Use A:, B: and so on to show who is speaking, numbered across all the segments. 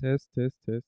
A: Test, test, test.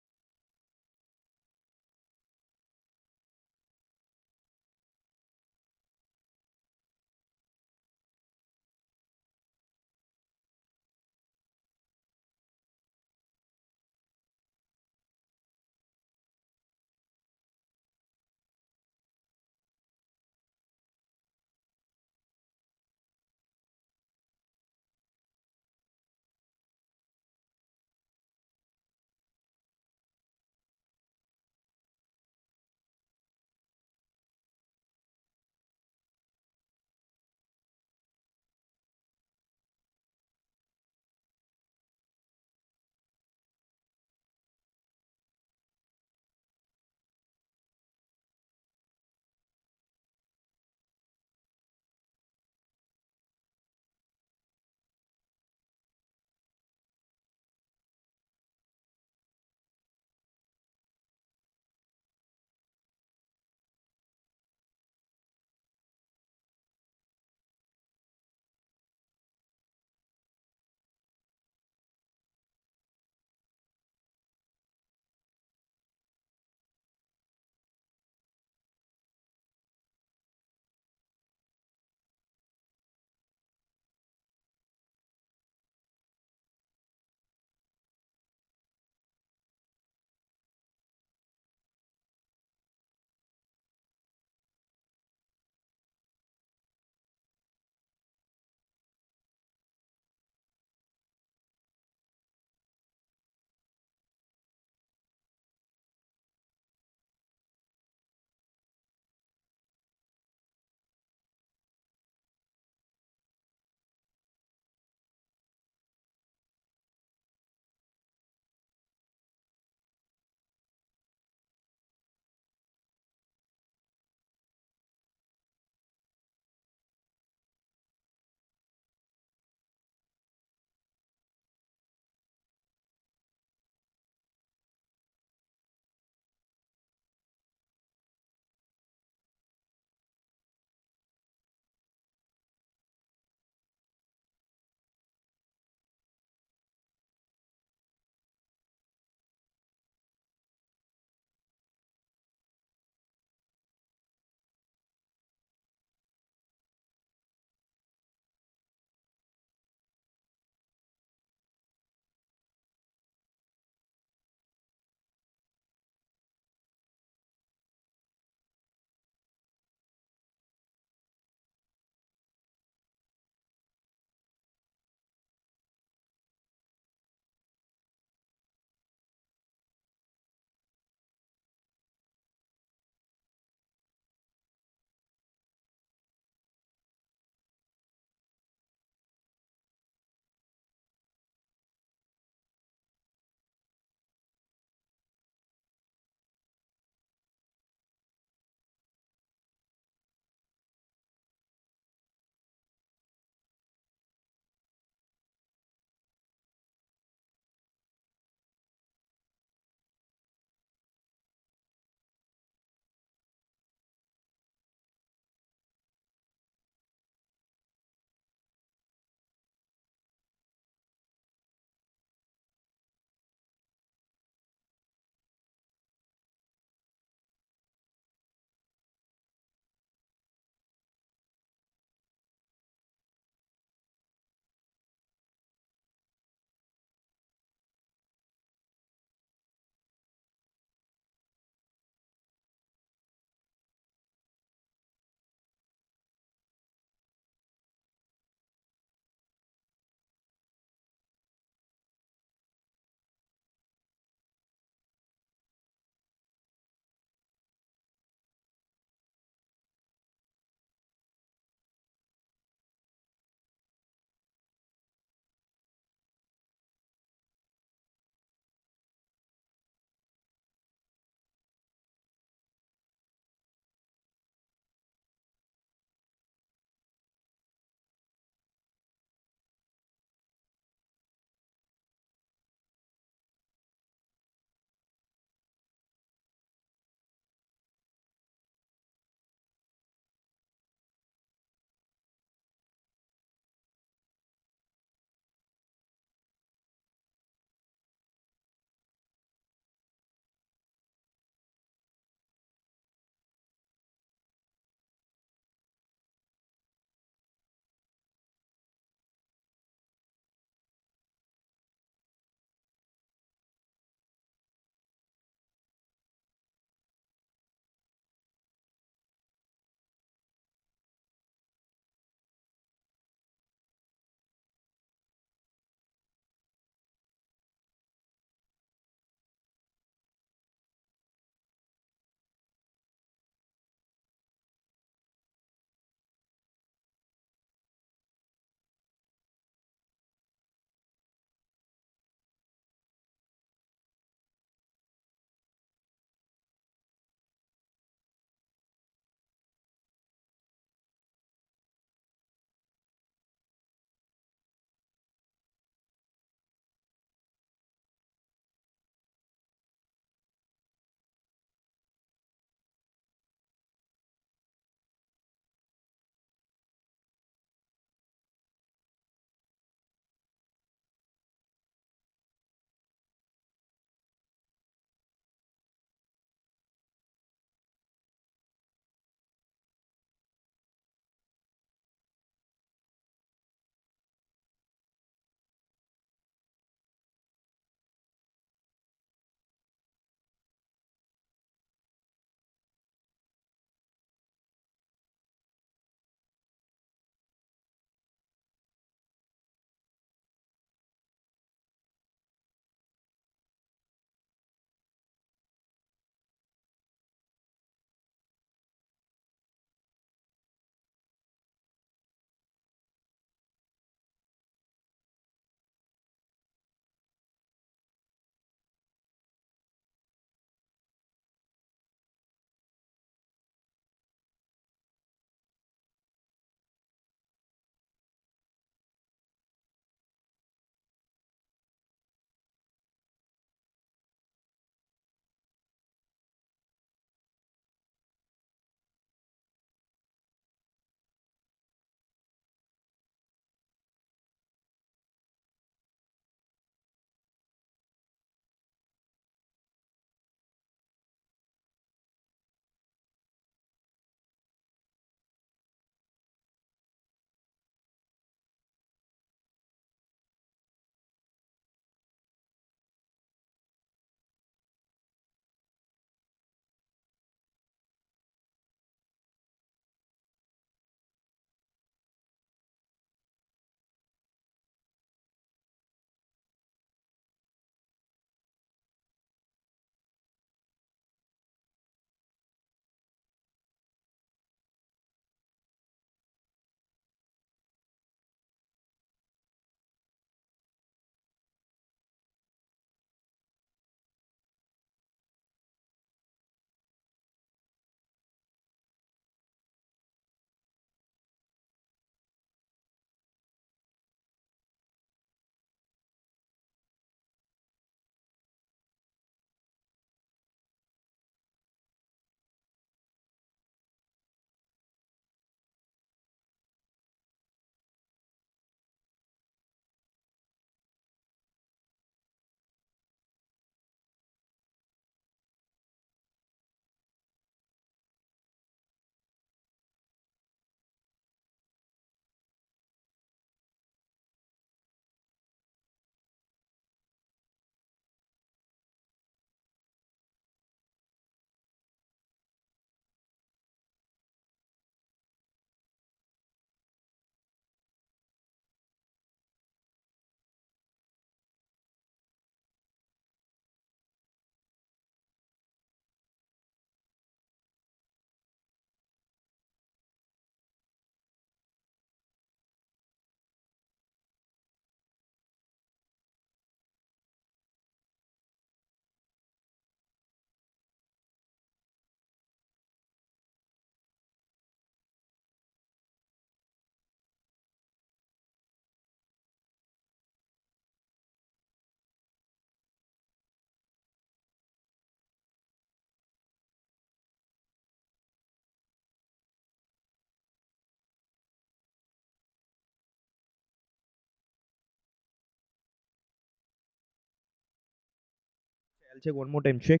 A: I'll check one more time. Check,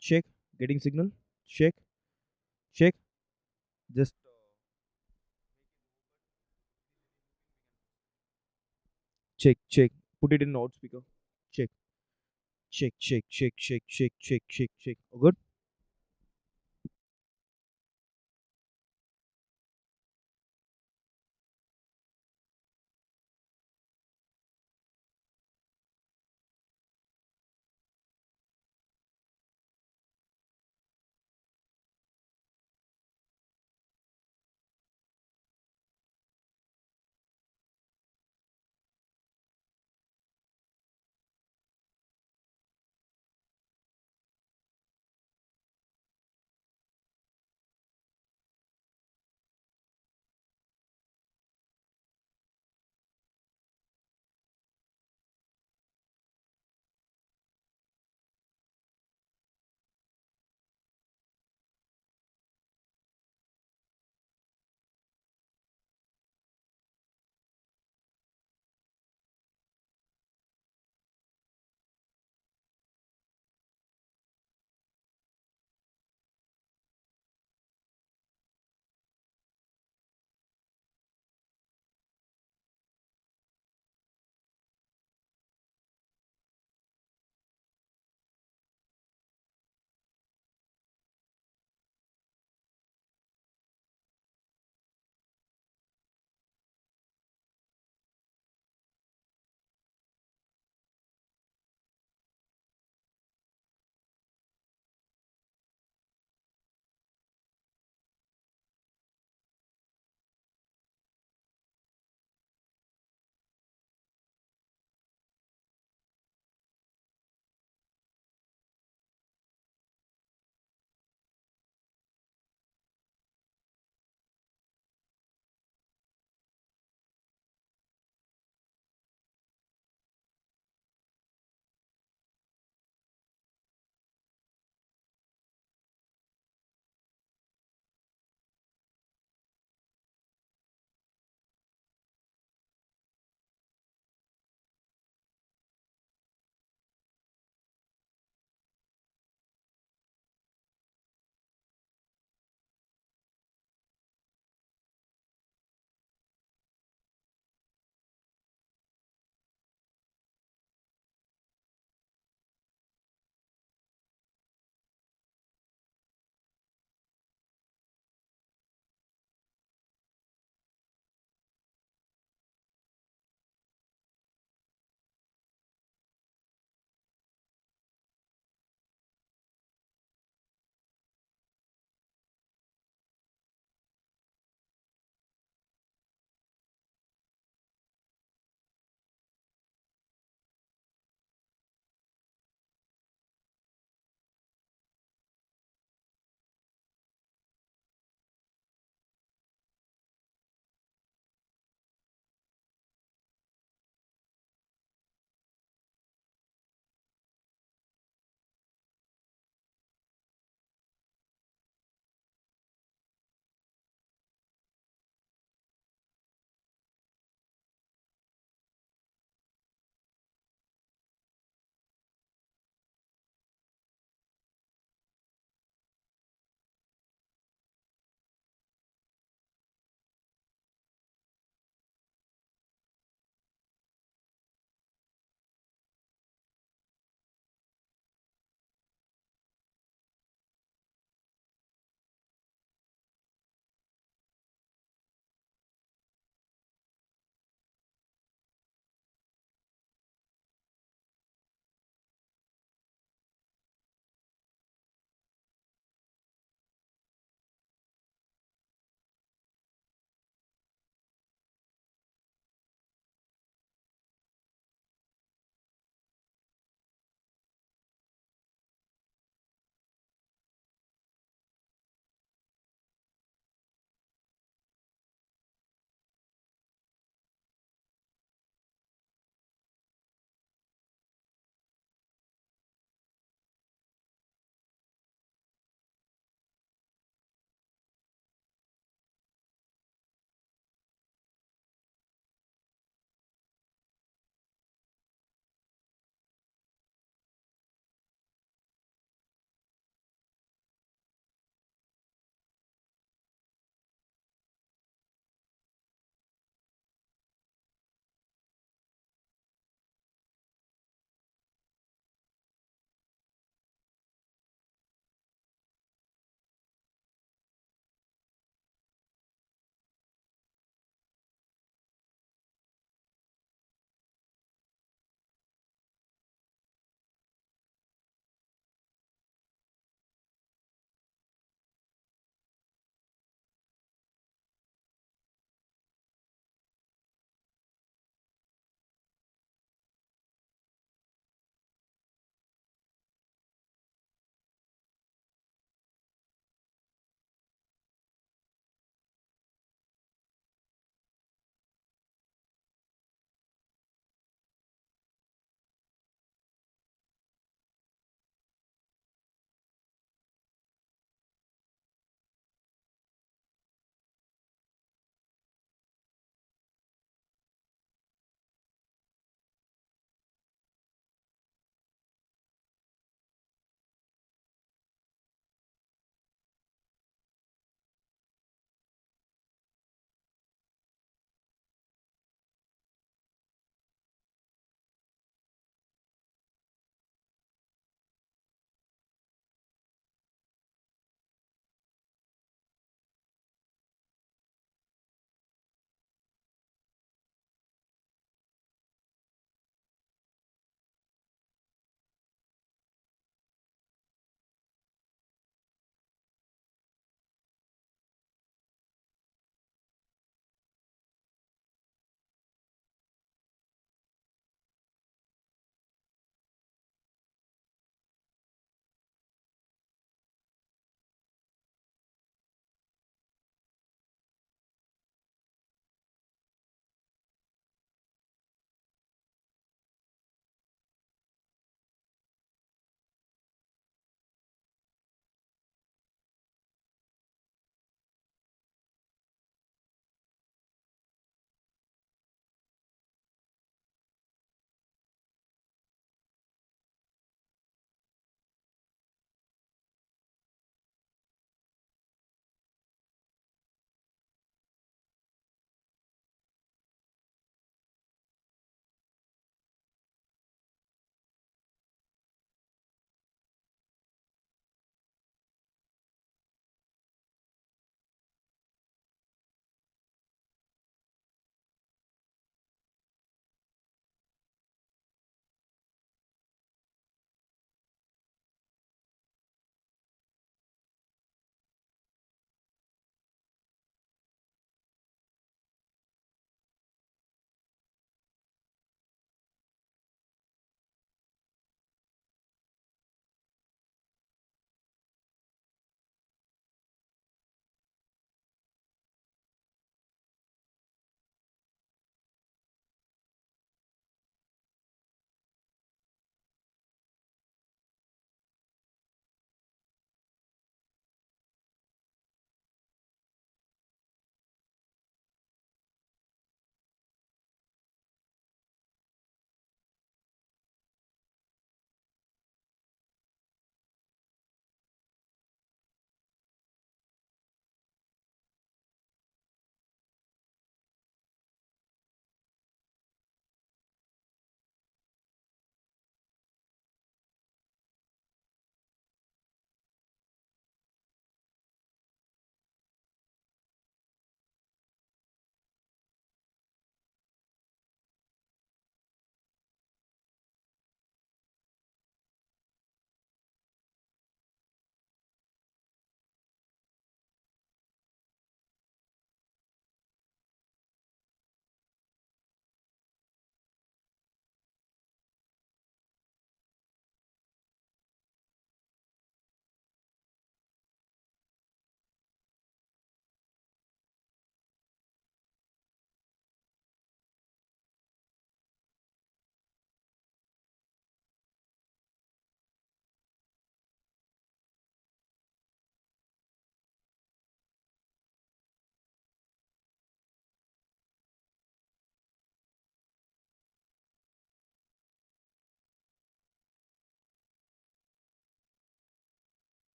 A: check, getting signal. Check, check. Just check, check. Put it in loudspeaker. Check, check, check, check, check, check, check, check, check. Oh, good.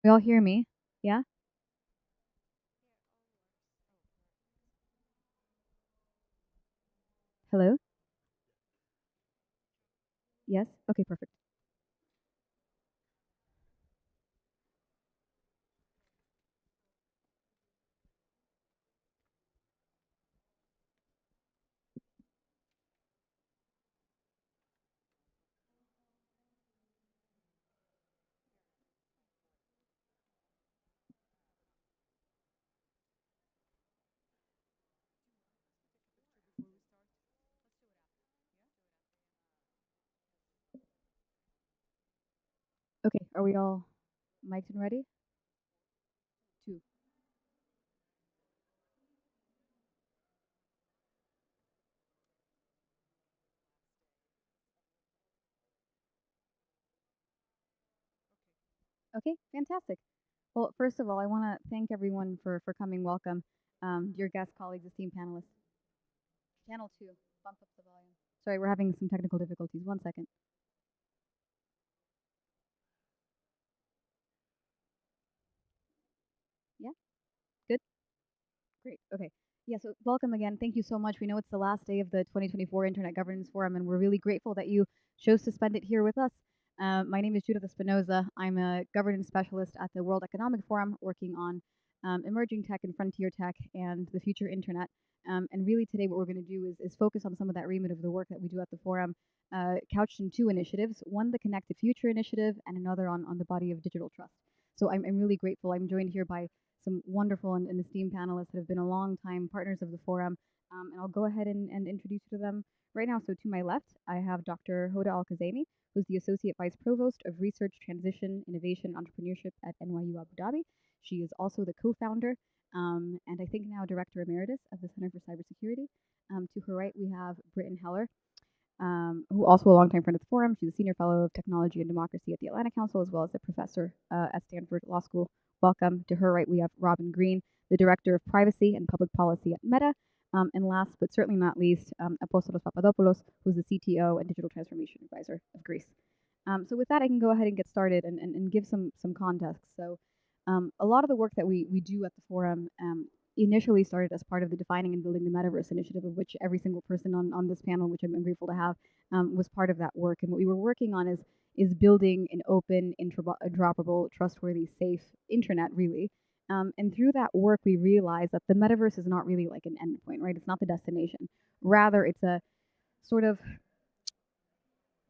B: You all hear me? Yeah? Hello? Yes? Okay, perfect. Okay, are we all mic'd and ready? Two. Okay, fantastic. Well, first of all, I want to thank everyone for coming. Welcome, dear guest colleagues, esteemed panelists. Channel 2, bump up the volume. Sorry, we're having some technical difficulties. One second. Yeah, good? Great. Okay. Yeah, so welcome again. Thank you so much. We know it's the last day of the 2024 Internet Governance Forum, and we're really grateful that you chose to spend it here with us. My name is Judith Espinoza. I'm a governance specialist at the World Economic Forum, working on emerging tech and frontier tech and the future internet. And really, today, what we're going to do is focus on some of that remit of the work that we do at the forum, couched in two initiatives: one, the Connected Future initiative, and another on the body of digital trust. So I'm really grateful. I'm joined here by some wonderful and esteemed panelists that have been a long time partners of the forum. And I'll go ahead and introduce you to them right now. So to my left, I have Dr. Hoda Al-Kazemi, who's the Associate Vice Provost of Research, Transition, Innovation, Entrepreneurship at NYU Abu Dhabi. She is also the co-founder and I think now Director Emeritus of the Center for Cybersecurity. To her right, we have Britton Heller, who also a longtime friend of the forum. She's a senior fellow of technology and democracy at the Atlantic Council, as well as a professor at Stanford Law School. Welcome. To her right, we have Robin Green, the director of privacy and public policy at Meta. And last but certainly not least, Apostolos Papadopoulos, who's the CTO and digital transformation advisor of Greece. So with that, I can go ahead and get started and give some context. So a lot of the work that we do at the forum initially started as part of the Defining and Building the Metaverse initiative, of which every single person on this panel, which I'm grateful to have, was part of that work. And what we were working on is building an open, interoperable, trustworthy, safe internet, really. And through that work, we realized that the metaverse is not really like an endpoint, right? It's not the destination. Rather, it's a sort of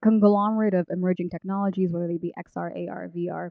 B: conglomerate of emerging technologies, whether they be XR, AR, VR,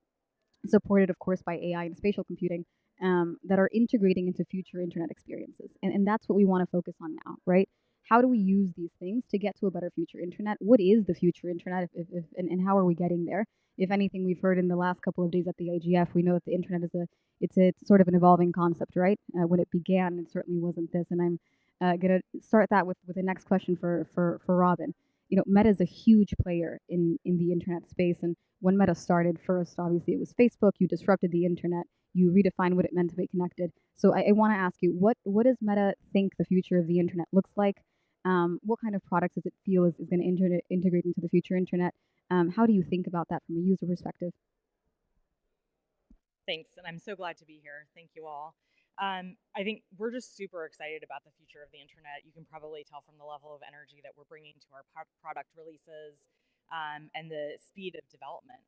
B: supported, of course, by AI and spatial computing, that are integrating into future internet experiences. And that's what we want to focus on now, right? How do we use these things to get to a better future internet? What is the future internet, and how are we getting there? If anything, we've heard in the last couple of days at the IGF, we know that the internet is it's sort of an evolving concept, right? When it began, it certainly wasn't this. And I'm gonna start that with the next question for Robin. You know, Meta is a huge player in the internet space, and when Meta started first, obviously it was Facebook. You disrupted the internet. You redefined what it meant to be connected. So I want to ask you, what does Meta think the future of the internet looks like? What kind of products does it feel is going to integrate into the future internet? How do you think about that from a user perspective?
C: Thanks, and I'm so glad to be here. Thank you all. I think we're just super excited about the future of the internet. You can probably tell from the level of energy that we're bringing to our product releases and the speed of development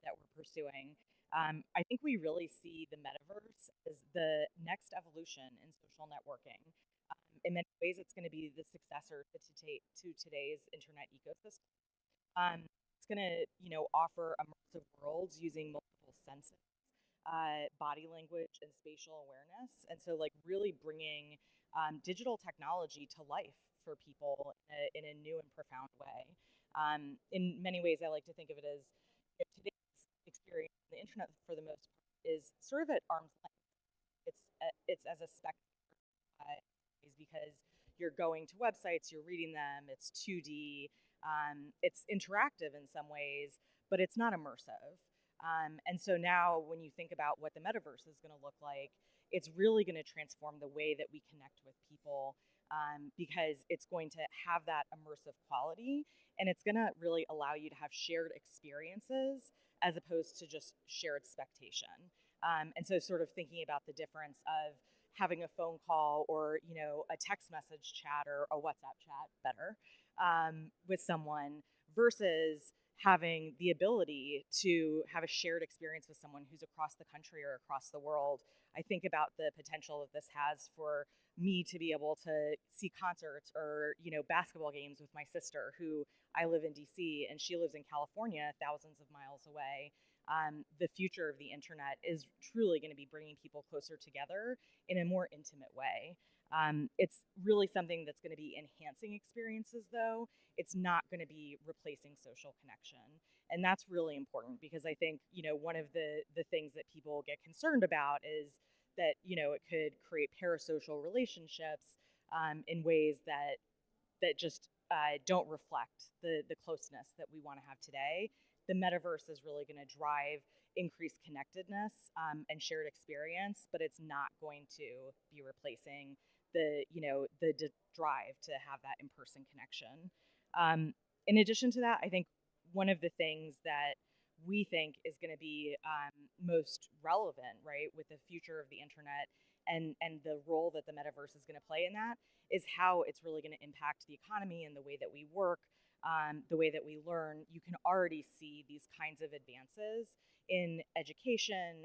C: that we're pursuing. I think we really see the metaverse as the next evolution in social networking. In many ways, it's going to be the successor to today's internet ecosystem. It's going to, offer immersive worlds using multiple senses, body language, and spatial awareness. And so, like, really bringing digital technology to life for people in a new and profound way. In many ways, I like to think of it as today's experience, the internet for the most part is sort of at arm's length. It's as a spectator is because you're going to websites, you're reading them, it's 2D, it's interactive in some ways, but it's not immersive. And so now, when you think about what the metaverse is going to look like, it's really going to transform the way that we connect with people because it's going to have that immersive quality, and it's going to really allow you to have shared experiences as opposed to just shared spectation. And so sort of thinking about the difference of having a phone call or a text message chat or a WhatsApp chat better with someone versus having the ability to have a shared experience with someone who's across the country or across the world. I think about the potential that this has for me to be able to see concerts or basketball games with my sister, who I live in DC and she lives in California, thousands of miles away. The future of the internet is truly going to be bringing people closer together in a more intimate way. It's really something that's going to be enhancing experiences, though. It's not going to be replacing social connection. And that's really important because I think, one of the things that people get concerned about is that, it could create parasocial relationships in ways that just don't reflect the closeness that we want to have today. The metaverse is really going to drive increased connectedness and shared experience, but it's not going to be replacing the drive to have that in-person connection. In addition to that, I think one of the things that we think is going to be most relevant, right, with the future of the internet and the role that the metaverse is going to play in that is how it's really going to impact the economy and the way that we work, the way that we learn. You can already see these kinds of advances in education,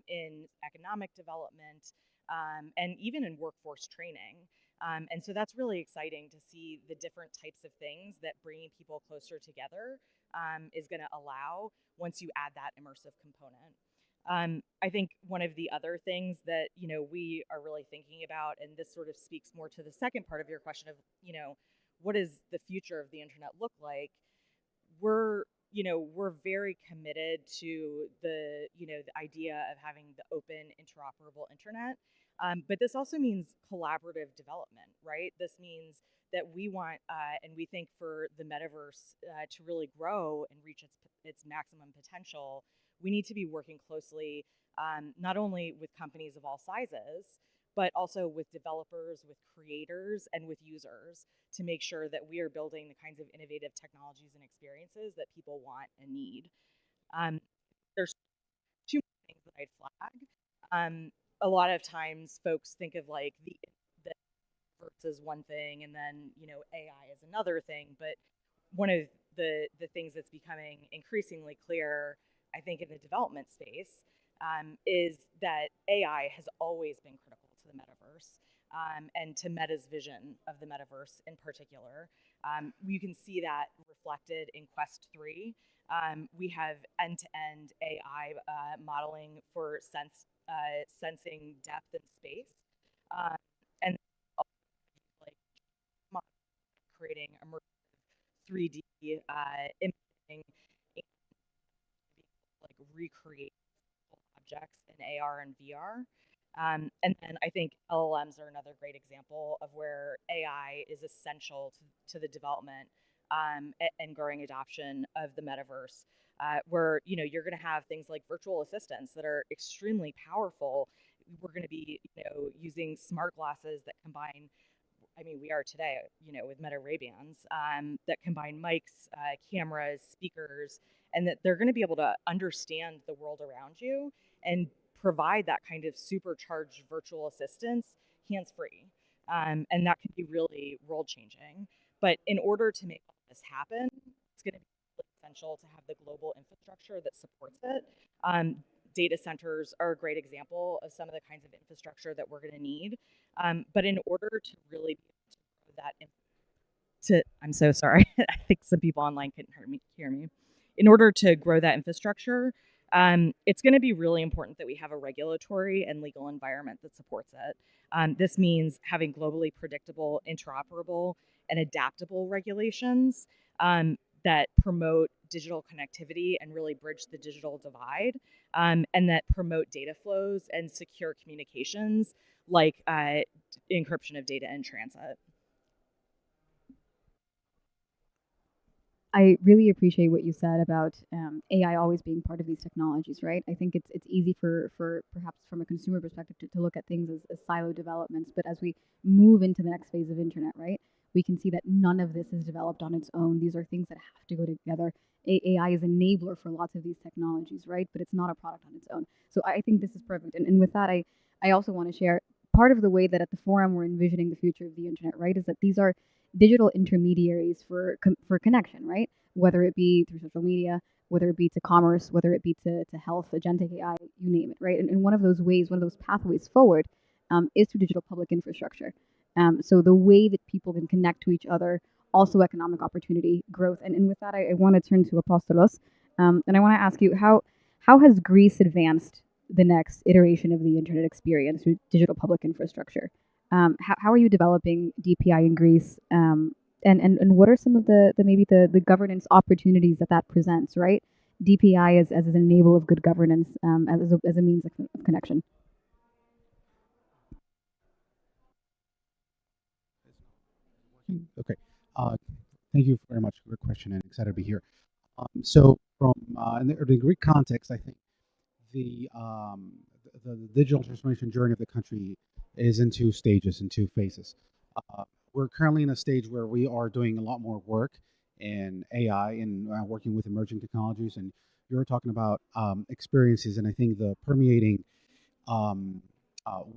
C: in economic development, and even in workforce training. And so that's really exciting to see the different types of things that bringing people closer together is going to allow once you add that immersive component. I think one of the other things that we are really thinking about, and this sort of speaks more to the second part of your question of what does the future of the internet look like? We're very committed to the idea of having the open, interoperable internet. But this also means collaborative development, right? This means that we want and we think for the metaverse to really grow and reach its maximum potential, we need to be working closely not only with companies of all sizes, but also with developers, with creators, and with users to make sure that we are building the kinds of innovative technologies and experiences that people want and need. There's two more things that I'd flag. A lot of times folks think of like the versus one thing and then AI is another thing, but one of the things that's becoming increasingly clear, I think, in the development space is that AI has always been critical to the metaverse and to Meta's vision of the metaverse in particular. You can see that reflected in Quest 3. We have end-to-end AI modeling for sensing depth and space, and like creating immersive 3D imaging, and like recreate objects in AR and VR. And then I think LLMs are another great example of where AI is essential to the development and growing adoption of the metaverse, where you're going to have things like virtual assistants that are extremely powerful. We're going to be using smart glasses that combine. I mean, we are today, with Meta Ray-Bans that combine mics, cameras, speakers, and that they're going to be able to understand the world around you and provide that kind of supercharged virtual assistance hands-free. And that can be really world-changing. But in order to make all this happen, it's going to be really essential to have the global infrastructure that supports it. Data centers are a great example of some of the kinds of infrastructure that we're going to need. But in order to really be able to grow that, I'm so sorry. I think some people online couldn't hear me. In order to grow that infrastructure, it's going to be really important that we have a regulatory and legal environment that supports it. This means having globally predictable, interoperable, and adaptable regulations that promote digital connectivity and really bridge the digital divide, and that promote data flows and secure communications like encryption of data in transit.
B: I really appreciate what you said about AI always being part of these technologies, right? I think it's easy for perhaps from a consumer perspective to look at things as silo developments, but as we move into the next phase of internet, right, we can see that none of this is developed on its own. These are things that have to go together. AI is enabler for lots of these technologies, right? But it's not a product on its own. So I think this is perfect. And with that, I also want to share part of the way that at the forum we're envisioning the future of the internet, right, is that these are digital intermediaries for connection, right? Whether it be through social media, whether it be to commerce, whether it be to health, agentic AI, you name it, right? And one of those ways, one of those pathways forward is through digital public infrastructure. So the way that people can connect to each other, also economic opportunity, growth. And with that, I want to turn to Apostolos, and I want to ask you how has Greece advanced the next iteration of the internet experience through digital public infrastructure? How are you developing DPI in Greece? And what are some of the maybe the governance opportunities that presents, right? DPI as an enable of good governance as a means of connection.
D: Okay. Uh, Thank you very much for your question and excited to be here. So from in the Greek context, I think the, um, the digital transformation journey of the country is in two stages, in two phases. We're currently in a stage where we are doing a lot more work in AI and working with emerging technologies. And you're talking about experiences, and I think the permeating um,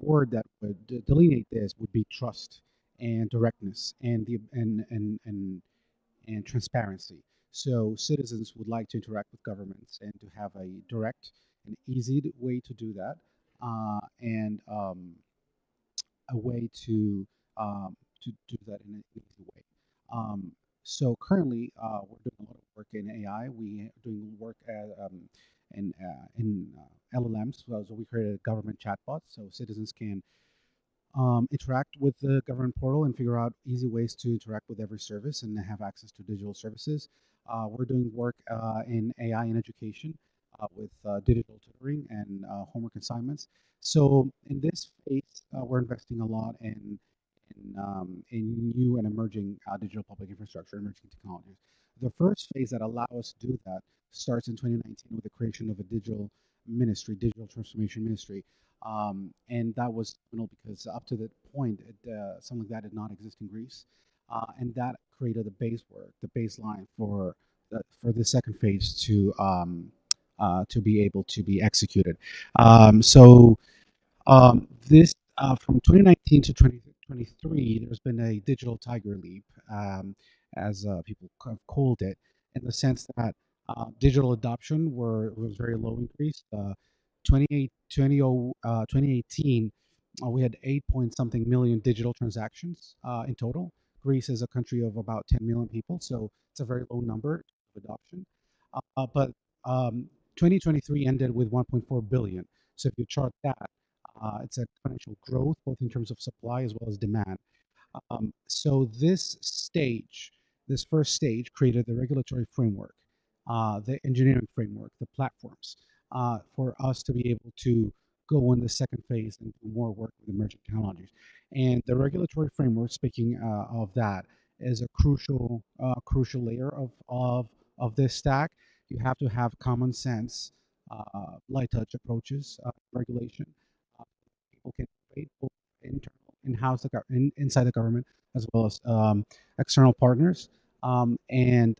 D: word that would delineate this would be trust and directness and and transparency. So citizens would like to interact with governments and to have a direct and easy way to do that, and a way to do that in an easy way. Um, so currently, we're doing a lot of work in AI. We are doing work in LLMs. So we created a government chatbot, so citizens can interact with the government portal and figure out easy ways to interact with every service and have access to digital services. We're doing work in AI in education with digital tutoring and homework assignments. So in this phase, we're investing a lot in new and emerging digital public infrastructure, emerging technologies. The first phase that allow us to do that starts in 2019 with the creation of a digital ministry, digital transformation ministry, and that was phenomenal because up to that point, something like that did not exist in Greece, and that created the base work, the baseline for the second phase to be able to be executed. This from 2019 to 2023, there's been a digital tiger leap, as people have called it, in the sense that digital adoption was very low in Greece. 2018, we had 8 point something million digital transactions in total. Greece is a country of about 10 million people, so it's a very low number of adoption. But 2023 ended with 1.4 billion. So if you chart that, it's exponential growth, both in terms of supply as well as demand. So this first stage, created the regulatory framework, the engineering framework, the platforms, for us to be able to go in the second phase and do more work with emerging technologies. And the regulatory framework, speaking of that, is a crucial layer of this stack. You have to have common sense, light touch approaches, regulation. People can innovate both internal, in-house, inside the government, as well as external partners. And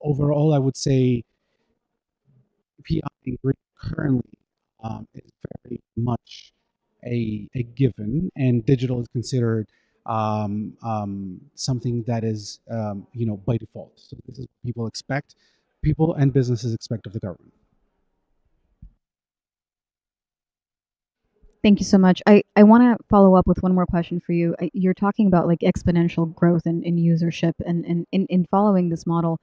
D: overall, I would say PI in Greek currently is very much a given, and digital is considered something that is, by default. So this is what people expect, people and businesses expect of the government.
B: Thank you so much. I want to follow up with one more question for you. You're talking about like exponential growth in usership, and in following this model,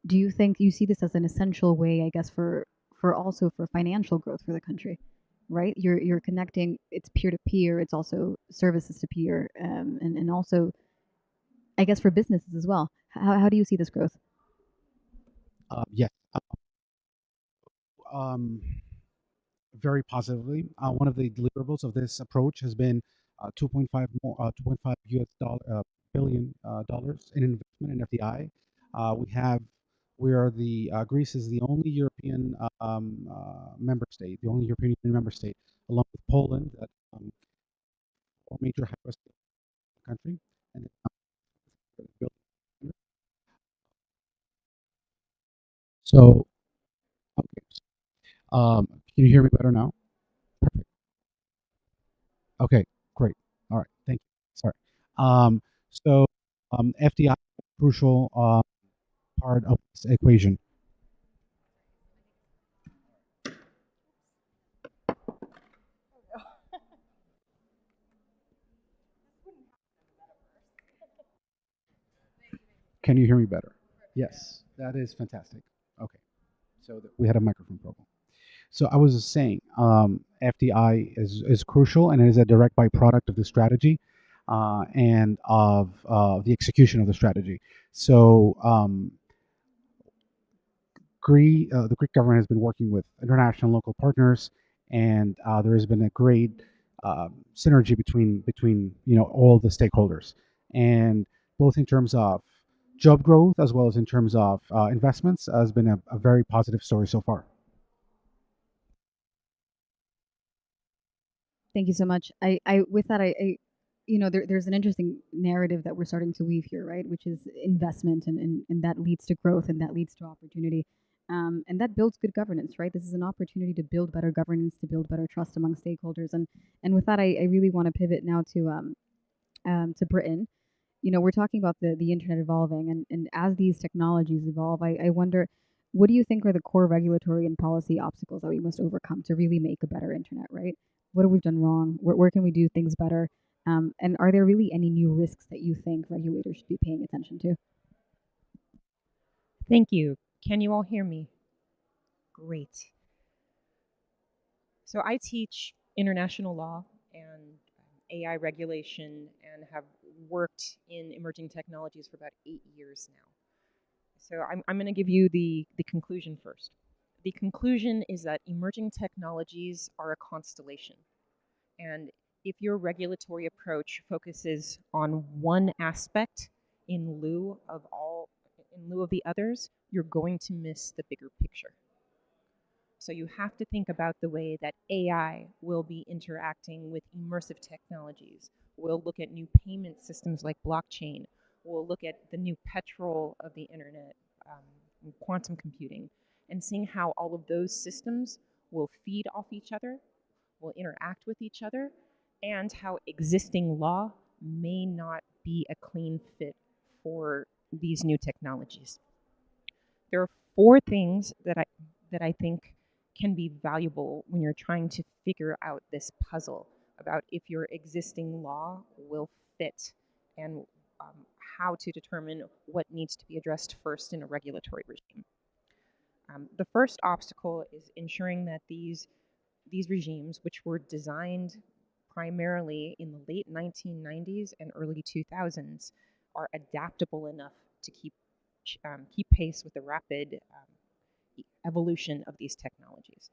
B: do you think you see this as an essential way, I guess, for also for financial growth for the country, right? You're connecting. It's peer to peer. It's also services to peer, and also I guess for businesses as well. How do you see this growth?
D: Yes. Um, Very positively. One of the deliverables of this approach has been 2.5 US dollar billion dollars in investment in FDI. We are the Greece is the only European member state, the only European Union member state, along with Poland, that are major high-risk country, and it's built. So, okay, can you hear me better now? Perfect. Okay, great. All right, thank you. Sorry. Um, so, FDI is a crucial part of this equation. Can you hear me better? Yes, that is fantastic. Okay, so we had a microphone problem. So I was just saying, FDI is crucial and it is a direct byproduct of the strategy and of the execution of the strategy. So the Greek government has been working with international and local partners, and there has been a great synergy between all the stakeholders, and both in terms of job growth as well as in terms of investments has been a very positive story so far.
B: Thank you so much. I with that, there's an interesting narrative that we're starting to weave here, right? Which is investment, and that leads to growth, and that leads to opportunity, and that builds good governance, right? This is an opportunity to build better governance, to build better trust among stakeholders, and with that, I really want to pivot now to Britain. We're talking about the internet evolving, and as these technologies evolve, I wonder, what do you think are the core regulatory and policy obstacles that we must overcome to really make a better internet, right? What have we done wrong? Where can we do things better? And are there really any new risks that you think regulators should be paying attention to?
E: Thank you. Can you all hear me? Great. So I teach international law and AI regulation and have worked in emerging technologies for about 8 years now. So I'm going to give you the conclusion first. The conclusion is that emerging technologies are a constellation. And if your regulatory approach focuses on one aspect in lieu of the others, you're going to miss the bigger picture. So you have to think about the way that AI will be interacting with immersive technologies. We'll look at new payment systems like blockchain. We'll look at the new petrol of the internet, quantum computing, and seeing how all of those systems will feed off each other, will interact with each other, and how existing law may not be a clean fit for these new technologies. There are four things that I think can be valuable when you're trying to figure out this puzzle about if your existing law will fit and how to determine what needs to be addressed first in a regulatory regime. The first obstacle is ensuring that these regimes, which were designed primarily in the late 1990s and early 2000s, are adaptable enough to keep pace with the rapid evolution of these technologies.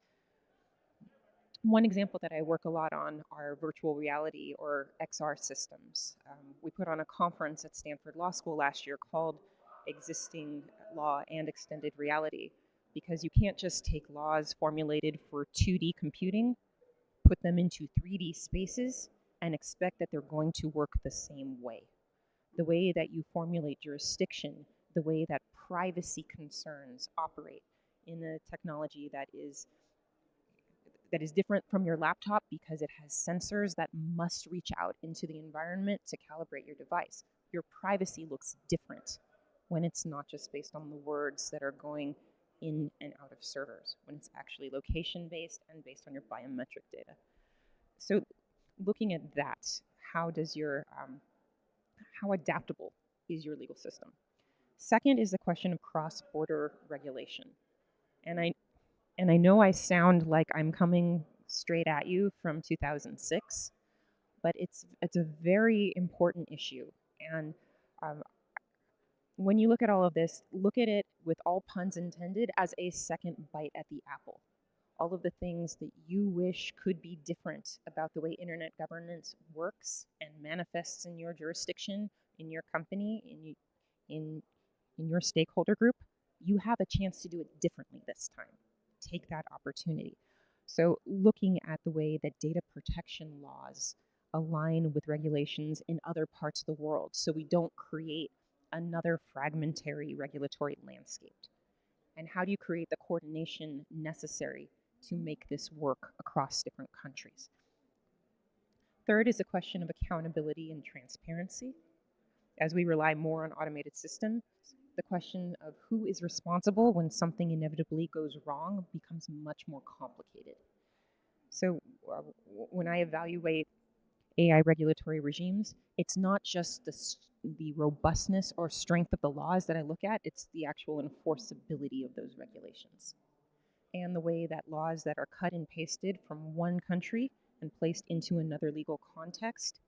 E: One example that I work a lot on are virtual reality or XR systems. We put on a conference at Stanford Law School last year called Existing Law and Extended Reality, because you can't just take laws formulated for 2D computing, put them into 3D spaces, and expect that they're going to work the same way. The way that you formulate jurisdiction, the way that privacy concerns operate in a technology that is different from your laptop because it has sensors that must reach out into the environment to calibrate your device. Your privacy looks different when it's not just based on the words that are going in and out of servers, when it's actually location-based and based on your biometric data. So looking at that, how adaptable is your legal system? Second is the question of cross-border regulation. And I know I sound like I'm coming straight at you from 2006, but it's a very important issue. And when you look at all of this, look at it with all puns intended as a second bite at the apple. All of the things that you wish could be different about the way internet governance works and manifests in your jurisdiction, in your company, in in your stakeholder group, you have a chance to do it differently this time. Take that opportunity. So looking at the way that data protection laws align with regulations in other parts of the world so we don't create another fragmentary regulatory landscape. And how do you create the coordination necessary to make this work across different countries? Third is a question of accountability and transparency. As we rely more on automated systems, the question of who is responsible when something inevitably goes wrong becomes much more complicated. So when I evaluate AI regulatory regimes, it's not just the robustness or strength of the laws that I look at, it's the actual enforceability of those regulations. And the way that laws that are cut and pasted from one country and placed into another legal context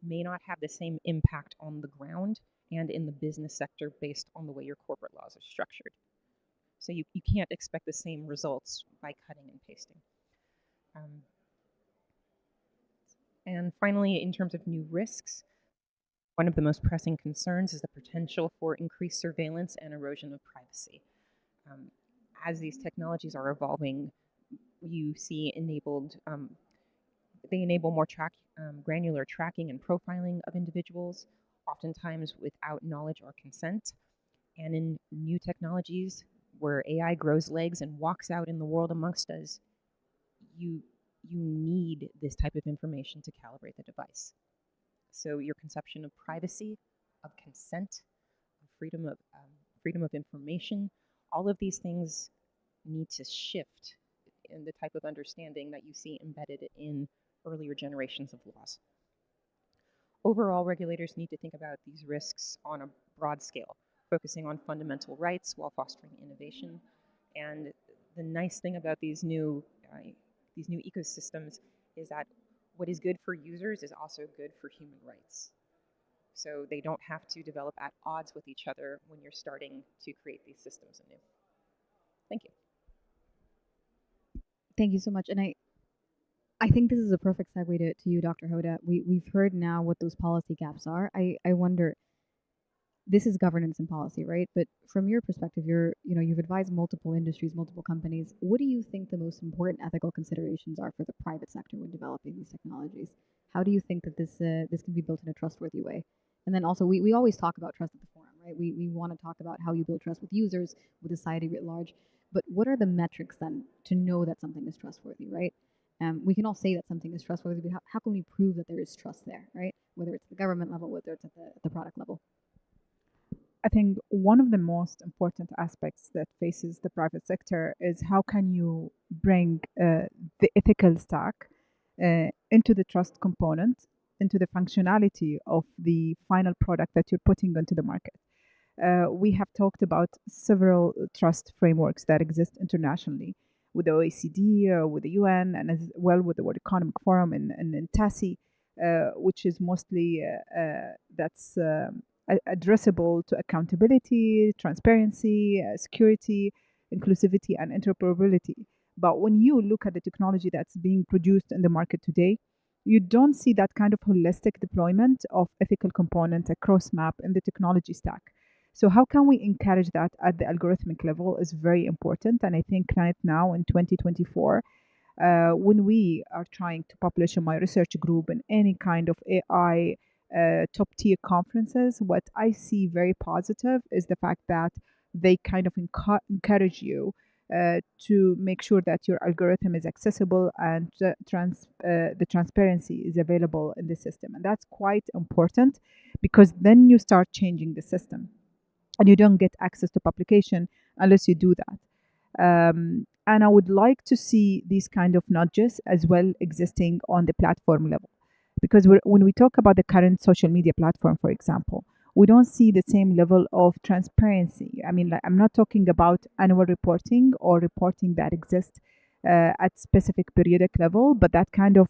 E: may not have the same impact on the ground and in the business sector based on the way your corporate laws are structured. So you can't expect the same results by cutting and pasting. And finally, in terms of new risks, one of the most pressing concerns is the potential for increased surveillance and erosion of privacy. As these technologies are evolving, you see they enable more granular tracking and profiling of individuals, oftentimes without knowledge or consent. And in new technologies where AI grows legs and walks out in the world amongst us, you need this type of information to calibrate the device. So your conception of privacy, of consent, of freedom of information, all of these things need to shift in the type of understanding that you see embedded in earlier generations of laws. Overall, regulators need to think about these risks on a broad scale, focusing on fundamental rights while fostering innovation. And the nice thing about these new ecosystems is that what is good for users is also good for human rights. So they don't have to develop at odds with each other when you're starting to create these systems anew. Thank you.
B: Thank you so much. And I think this is a perfect segue to you, Dr. Hoda. We've heard now what those policy gaps are. I wonder, this is governance and policy, right? But from your perspective, you've advised multiple industries, multiple companies. What do you think the most important ethical considerations are for the private sector when developing these technologies? How do you think that this can be built in a trustworthy way? And then also, we always talk about trust at the forum, right? We want to talk about how you build trust with users, with society writ large. But what are the metrics then to know that something is trustworthy, right? We can all say that something is trustworthy, but how can we prove that there is trust there, right? Whether it's at the government level, whether it's at the product level.
F: I think one of the most important aspects that faces the private sector is how can you bring the ethical stack into the trust component, into the functionality of the final product that you're putting onto the market. We have talked about several trust frameworks that exist internationally with the OECD, with the UN, and as well with the World Economic Forum and TASI, which is mostly that's addressable to accountability, transparency, security, inclusivity, and interoperability. But when you look at the technology that's being produced in the market today, you don't see that kind of holistic deployment of ethical component across map in the technology stack. So how can we encourage that at the algorithmic level is very important. And I think right now in 2024, when we are trying to publish in my research group in any kind of AI top tier conferences, what I see very positive is the fact that they kind of encourage you to make sure that your algorithm is accessible and the transparency is available in the system. And that's quite important because then you start changing the system and you don't get access to publication unless you do that. And I would like to see these kind of nudges as well existing on the platform level. Because when we talk about the current social media platform, for example, we don't see the same level of transparency. I mean, like, I'm not talking about annual reporting or reporting that exists at specific periodic level, but that kind of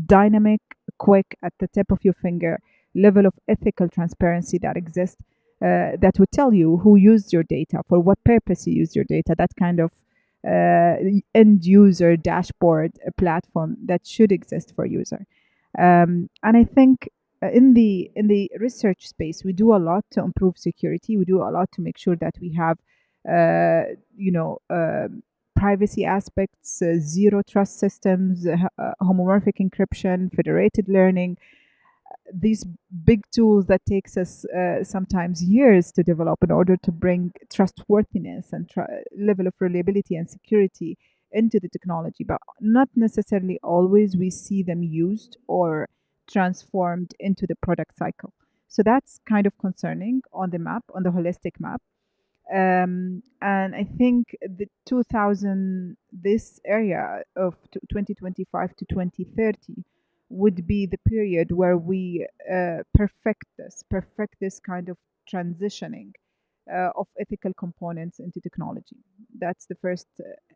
F: dynamic, quick, at the tip of your finger level of ethical transparency that exists that would tell you who used your data, for what purpose you used your data, that kind of end user dashboard platform that should exist for user. And I think in the research space, we do a lot to improve security. We do a lot to make sure that we have, you know, privacy aspects, zero trust systems, homomorphic encryption, federated learning. These big tools that takes us sometimes years to develop in order to bring trustworthiness and level of reliability and security into the technology, but not necessarily always we see them used or transformed into the product cycle. So that's kind of concerning on the map, on the holistic map. And I think the 2000, this area of 2025 to 2030 would be the period where we perfect this kind of transitioning of ethical components into technology. That's the first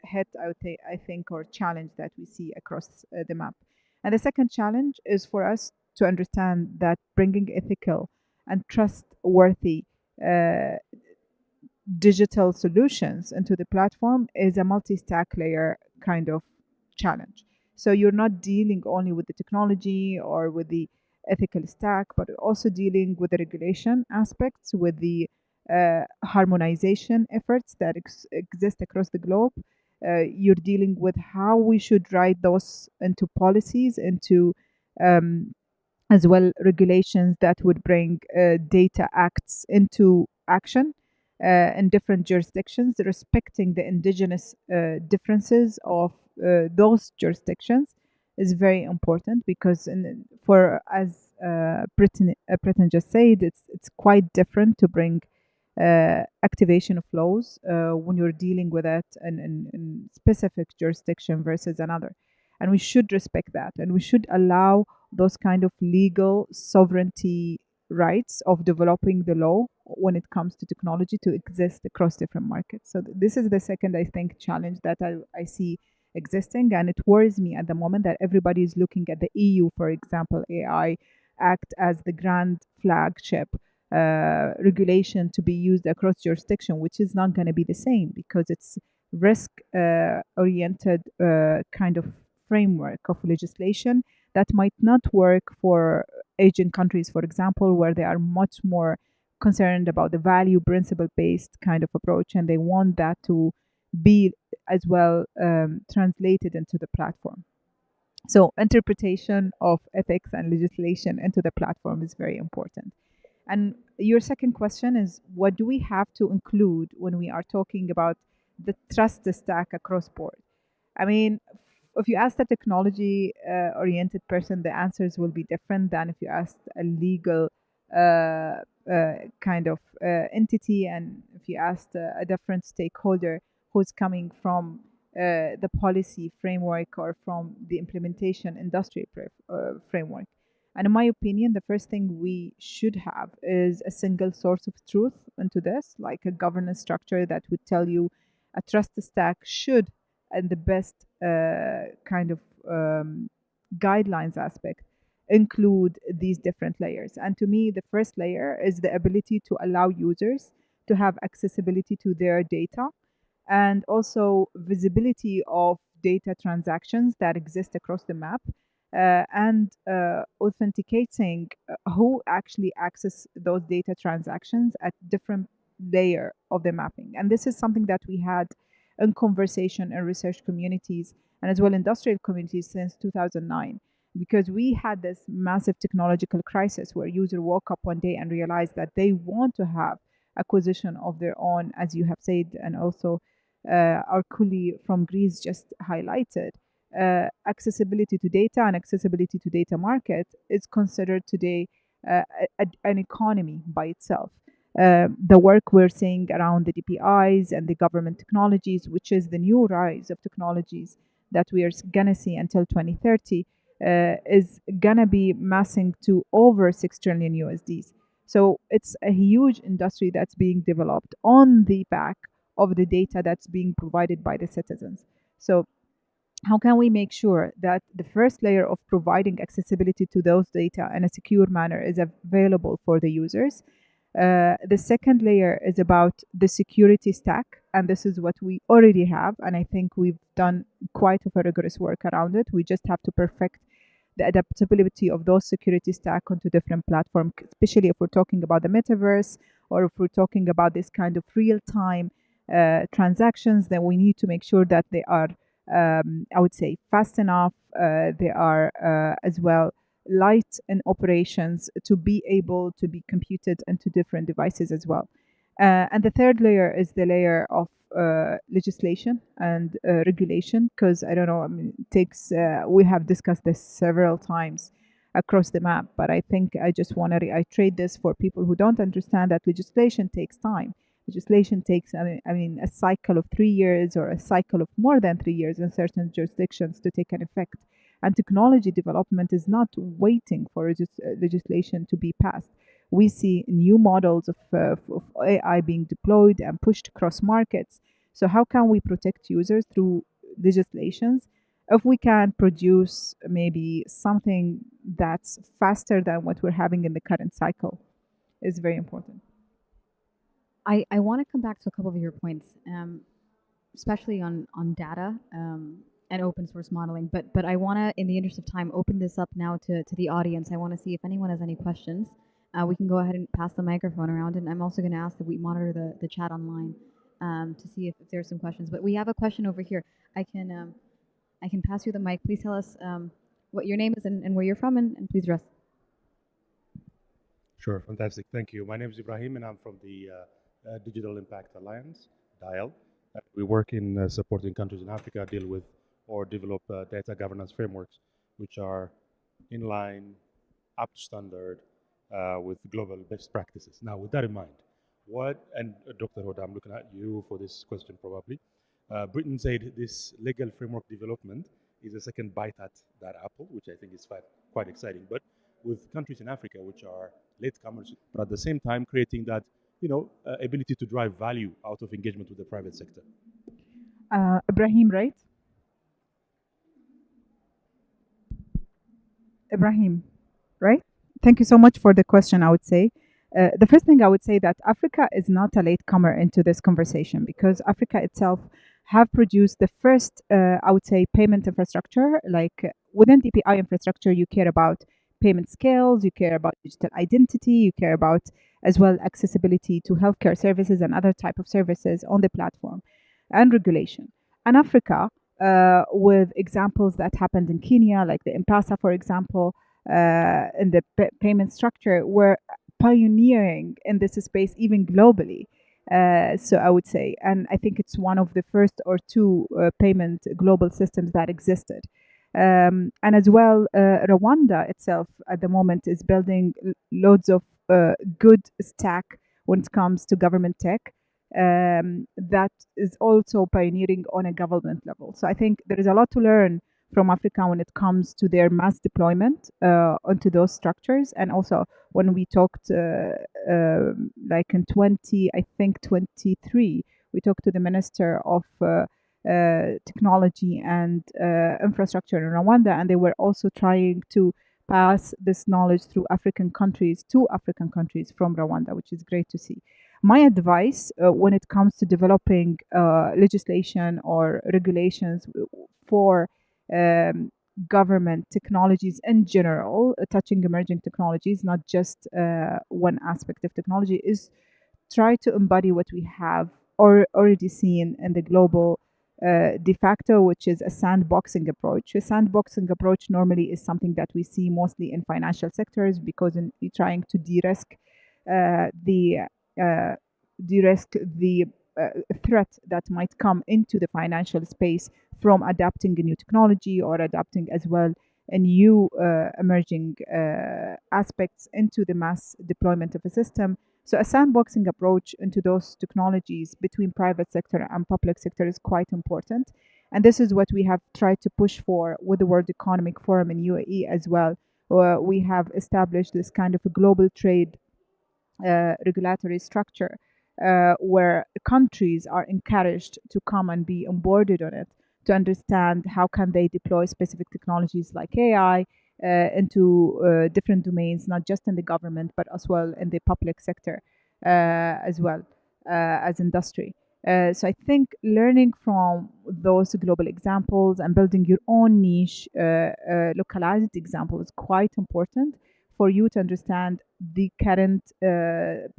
F: hit, I think, or challenge that we see across the map. And the second challenge is for us to understand that bringing ethical and trustworthy digital solutions into the platform is a multi-stack layer kind of challenge. So you're not dealing only with the technology or with the ethical stack, but also dealing with the regulation aspects, with the harmonization efforts that exist across the globe. You're dealing with how we should write those into policies, into as well regulations that would bring data acts into action in different jurisdictions, respecting the indigenous differences of those jurisdictions is very important, because for as Britain just said, it's quite different to bring activation of laws when you're dealing with that in specific jurisdiction versus another. And we should respect that, and we should allow those kind of legal sovereignty rights of developing the law when it comes to technology to exist across different markets. So this is the second, I think, challenge that I see existing, and it worries me at the moment that everybody is looking at the EU, for example, AI Act as the grand flagship regulation to be used across jurisdiction, which is not going to be the same because it's risk oriented kind of framework of legislation that might not work for Asian countries, for example, where they are much more concerned about the value principle based kind of approach, and they want that to be as well translated into the platform. So interpretation of ethics and legislation into the platform is very important. And your second question is, what do we have to include when we are talking about the trust stack across board? I mean, if you ask a technology oriented person, the answers will be different than if you ask a legal kind of entity, and if you ask a different stakeholder who's coming from the policy framework or from the implementation industry framework. And in my opinion, the first thing we should have is a single source of truth into this, like a governance structure that would tell you a trust stack should, and the best kind of guidelines aspect, include these different layers. And to me, the first layer is the ability to allow users to have accessibility to their data, and also visibility of data transactions that exist across the map, and authenticating who actually access those data transactions at different layer of the mapping. And this is something that we had in conversation in research communities and as well industrial communities since 2009, because we had this massive technological crisis where users woke up one day and realized that they want to have acquisition of their own, as you have said, and also our colleague from Greece just highlighted. Accessibility to data and accessibility to data market is considered today an economy by itself. The work we're seeing around the DPIs and the government technologies, which is the new rise of technologies that we are gonna see until 2030, is gonna be massing to over 6 trillion USDs. So it's a huge industry that's being developed on the back of the data that's being provided by the citizens. So how can we make sure that the first layer of providing accessibility to those data in a secure manner is available for the users? The second layer is about the security stack, and this is what we already have, and I think we've done quite a rigorous work around it. We just have to perfect the adaptability of those security stack onto different platforms, especially if we're talking about the metaverse or if we're talking about this kind of real-time transactions, then we need to make sure that they are, I would say, fast enough. They are as well light in operations to be able to be computed into different devices as well. And the third layer is the layer of legislation and regulation, because I don't know, I mean, it takes, we have discussed this several times across the map, but I think I just want to reiterate this for people who don't understand that legislation takes time. Legislation takes, I mean, a cycle of 3 years or a cycle of more than 3 years in certain jurisdictions to take an effect. And technology development is not waiting for legislation to be passed. We see new models of AI being deployed and pushed across markets. So how can we protect users through legislations? If we can produce maybe something that's faster than what we're having in the current cycle, is very important.
B: I want to come back to a couple of your points, especially on data and open source modeling. But I want to, in the interest of time, open this up now to the audience. I want to see if anyone has any questions. We can go ahead and pass the microphone around, and I'm also going to ask that we monitor the chat online to see if there's some questions. But we have a question over here. I can pass you the mic. Please tell us what your name is and where you're from, and please address.
G: Sure, fantastic. Thank you. My name is Ibrahim, and I'm from the Digital Impact Alliance, DIAL. We work in supporting countries in Africa deal with or develop data governance frameworks, which are in line, up to standard, with global best practices. Now, with that in mind, and Dr. Hoda, I'm looking at you for this question probably. Britain said this legal framework development is a second bite at that apple, which I think is quite exciting. But with countries in Africa, which are latecomers, but at the same time creating that, ability to drive value out of engagement with the private sector.
F: Ibrahim, right? Ibrahim, right? Thank you so much for the question, I would say. The first thing I would say that Africa is not a latecomer into this conversation, because Africa itself have produced the first, I would say, payment infrastructure. Like within DPI infrastructure, you care about payment scales, you care about digital identity, you care about as well accessibility to healthcare services and other type of services on the platform, and regulation. And Africa, with examples that happened in Kenya, like the M-Pesa, for example, in the payment structure, were pioneering in this space even globally. So I would say, and I think it's one of the first or two payment global systems that existed. And as well, Rwanda itself at the moment is building loads of good stack when it comes to government tech. That is also pioneering on a government level. So I think there is a lot to learn from Africa when it comes to their mass deployment onto those structures. And also when we talked like in 2023, we talked to the Minister of Technology and Infrastructure in Rwanda, and they were also trying to pass this knowledge through African countries to African countries from Rwanda, which is great to see. My advice when it comes to developing legislation or regulations for government technologies in general, touching emerging technologies, not just one aspect of technology, is try to embody what we have already seen in the global de facto, which is a sandboxing approach. A sandboxing approach normally is something that we see mostly in financial sectors, because you're trying to de-risk the threat that might come into the financial space from adapting a new technology or adapting as well a new emerging aspects into the mass deployment of a system. So a sandboxing approach into those technologies between private sector and public sector is quite important. And this is what we have tried to push for with the World Economic Forum in UAE as well. We have established this kind of a global trade regulatory structure where countries are encouraged to come and be onboarded on it, to understand how can they deploy specific technologies like AI into different domains, not just in the government, but as well in the public sector as well as industry. So I think learning from those global examples and building your own niche, localized example is quite important for you to understand the current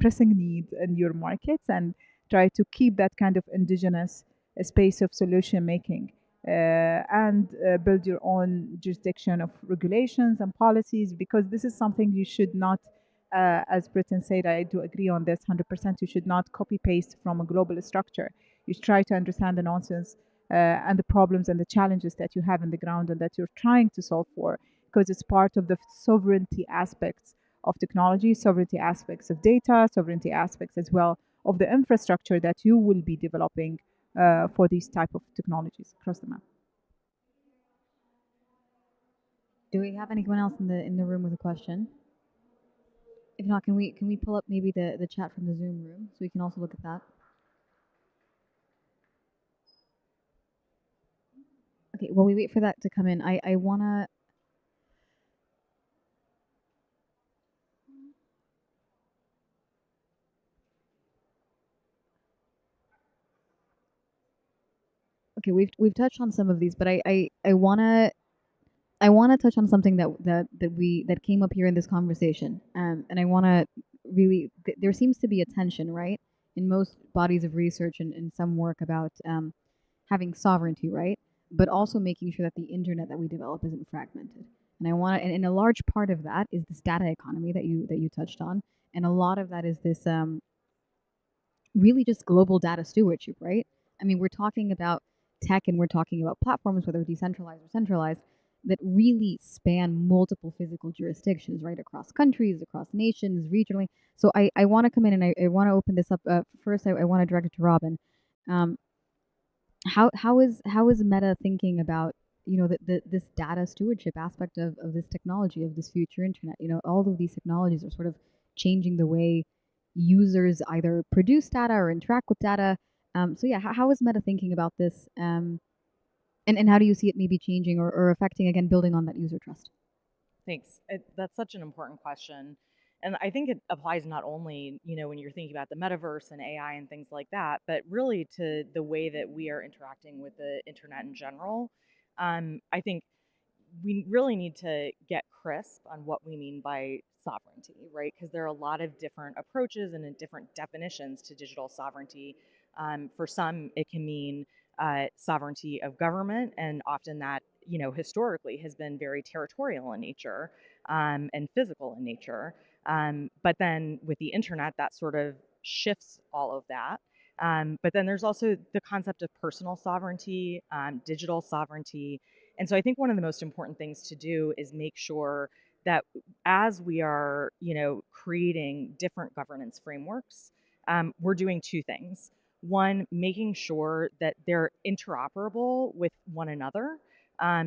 F: pressing needs in your markets and try to keep that kind of indigenous space of solution making and build your own jurisdiction of regulations and policies, because this is something you should not, as Britain said, I do agree on this 100%. You should not copy paste from a global structure. You should try to understand the nonsense and the problems and the challenges that you have in the ground and that you're trying to solve for, because it's part of the sovereignty aspects of technology, sovereignty aspects of data, sovereignty aspects as well of the infrastructure that you will be developing for these type of technologies across the map.
B: Do we have anyone else in the room with a question? If not, can we pull up maybe the chat from the Zoom room so we can also look at that? Okay, while we wait for that to come in, I wanna. Okay, we've touched on some of these, but I wanna touch on something that came up here in this conversation, and I wanna really there seems to be a tension, right, in most bodies of research and some work about having sovereignty, right, but also making sure that the internet that we develop isn't fragmented. And I want to, and a large part of that is this data economy that you touched on, and a lot of that is this really just global data stewardship, right? I mean, we're talking about tech and we're talking about platforms, whether decentralized or centralized, that really span multiple physical jurisdictions, right? Across countries, across nations, regionally. So I want to come in and I want to open this up. First, I want to direct it to Robin. Um, how is Meta thinking about this data stewardship aspect of this technology, of this future internet? All of these technologies are sort of changing the way users either produce data or interact with data. So yeah, how is Meta thinking about this? And how do you see it maybe changing or affecting, again, building on that user trust?
C: Thanks. That's such an important question. And I think it applies not only, when you're thinking about the metaverse and AI and things like that, but really to the way that we are interacting with the internet in general. I think we really need to get crisp on what we mean by sovereignty, right? Because there are a lot of different approaches and different definitions to digital sovereignty. For some, it can mean sovereignty of government, and often that, historically has been very territorial in nature and physical in nature. But then with the internet, that sort of shifts all of that. But then there's also the concept of personal sovereignty, digital sovereignty, and so I think one of the most important things to do is make sure that as we are, creating different governance frameworks, we're doing two things. One, making sure that they're interoperable with one another,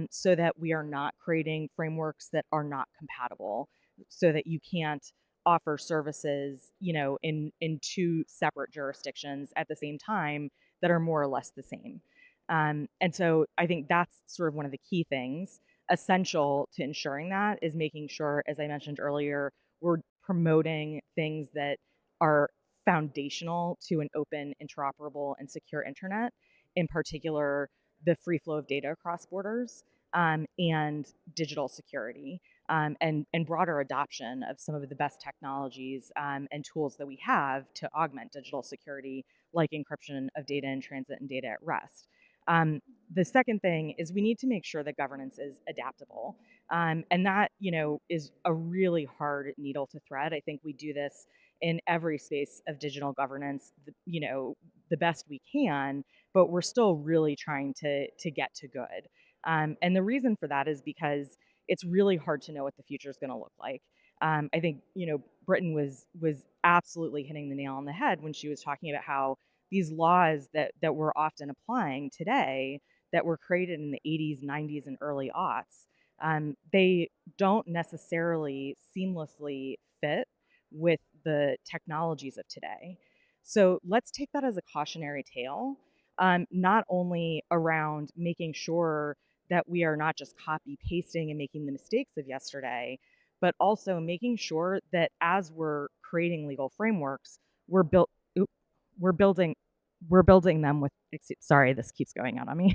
C: so that we are not creating frameworks that are not compatible, so that you can't offer services, in two separate jurisdictions at the same time that are more or less the same. And so I think that's sort of one of the key things. Essential to ensuring that is making sure, as I mentioned earlier, we're promoting things that are foundational to an open, interoperable, and secure internet, in particular, the free flow of data across borders, and digital security, and broader adoption of some of the best technologies and tools that we have to augment digital security, like encryption of data in transit and data at rest. The second thing is we need to make sure that governance is adaptable. And that, is a really hard needle to thread. I think we do this in every space of digital governance, the best we can, but we're still really trying to get to good. And the reason for that is because it's really hard to know what the future is going to look like. I think, Britain was absolutely hitting the nail on the head when she was talking about how these laws that we're often applying today, that were created in the 80s, 90s, and early aughts, they don't necessarily seamlessly fit with the technologies of today. So let's take that as a cautionary tale, not only around making sure that we are not just copy pasting and making the mistakes of yesterday, but also making sure that as we're creating legal frameworks, we're building we're building them with, sorry, this keeps going out on me.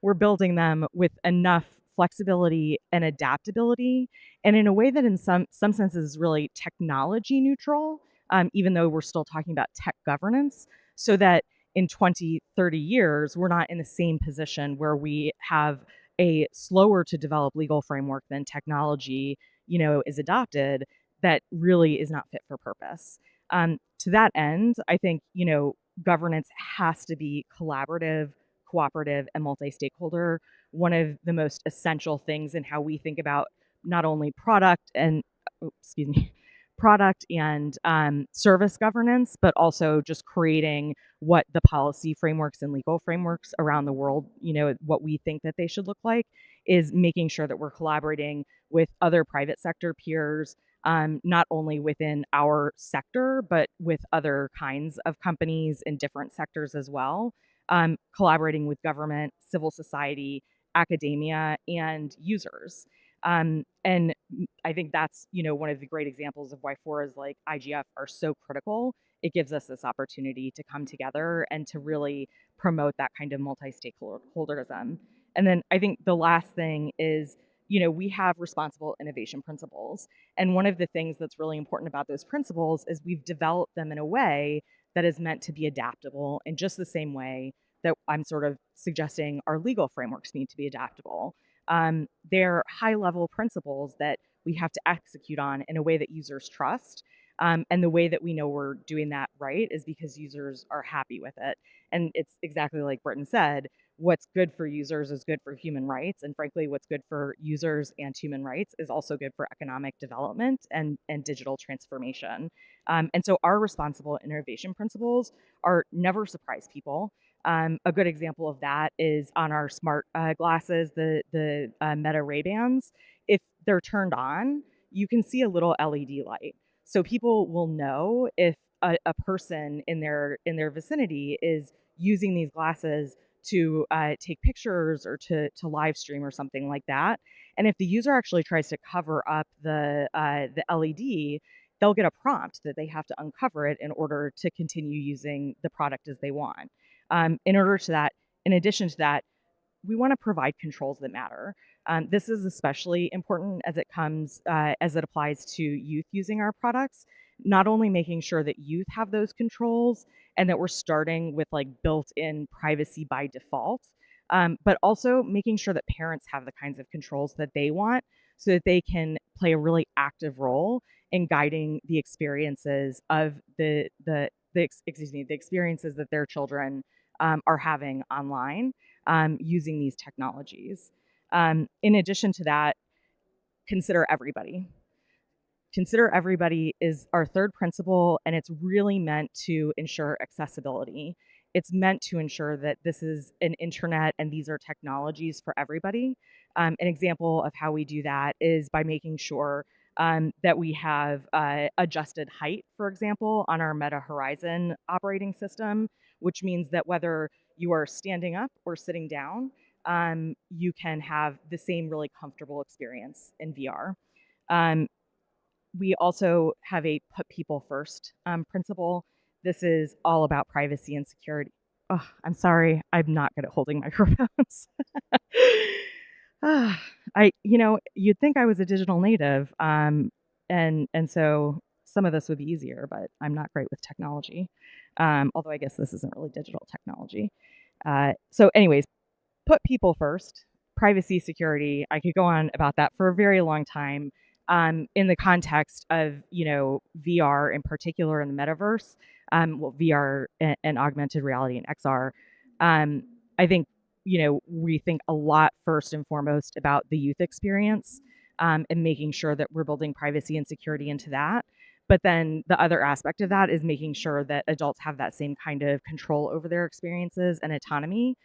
C: We're building them with enough flexibility and adaptability, and in a way that in some senses is really technology neutral, even though we're still talking about tech governance, so that in 20, 30 years, we're not in the same position where we have a slower to develop legal framework than technology, is adopted, that really is not fit for purpose. To that end, I think, governance has to be collaborative, cooperative, and multi-stakeholder. One of the most essential things in how we think about not only product and service governance, but also just creating what the policy frameworks and legal frameworks around the world, what we think that they should look like, is making sure that we're collaborating with other private sector peers, not only within our sector, but with other kinds of companies in different sectors as well, collaborating with government, civil society, academia, and users. And I think that's, one of the great examples of why forums like IGF are so critical. It gives us this opportunity to come together and to really promote that kind of multi-stakeholderism. And then I think the last thing is, we have responsible innovation principles. And one of the things that's really important about those principles is we've developed them in a way that is meant to be adaptable in just the same way that I'm sort of suggesting our legal frameworks need to be adaptable. They're high-level principles that we have to execute on in a way that users trust. And the way that we know we're doing that right is because users are happy with it. And it's exactly like Britton said, what's good for users is good for human rights. And frankly, what's good for users and human rights is also good for economic development and digital transformation. And so our responsible innovation principles are never surprise people. A good example of that is on our smart glasses, the Meta Ray-Bans. If they're turned on, you can see a little LED light. So people will know if a person in their vicinity is using these glasses to take pictures or to live stream or something like that. And if the user actually tries to cover up the LED, they'll get a prompt that they have to uncover it in order to continue using the product as they want. In addition to that, we want to provide controls that matter. This is especially important as it applies to youth using our products. Not only making sure that youth have those controls and that we're starting with like built-in privacy by default, but also making sure that parents have the kinds of controls that they want so that they can play a really active role in guiding the experiences of the experiences that their children are having online using these technologies. In addition to that, consider everybody. Consider everybody is our third principle, and it's really meant to ensure accessibility. It's meant to ensure that this is an internet and these are technologies for everybody. An example of how we do that is by making sure that we have adjusted height, for example, on our Meta Horizon operating system, which means that whether you are standing up or sitting down, you can have the same really comfortable experience in VR. We also have a put people first principle. This is all about privacy and security. Oh, I'm sorry, I'm not good at holding microphones. You'd think I was a digital native, and so some of this would be easier, but I'm not great with technology. Although I guess this isn't really digital technology. So anyways, put people first, privacy, security. I could go on about that for a very long time. In the context of VR in particular in the metaverse, VR and augmented reality and XR, I think we think a lot first and foremost about the youth experience and making sure that we're building privacy and security into that. But then the other aspect of that is making sure that adults have that same kind of control over their experiences and autonomy.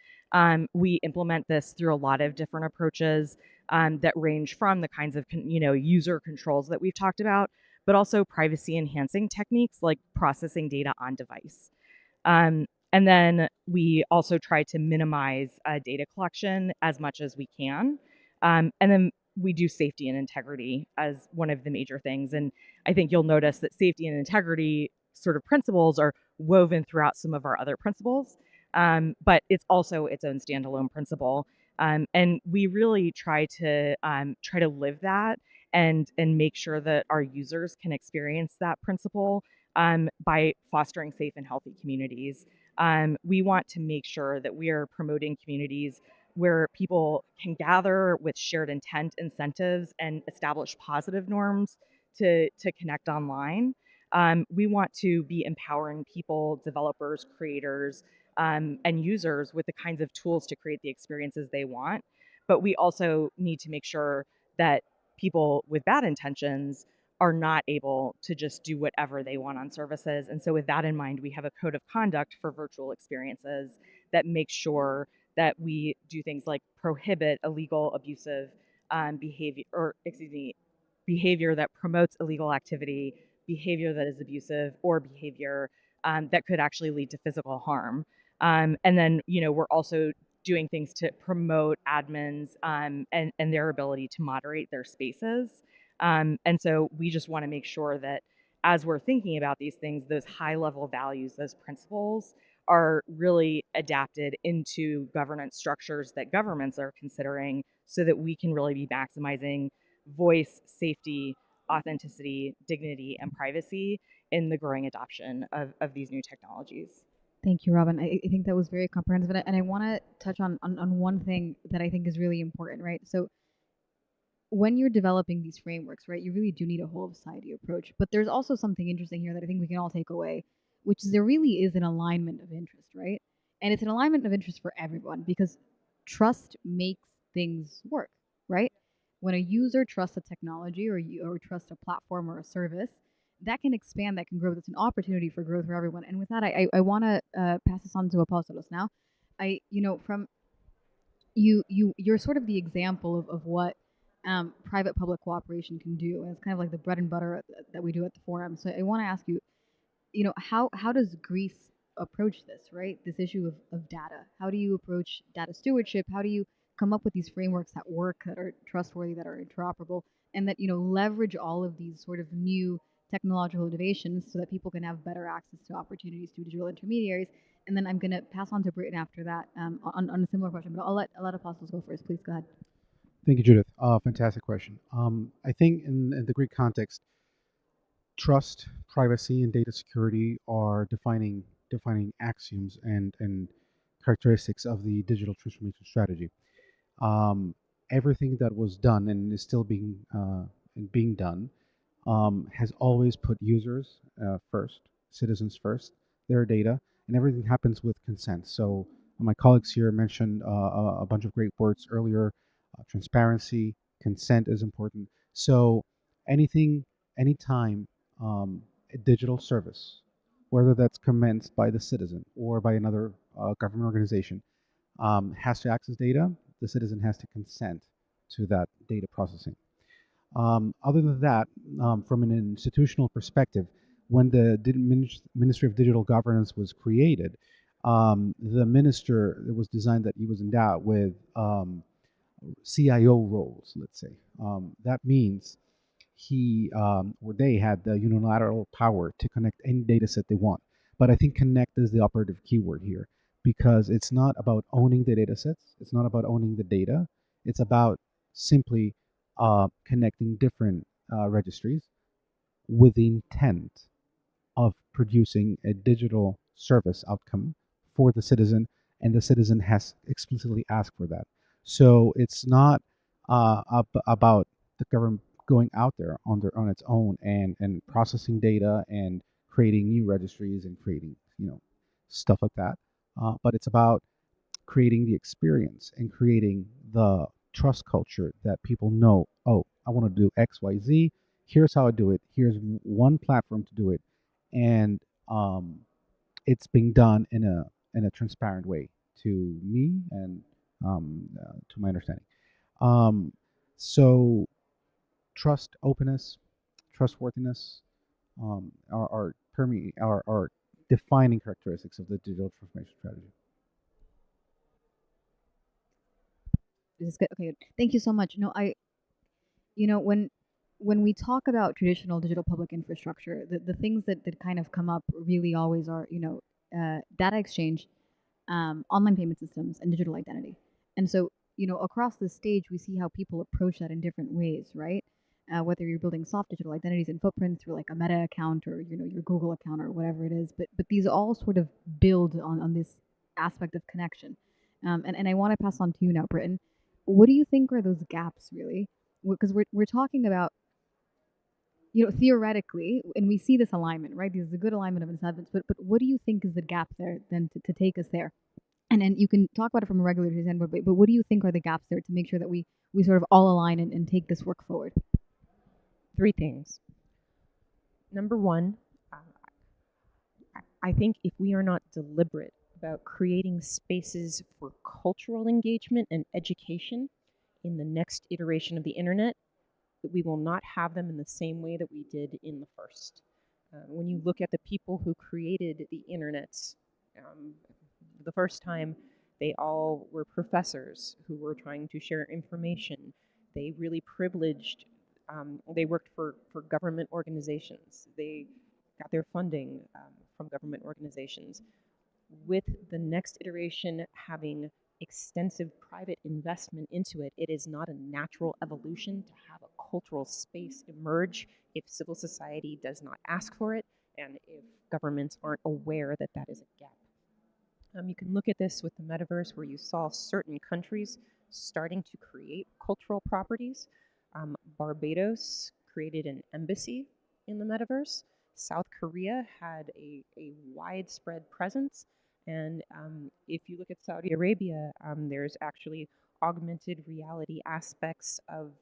C: We implement this through a lot of different approaches that range from the kinds of user controls that we've talked about, but also privacy enhancing techniques like processing data on device. And then we also try to minimize data collection as much as we can. And then we do safety and integrity as one of the major things. And I think you'll notice that safety and integrity sort of principles are woven throughout some of our other principles, but it's also its own standalone principle. And we really try to live that and make sure that our users can experience that principle by fostering safe and healthy communities. We want to make sure that we are promoting communities where people can gather with shared intent, incentives, and establish positive norms to connect online. We want to be empowering people, developers, creators, and users with the kinds of tools to create the experiences they want. But we also need to make sure that people with bad intentions are not able to just do whatever they want on services. And so, with that in mind, we have a code of conduct for virtual experiences that makes sure that we do things like prohibit illegal, abusive behavior, or excuse me, behavior that promotes illegal activity, behavior that is abusive, or behavior that could actually lead to physical harm. And then, we're also doing things to promote admins and their ability to moderate their spaces. And so we just want to make sure that as we're thinking about these things, those high level values, those principles are really adapted into governance structures that governments are considering so that we can really be maximizing voice, safety, authenticity, dignity, and privacy in the growing adoption of these new technologies.
B: Thank you, Robin. I think that was very comprehensive, and I want to touch on one thing that I think is really important, right? So when you're developing these frameworks, right, you really do need a whole of society approach. But there's also something interesting here that I think we can all take away, which is there really is an alignment of interest, right? And it's an alignment of interest for everyone because trust makes things work, right? When a user trusts a technology or trusts a platform or a service, that can expand, that can grow. That's an opportunity for growth for everyone. And with that, I want to pass this on to Apostolos now. From you're sort of the example of what private public cooperation can do, and it's kind of like the bread and butter that we do at the forum. So I want to ask you, how does Greece approach this, right? This issue of data. How do you approach data stewardship? How do you come up with these frameworks that work, that are trustworthy, that are interoperable, and that leverage all of these sort of new technological innovations so that people can have better access to opportunities through digital intermediaries? And then I'm going to pass on to Britton after that on a similar question, but I'll let Apostles go first. Please go ahead.
D: Thank you, Judith. Fantastic question. I think in the Greek context, trust, privacy, and data security are defining axioms and characteristics of the digital transformation strategy. Um, Everything that was done and is still being done has always put users first, citizens first, their data, and everything happens with consent. So my colleagues here mentioned a bunch of great words earlier. Transparency, consent is important. So anything, anytime a digital service, whether that's commenced by the citizen or by another government organization, has to access data, the citizen has to consent to that data processing. Other than that, from an institutional perspective, when the Ministry of Digital Governance was created, the minister, it was designed that he was endowed with CIO roles, let's say. That means he or they had the unilateral power to connect any data set they want. But I think connect is the operative keyword here because it's not about owning the data sets, it's not about owning the data, it's about simply connecting different registries with the intent of producing a digital service outcome for the citizen, and the citizen has explicitly asked for that. So it's not about the government going out there on its own and processing data and creating new registries and creating stuff like that. But it's about creating the experience and creating the trust culture that people know, oh, I want to do X, Y, Z. Here's how I do it. Here's one platform to do it, and it's being done in a transparent way to me and to my understanding. Um, so trust, openness, trustworthiness are defining characteristics of the digital transformation strategy.
B: This is good. Okay, good. Thank you so much. When when we talk about traditional digital public infrastructure, the things that kind of come up really always are, data exchange, online payment systems, and digital identity. And so, across the stage, we see how people approach that in different ways, right? Whether you're building soft digital identities and footprints through like a Meta account or your Google account or whatever it is, but these all sort of build on this aspect of connection. And I want to pass on to you now, Britton. What do you think are those gaps really? Because we're talking about theoretically, and we see this alignment, right? This is a good alignment of incentives, but what do you think is the gap there then to take us there? And then you can talk about it from a regulatory standpoint, but what do you think are the gaps there to make sure that we sort of all align and take this work forward?
E: 3 things. Number one, I think if we are not deliberate about creating spaces for cultural engagement and education in the next iteration of the internet, that we will not have them in the same way that we did in the first. When you look at the people who created the internet, the first time, they all were professors who were trying to share information. They really privileged, they worked for government organizations. They got their funding from government organizations. With the next iteration having extensive private investment into it, it is not a natural evolution to have a cultural space emerge if civil society does not ask for it and if governments aren't aware that that is a gap. You can look at this with the metaverse where you saw certain countries starting to create cultural properties. Barbados created an embassy in the metaverse. South Korea had a widespread presence. And if you look at Saudi Arabia, there's actually augmented reality aspects of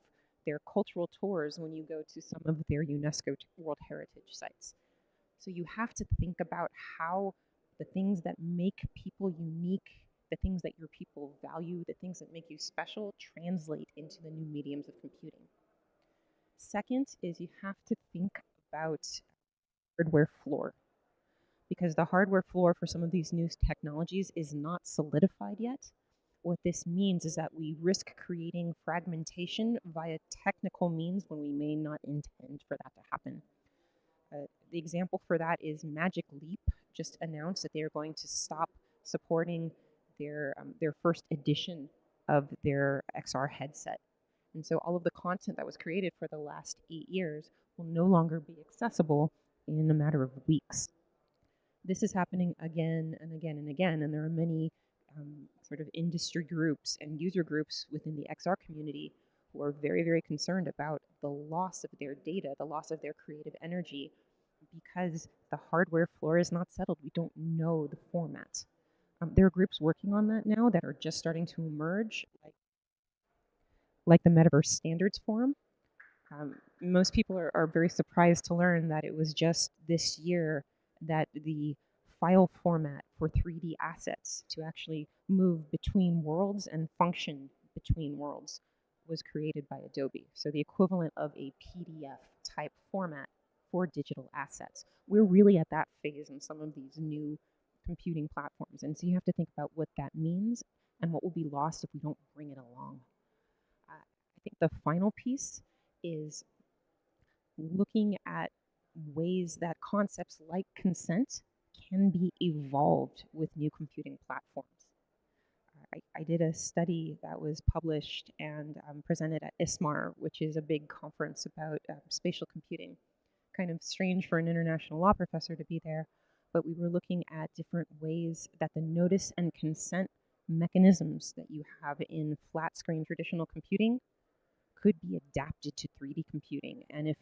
E: their cultural tours when you go to some of their UNESCO World Heritage sites. So you have to think about how the things that make people unique, the things that your people value, the things that make you special translate into the new mediums of computing. Second is you have to think about hardware floor, because the hardware floor for some of these new technologies is not solidified yet. What this means is that we risk creating fragmentation via technical means when we may not intend for that to happen. The example for that is Magic Leap just announced that they are going to stop supporting their first edition of their XR headset. And so all of the content that was created for the last 8 years will no longer be accessible in a matter of weeks. This is happening again and again and again, and there are many sort of industry groups and user groups within the XR community who are very, very concerned about the loss of their data, the loss of their creative energy, because the hardware floor is not settled. We don't know the format. There are groups working on that now that are just starting to emerge, like the Metaverse Standards Forum. Most people are very surprised to learn that it was just this year that the file format for 3D assets to actually move between worlds and function between worlds was created by Adobe. So the equivalent of a PDF type format for digital assets. We're really at that phase in some of these new computing platforms. And so you have to think about what that means and what will be lost if we don't bring it along. I think the final piece is looking at ways that concepts like consent can be evolved with new computing platforms. I did a study that was published and presented at ISMAR, which is a big conference about spatial computing. Kind of strange for an international law professor to be there, but we were looking at different ways that the notice and consent mechanisms that you have in flat screen traditional computing could be adapted to 3D computing, and if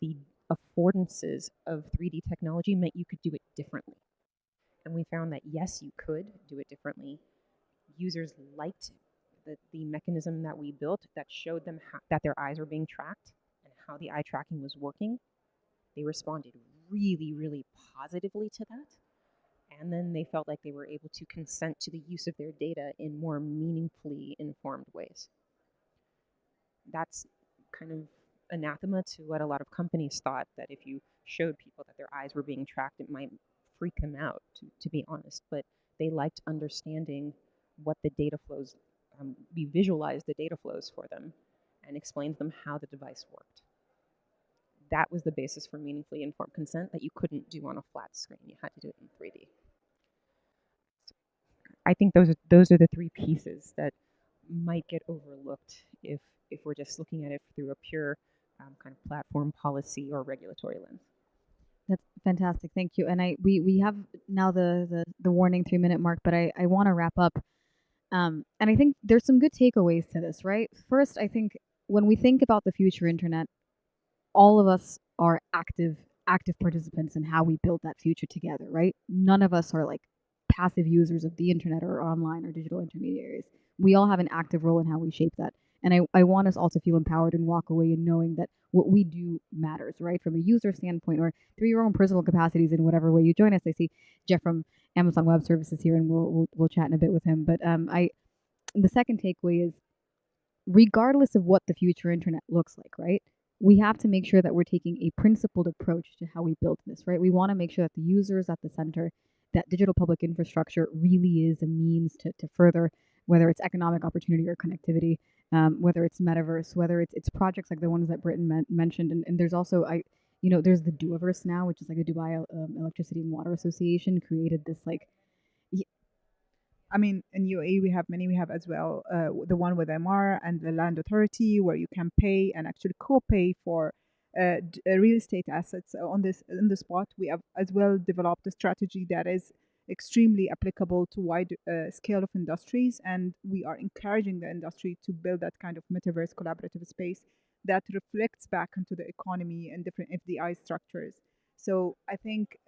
E: the affordances of 3D technology meant you could do it differently. And we found that yes, you could do it differently. Users liked the mechanism that we built that showed them that their eyes were being tracked and how the eye tracking was working. They responded really, really positively to that. And then they felt like they were able to consent to the use of their data in more meaningfully informed ways. That's kind of anathema to what a lot of companies thought, that if you showed people that their eyes were being tracked, it might freak them out, to be honest. But they liked understanding what the data flows, we visualized the data flows for them and explained to them how the device worked. that was the basis for meaningfully informed consent that you couldn't do on a flat screen. You had to do it in 3D. I think those are the three pieces that might get overlooked if we're just looking at it through a pure kind of platform policy or regulatory lens.
B: That's fantastic. Thank you. And we have now the warning 3 minute mark, but I want to wrap up. And I think there's some good takeaways to this, right? First, I think when we think about the future internet, all of us are active participants in how we build that future together, right? None of us are like passive users of the internet or online or digital intermediaries. We all have an active role in how we shape that. And I want us all to feel empowered and walk away and knowing that what we do matters, right? From a user standpoint or through your own personal capacities in whatever way you join us. I see Jeff from Amazon Web Services here, and we'll chat in a bit with him. But the second takeaway is, regardless of what the future internet looks like, right? We have to make sure that we're taking a principled approach to how we build this, right? We want to make sure that the user is at the center, that digital public infrastructure really is a means to further, whether it's economic opportunity or connectivity, whether it's metaverse, whether it's projects like the ones that Britton mentioned. And there's also, there's the Duaverse now, which is like the Dubai Electricity and Water Association created this like,
F: I mean, in UAE we have many. We have as well the one with MR and the Land Authority, where you can pay and actually co-pay for real estate assets on this in the spot. We have as well developed a strategy that is extremely applicable to wide scale of industries, and we are encouraging the industry to build that kind of metaverse collaborative space that reflects back into the economy and different FDI structures. So I think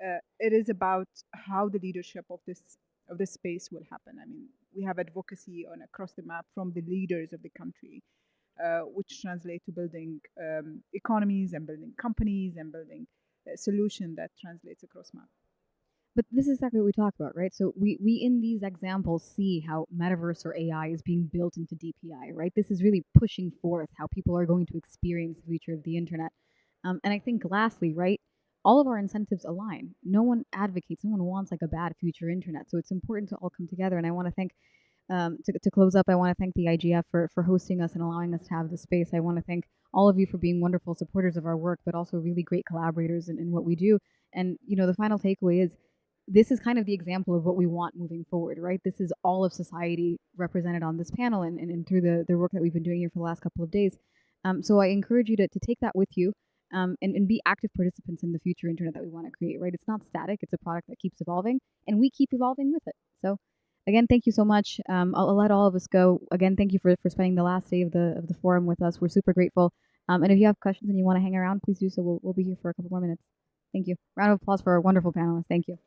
F: it is about how the leadership of this space will happen. I mean, we have advocacy on across the map from the leaders of the country, which translate to building economies and building companies and building a solution that translates across map.
B: but this is exactly what we talk about, right? So we in these examples see how metaverse or AI is being built into DPI, right? This is really pushing forth how people are going to experience the future of the internet. And I think lastly, right, all of our incentives align. No one advocates, no one wants like a bad future internet. So it's important to all come together. And I want to thank, to close up, I want to thank the IGF for hosting us and allowing us to have the space. I want to thank all of you for being wonderful supporters of our work, but also really great collaborators in what we do. And, the final takeaway is, this is kind of the example of what we want moving forward, right? This is all of society represented on this panel and through the work that we've been doing here for the last couple of days. So I encourage you to take that with you, and be active participants in the future internet that we want to create, right? It's not static, it's a product that keeps evolving, and we keep evolving with it. So again, thank you so much. I'll let all of us go. Again, thank you for spending the last day of the forum with us. We're super grateful. And if you have questions and you want to hang around, please do so. We'll be here for a couple more minutes. Thank you. Round of applause for our wonderful panelists. Thank you.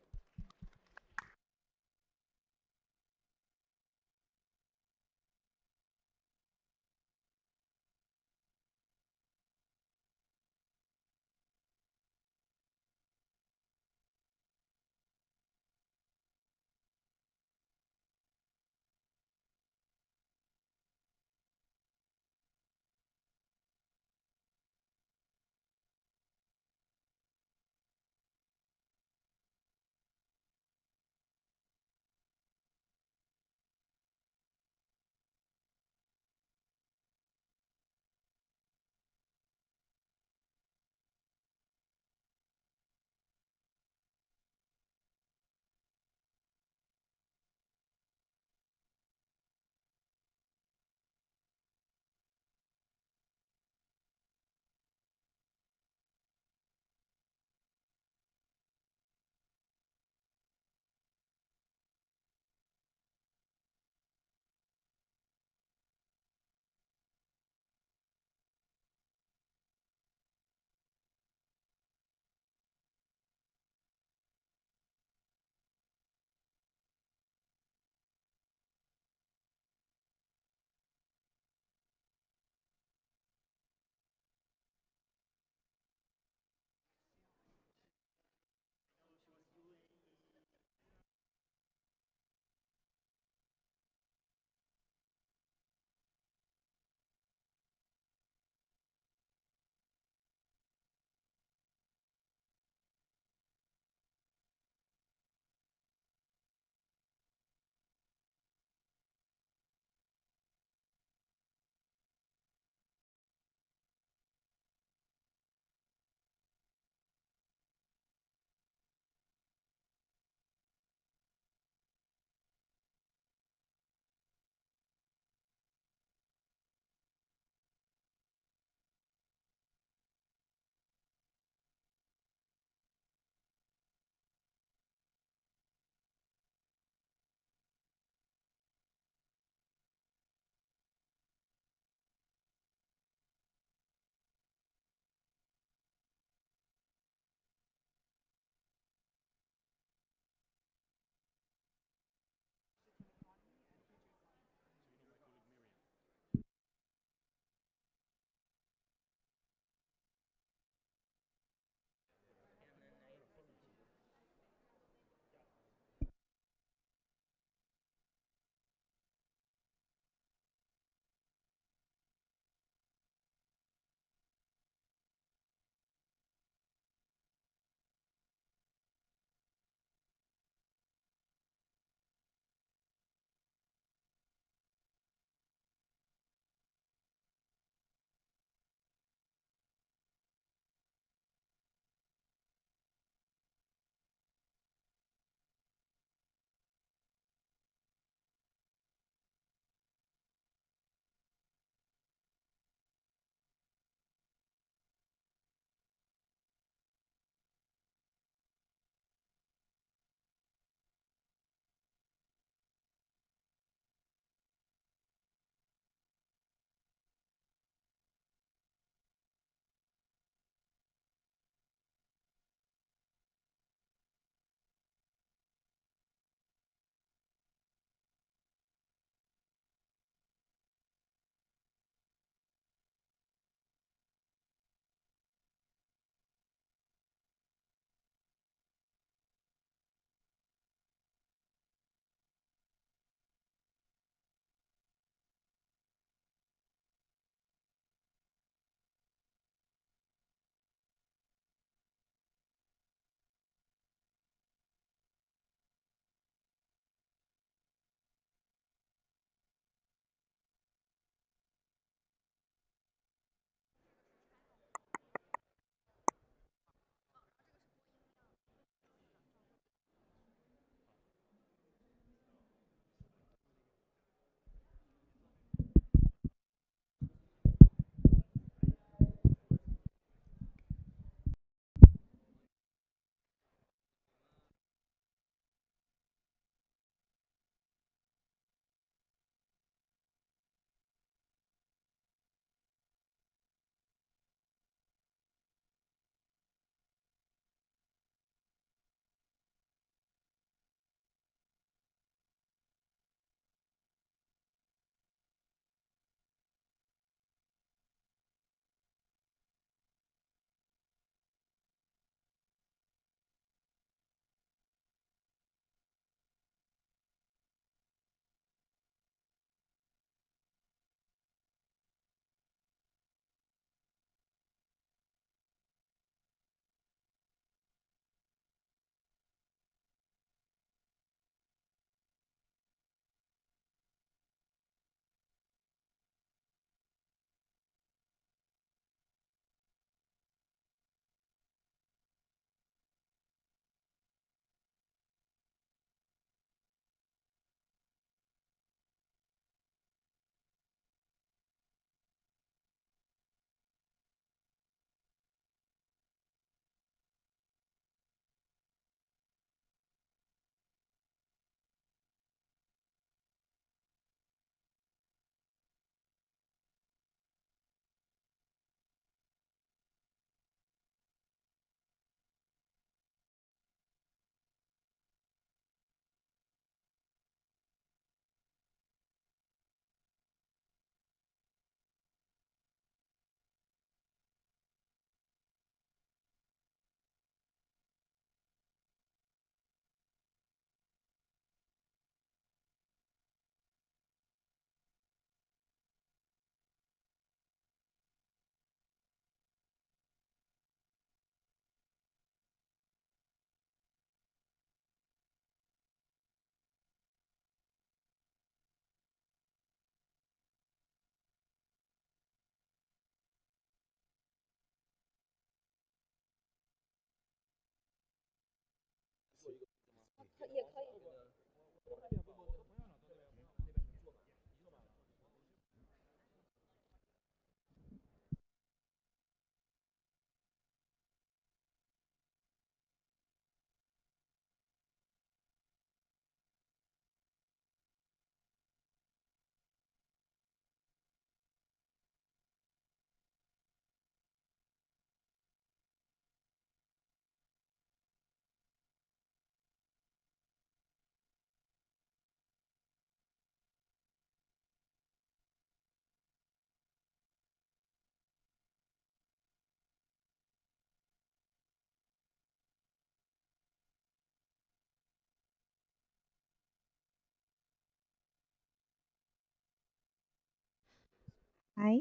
H: Hi,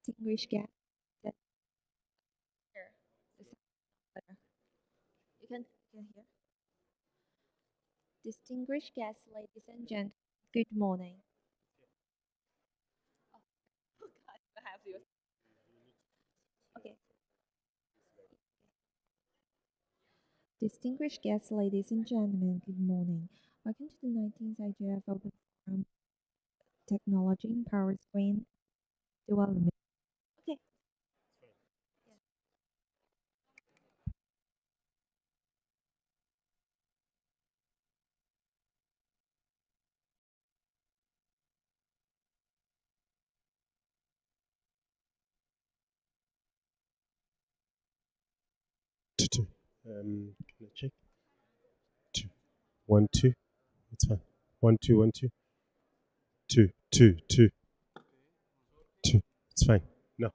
H: distinguished guests. Here, this is better. You can hear. Distinguished guests, ladies and gentlemen, good morning. Oh God, I have to. Okay. Distinguished guests, ladies and gentlemen, good morning. Welcome to the 19th IGF Open Forum Technology Empowers Green Development. Okay.
G: Two. Can I check? Two. 1 2. It's fine. 1 2 1 2. 2 2 2 2. It's fine. No.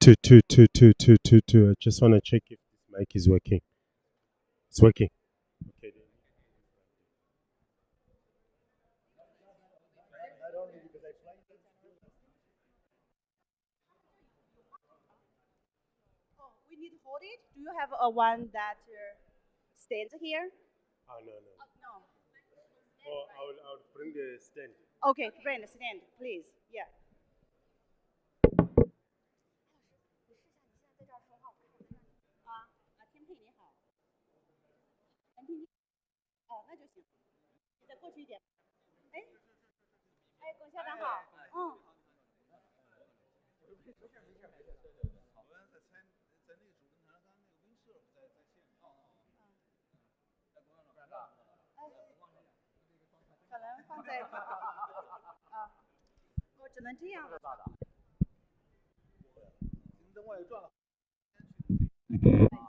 G: 2 2 2 2 2 2 2. I just want to check if this mic is working. It's working. Okay.
I: Oh, we need to hold it. Do you have a one that stands here?
G: Oh, no, no.
I: No.
G: Oh, I would bring the stand.
I: Okay, bring the stand, please. Yeah. 那就行。你再过去一点。龚校长好。可能放在我只能这样了。Yes。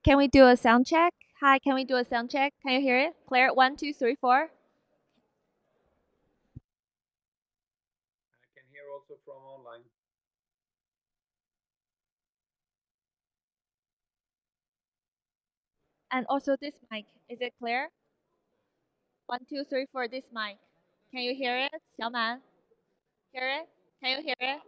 H: Can we do a sound check? Hi, can we do a sound check? Can you hear it? Clear. 1 2 3 4.
J: I can hear also from online.
H: And also this mic. Is it clear? 1 2 3 4. This mic. Can you hear it? Xiaoman? Hear it? Can you hear it?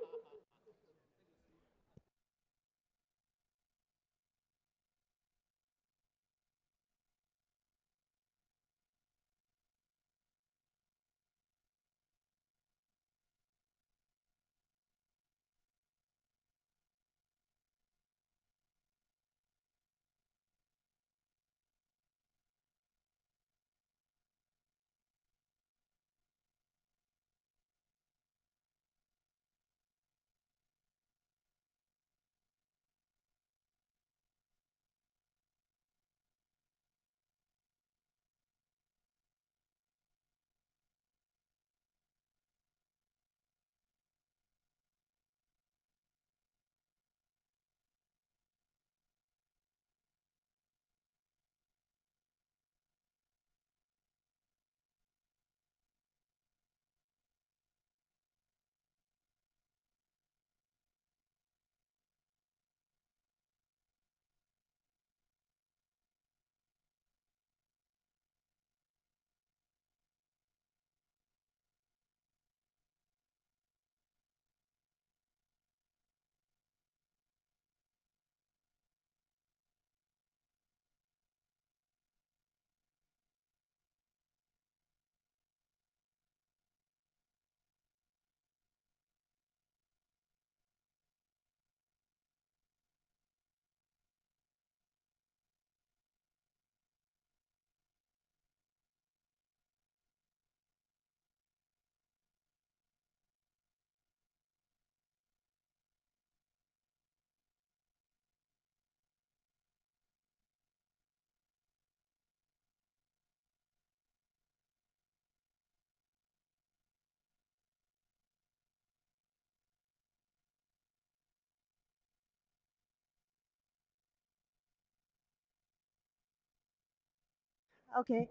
I: Okay.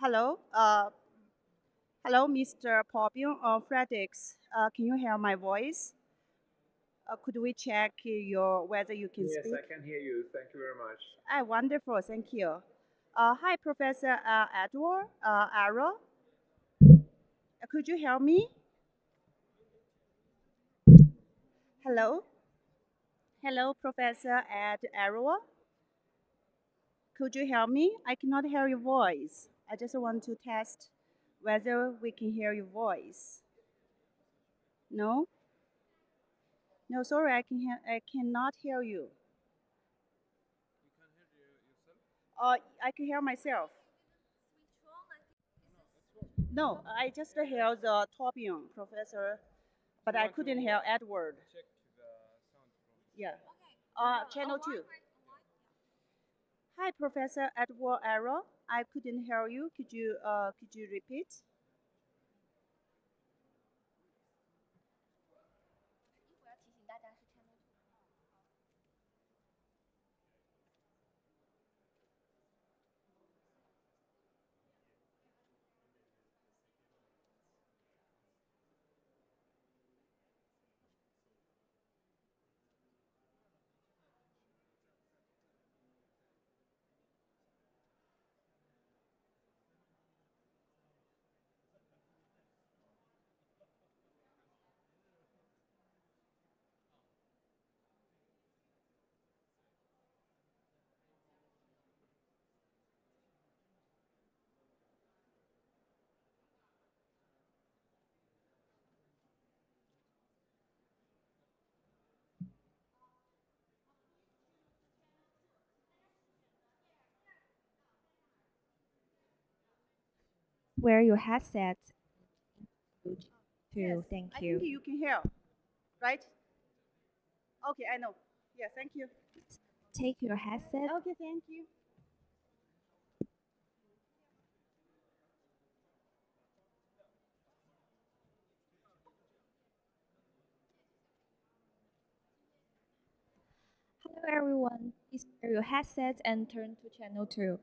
I: Hello. Hello, Mr. Pobion or Fredericks. Can you hear my voice? Could we check your whether you can
J: Yes,
I: speak?
J: I can hear you. Thank you very much.
I: Wonderful. Thank you. Hi, Professor Edward Arrow. Could you hear me? Hello. Hello, Professor Arrow. Could you hear me? I cannot hear your voice. I just want to test whether we can hear your voice. No? No, sorry, I cannot hear you. I can hear myself. No, I just hear the Tobion professor, but I couldn't hear Edward. Yeah. Channel 2. Hi, Professor Edward Arrow. I couldn't hear you. Could you repeat?
H: Wear your headset
I: Yes,
H: too. Thank
I: I think
H: you.
I: you can hear, right? Okay, I know. Yeah, thank you.
H: Take your headset.
I: Okay, thank you.
H: Hello everyone. Please wear your headset and turn to channel 2.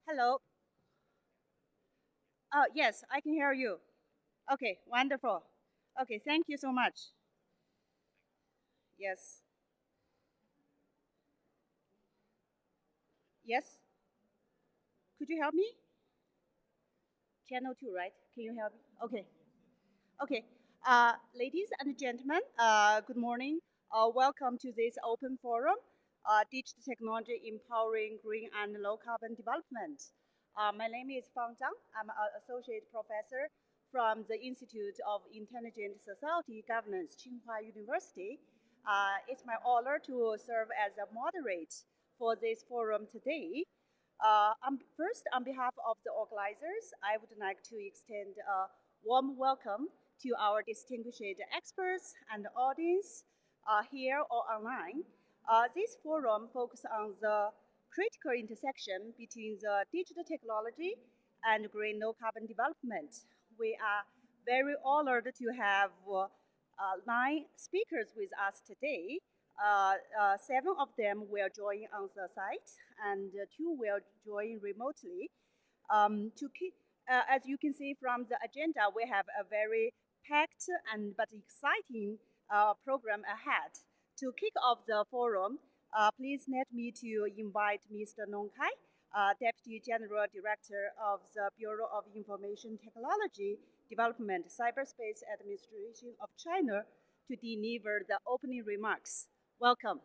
I: Hello. Yes, I can hear you. Okay, wonderful. Okay, thank you so much. Yes. Yes. Could you help me? Channel 2, right? Can you help me? Okay. Okay. Ladies and gentlemen, good morning. Welcome to this open forum, Digital Technology Empowering Green and Low Carbon Development. My name is Fang Zhang. I'm an associate professor from the Institute of Intelligent Society Governance, Tsinghua University. It's my honor to serve as a moderate for this forum today. First, on behalf of the organizers, I would like to extend a warm welcome to our distinguished experts and audience here or online. This forum focuses on the critical intersection between the digital technology and green low carbon development. We are very honored to have 9 speakers with us today. 7 of them will join on the site, and 2 will join remotely. As you can see from the agenda, we have a very packed and but exciting program ahead. To kick off the forum, please let me to invite Mr. Nong Kai, Deputy General Director of the Bureau of Information Technology Development Cyberspace Administration of China, to deliver the opening remarks. Welcome.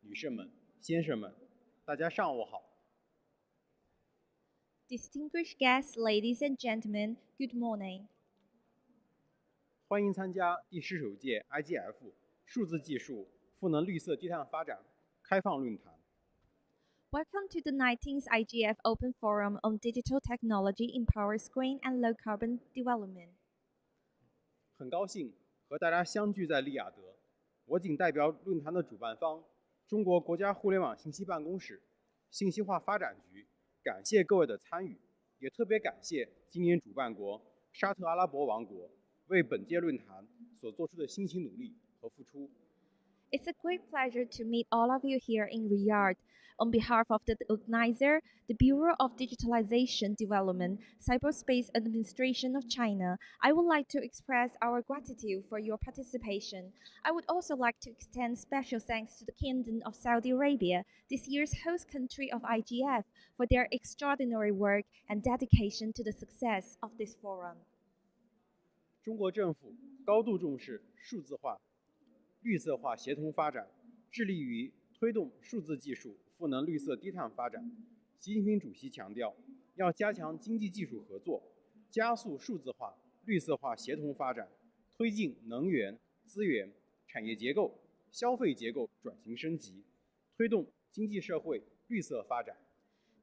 K: 女士们、先生们，大家上午好。
H: Distinguished guests, ladies and gentlemen, good morning.
K: 欢迎参加第19届 IGF 数字技术赋能绿色低碳发展开放论坛。
H: Welcome to the 19th IGF Open Forum on Digital Technology in Power Green and Low Carbon Development.
K: 很高兴和大家相聚在利雅得。我谨代表论坛的主办方中国国家互联网信息办公室、信息化发展局，感谢各位的参与，也特别感谢今年主办国沙特阿拉伯王国为本届论坛所做出的辛勤努力和付出。
H: It's a great pleasure to meet all of you here in Riyadh. On behalf of the organizer, the Bureau of Digitalization Development, Cyberspace Administration of China, I would like to express our gratitude for your participation. I would also like to extend special thanks to the Kingdom of Saudi Arabia, this year's host country of IGF, for their extraordinary work and dedication to the success of this forum.
K: 中国政府高度重视数字化、绿色化协同发展，致力于推动数字技术赋能绿色低碳发展。习近平主席强调，要加强经济技术合作，加速数字化、绿色化协同发展，推进能源、资源、产业结构、消费结构转型升级，推动经济社会绿色发展。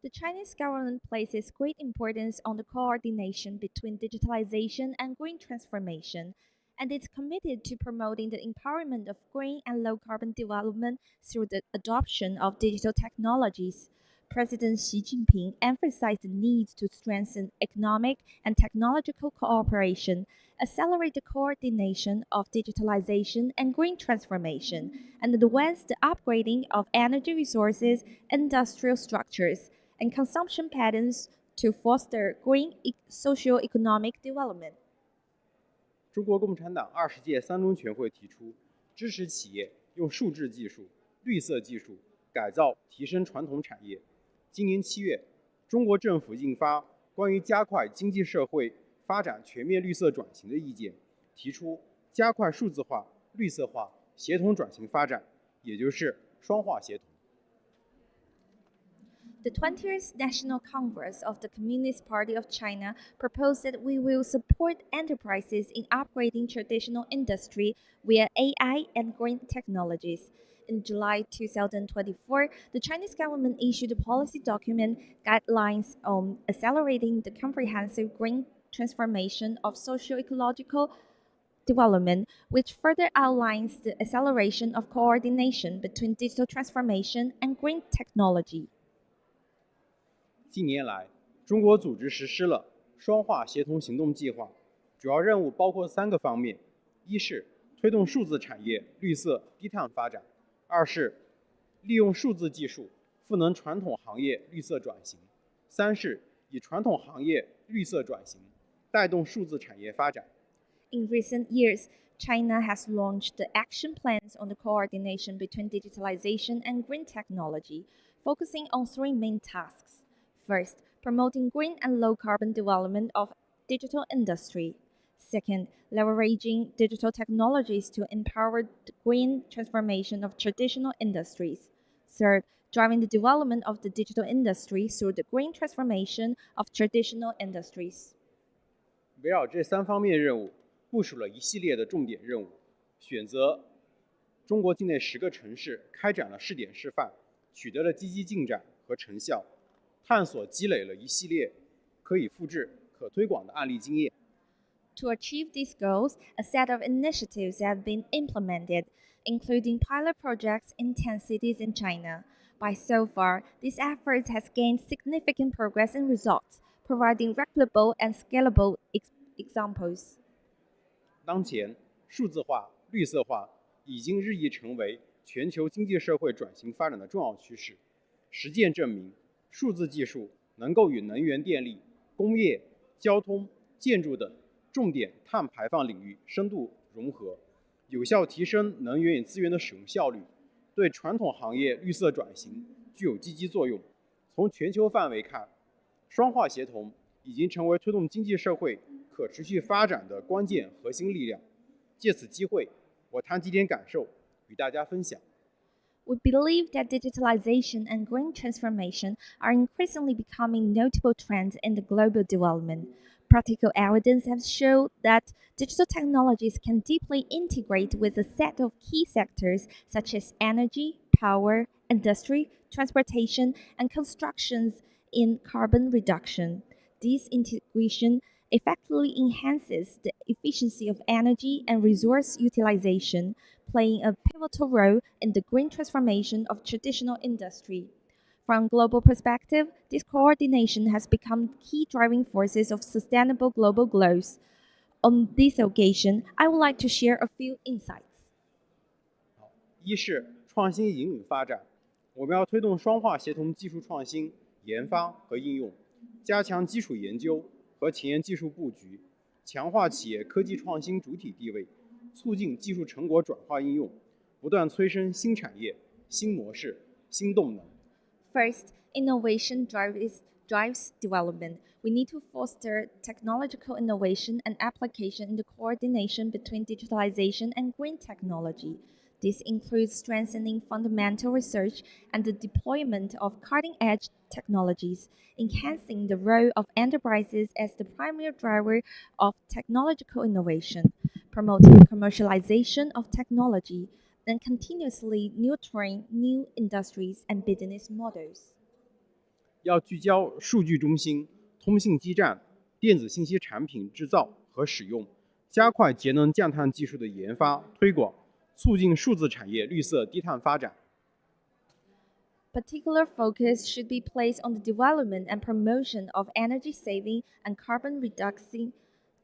H: The Chinese government places great importance on the coordination between digitalization and green transformation, and is committed to promoting the empowerment of green and low-carbon development through the adoption of digital technologies. President Xi Jinping emphasized the need to strengthen economic and technological cooperation, accelerate the coordination of digitalization and green transformation, and advance the upgrading of energy resources, industrial structures, and consumption patterns to foster green socio-economic development.
K: 中国共产党20届三中全会提出，支持企业用数字技术、绿色技术改造提升传统产业。今年7月，中国政府印发《关于加快经济社会发展全面绿色转型的意见》，提出加快数字化、绿色化协同转型发展，也就是双化协同。
H: The 20th National Congress of the Communist Party of China proposed that we will support enterprises in upgrading traditional industry via AI and green technologies. In July 2024, the Chinese government issued a policy document, Guidelines on Accelerating the Comprehensive Green Transformation of Socio-Ecological Development, which further outlines the acceleration of coordination between digital transformation and green technology.
K: 近年来，中国组织实施了双化协同行动计划，主要任务包括3个方面：一是推动数字产业绿色低碳发展；二是利用数字技术赋能传统行业绿色转型；三是以传统行业绿色转型带动数字产业发展。
H: In recent years, China has launched the action plans on the coordination between digitalization and green technology, focusing on 3 main tasks. First, promoting green and low-carbon development of digital industry. Second, leveraging digital technologies to empower the green transformation of traditional industries. Third, driving the development of the digital industry through the green transformation of traditional industries.
K: 围绕这3方面任务，部署了一系列的重点任务，选择中国境内10个城市开展了试点示范，取得了积极进展和成效。探索积累了一系列可以复制、可推广的案例经验。
H: To achieve these goals, a set of initiatives have been implemented, including pilot projects in 10 cities in China. By so far, these efforts has gained significant progress and results, providing replicable and scalable examples.
K: 当前，数字化、绿色化已经日益成为全球经济社会转型发展的重要趋势。实践证明，数字技术能够与能源电力、工业、交通、建筑等重点碳排放领域深度融合，有效提升能源与资源的使用效率，对传统行业绿色转型具有积极作用。从全球范围看，双化协同已经成为推动经济社会可持续发展的关键核心力量。借此机会，我谈几点感受与大家分享。
H: We believe that digitalization and green transformation are increasingly becoming notable trends in the global development. Practical evidence has shown that digital technologies can deeply integrate with a set of key sectors such as energy, power, industry, transportation, and constructions in carbon reduction. This integration effectively enhances the efficiency of energy and resource utilization, playing a pivotal role in the green transformation of traditional industry. From a global perspective, this coordination has become key driving forces of sustainable global growth. On this occasion, I would like to share a few insights.
K: 一是创新引领发展，我们要推动双化协同技术创新、研发和应用，加强基础研究和前沿技术布局，强化企业科技创新主体地位，促进技术成果转化应用，不断催生新产业、新模式、新动能。
H: First, innovation drives development. We need to foster technological innovation and application in the coordination between digitalization and green technology. This includes strengthening fundamental research and the deployment of cutting-edge technologies, enhancing the role of enterprises as the primary driver of technological innovation, promoting commercialization of technology, and continuously nurturing new industries and business models.
K: 要聚焦数据中心、通信基站、电子信息产品制造和使用，加快节能降碳技术的研发推广，促进数字产业绿色低碳发展。
H: Particular focus should be placed on the development and promotion of energy saving and carbon reducing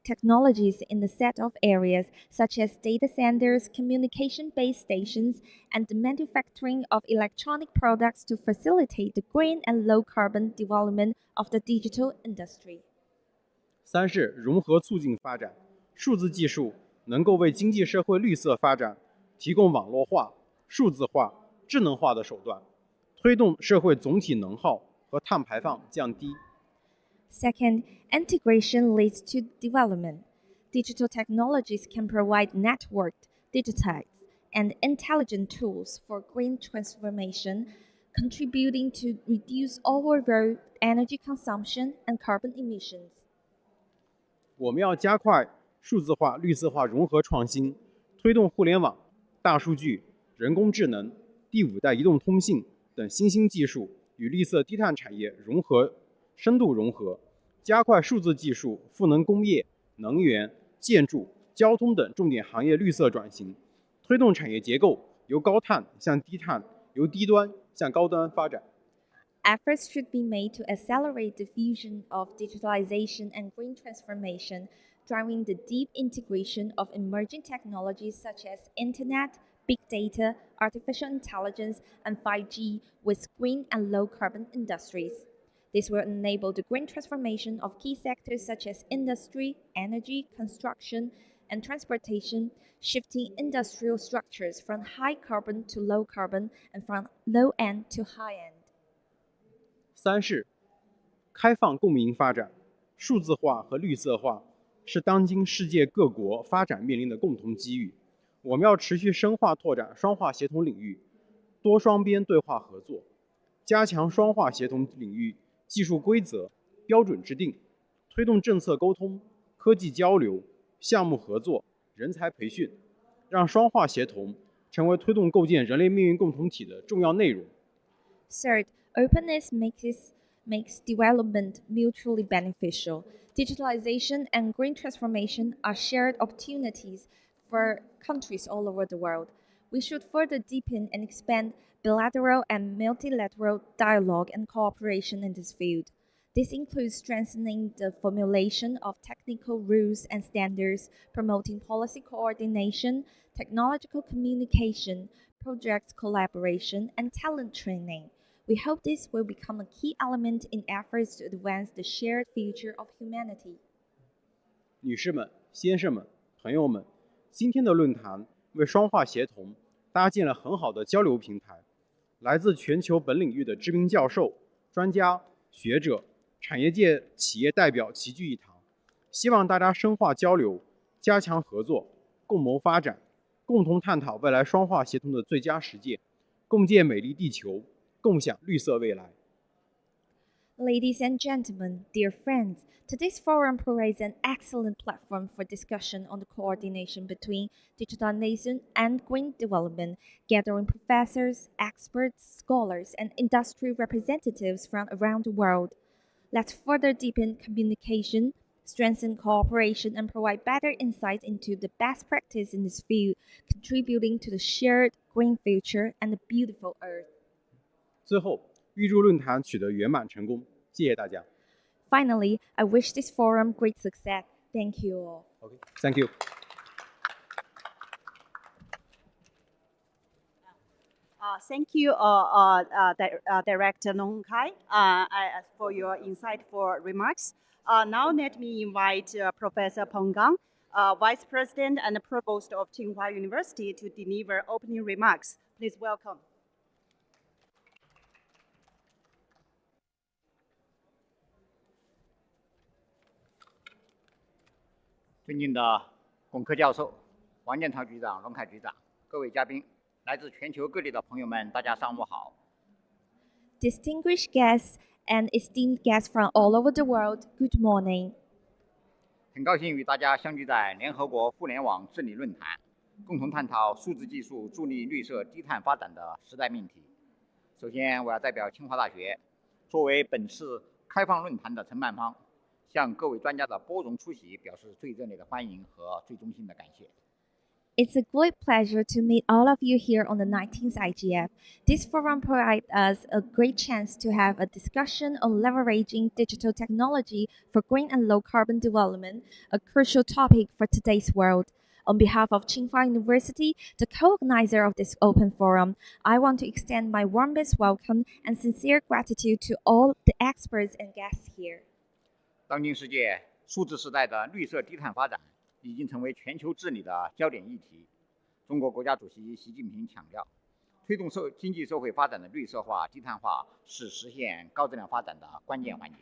H: technologies in a set of areas such as data centers, communication base stations, and the manufacturing of electronic products to facilitate the green and low carbon development of the digital industry.
K: 三是融合促进发展，数字技术能够为经济社会绿色发展提供网络化、数字化、智能化的手段，推动社会总体能耗和碳排放降低。
H: Second, integration leads to development. Digital technologies can provide networked, digitized, and intelligent tools for green transformation, contributing to reduce overall energy consumption and carbon emissions.
K: 我们要加快数字化、绿色化融合创新，推动互联网、大数据、人工智能、第五代移动通信等新兴技术与绿色低碳产业深度融合，加快数字技术、赋能工业、能源、建筑、交通等重点行业绿色转型，推动产业结构由高碳向低碳，由低端向高端发展。
H: Efforts should be made to accelerate the fusion of digitalization and green transformation, driving the deep integration of emerging technologies such as internet, big data, artificial intelligence, and 5G with green and low carbon industries. This will enable the green transformation of key sectors such as industry, energy, construction, and transportation, shifting industrial structures from high carbon to low carbon and from low end to high end.
K: 三是开放共赢发展，数字化和绿色化是当今世界各国发展面临的共同机遇。我们要持续深化拓展双化协同领域，多双边对话合作，加强双化协同领域技术规则、标准制定，推动政策沟通、科技交流、项目合作、人才培训，让双化协同成为推动构建人类命运共同体的重要内容。
H: Third, openness makes development mutually beneficial. Digitalization and green transformation are shared opportunities for countries all over the world. We should further deepen and expand bilateral and multilateral dialogue and cooperation in this field. This includes strengthening the formulation of technical rules and standards, promoting policy coordination, technological communication, project collaboration, and talent training. We hope this will become a key element in efforts to advance the shared future of humanity.
K: 女士们、先生们、朋友们，今天的论坛为双化协同搭建了很好的交流平台。来自全球本领域的知名教授、专家、学者、产业界企业代表齐聚一堂，希望大家深化交流，加强合作，共谋发展，共同探讨未来双化协同的最佳实践，共建美丽地球，共享绿色未来。
H: Ladies and gentlemen, dear friends, today's forum provides an excellent platform for discussion on the coordination between digitalization and green development, gathering professors, experts, scholars, and industry representatives from around the world. Let's further deepen communication, strengthen cooperation, and provide better insight into the best practice in this field, contributing to the shared green future and a beautiful Earth.
K: 最后，预祝论坛取得圆满成功，谢谢大家。
H: Finally, I wish this forum great success. Thank you all.
K: Thank you.
I: Thank you, Director Nong Kai, for your insightful remarks. Now let me invite Professor Peng Gang, Vice President and Provost of Tsinghua University, to deliver opening remarks. Please welcome.
L: 尊敬的龚科教授、王建超局长、龙凯局长、各位嘉宾，来自全球各地的朋友们，大家上午好。
H: Distinguished guests and esteemed guests from all over the world, good morning.
L: 很高兴与大家相聚在联合国互联网治理论坛，共同探讨数字技术助力绿色低碳发展的时代命题。首先，我要代表清华大学，作为本次开放论坛的承办方，向各位专家的拨冗出席表示最热烈的欢迎和最衷心的感谢。
H: It's a great pleasure to meet all of you here on the 19th IGF. This forum provides us a great chance to have a discussion on leveraging digital technology for green and low carbon development, a crucial topic for today's world. On behalf of Tsinghua University, the co-organizer of this open forum, I want to extend my warmest welcome and sincere gratitude to all the experts and guests here.
L: 当今世界数字时代的绿色低碳发展已经成为全球治理的焦点议题。中国国家主席习近平强调，推动经济社会发展的绿色化、低碳化是实现高质量发展的关键环节。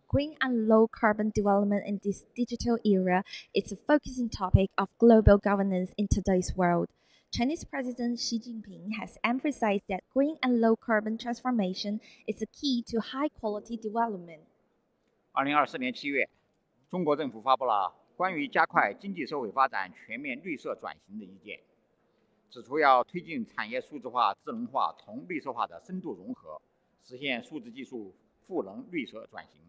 H: Green and low carbon development in this digital era is a focusing topic of global governance in today's world. Chinese President Xi Jinping has emphasized that green and low carbon transformation is the key to high quality development.
L: 2024年7月，中国政府发布了关于加快经济社会发展全面绿色转型的意见，指出要推进产业数字化、智能化同绿色化的深度融合，实现数字技术赋能绿色转型。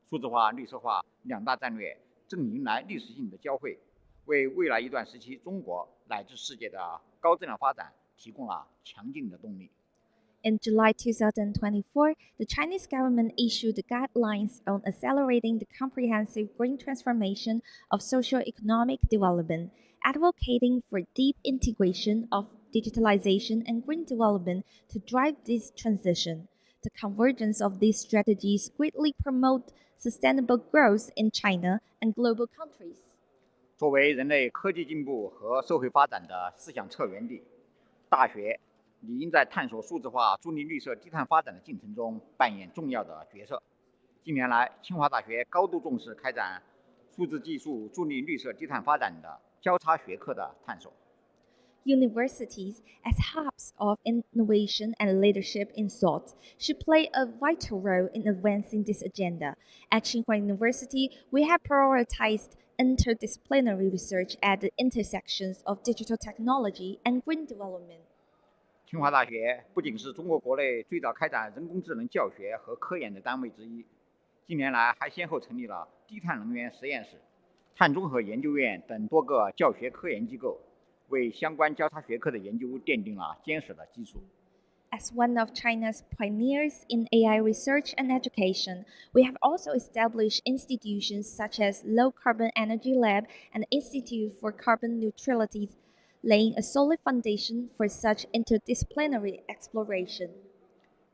L: 数字化、绿色化两大战略正迎来历史性的交汇，为未来一段时期中国乃至世界的高质量发展提供了强劲的动力。
H: In July 2024, the Chinese government issued the guidelines on accelerating the comprehensive green transformation of socio-economic development, advocating for deep integration of digitalization and green development to drive this transition. The convergence of these strategies greatly promote sustainable growth in China and global countries.
L: 作为人类科技进步和社会发展的思想策源地，大学理应在探索数字化、助力绿色低碳发展的进程中扮演重要的角色。近年来，清华大学高度重视开展数字技术助力绿色低碳发展的交叉学科的探索。
H: Universities, as hubs of innovation and leadership in thought, should play a vital role in advancing this agenda. At Tsinghua University, we have prioritized interdisciplinary research at the intersections of digital technology and green development.
L: 清华大学不仅是中国国内最早开展人工智能教学和科研的单位之一，近年来还先后成立了低碳能源实验室、碳中和研究院等多个教学科研机构，为相关交叉学科的研究奠定了坚实的基础。
H: As one of China's pioneers in AI research and education, we have also established institutions such as Low Carbon Energy Lab and Institute for Carbon Neutrality, laying a solid foundation for such interdisciplinary exploration.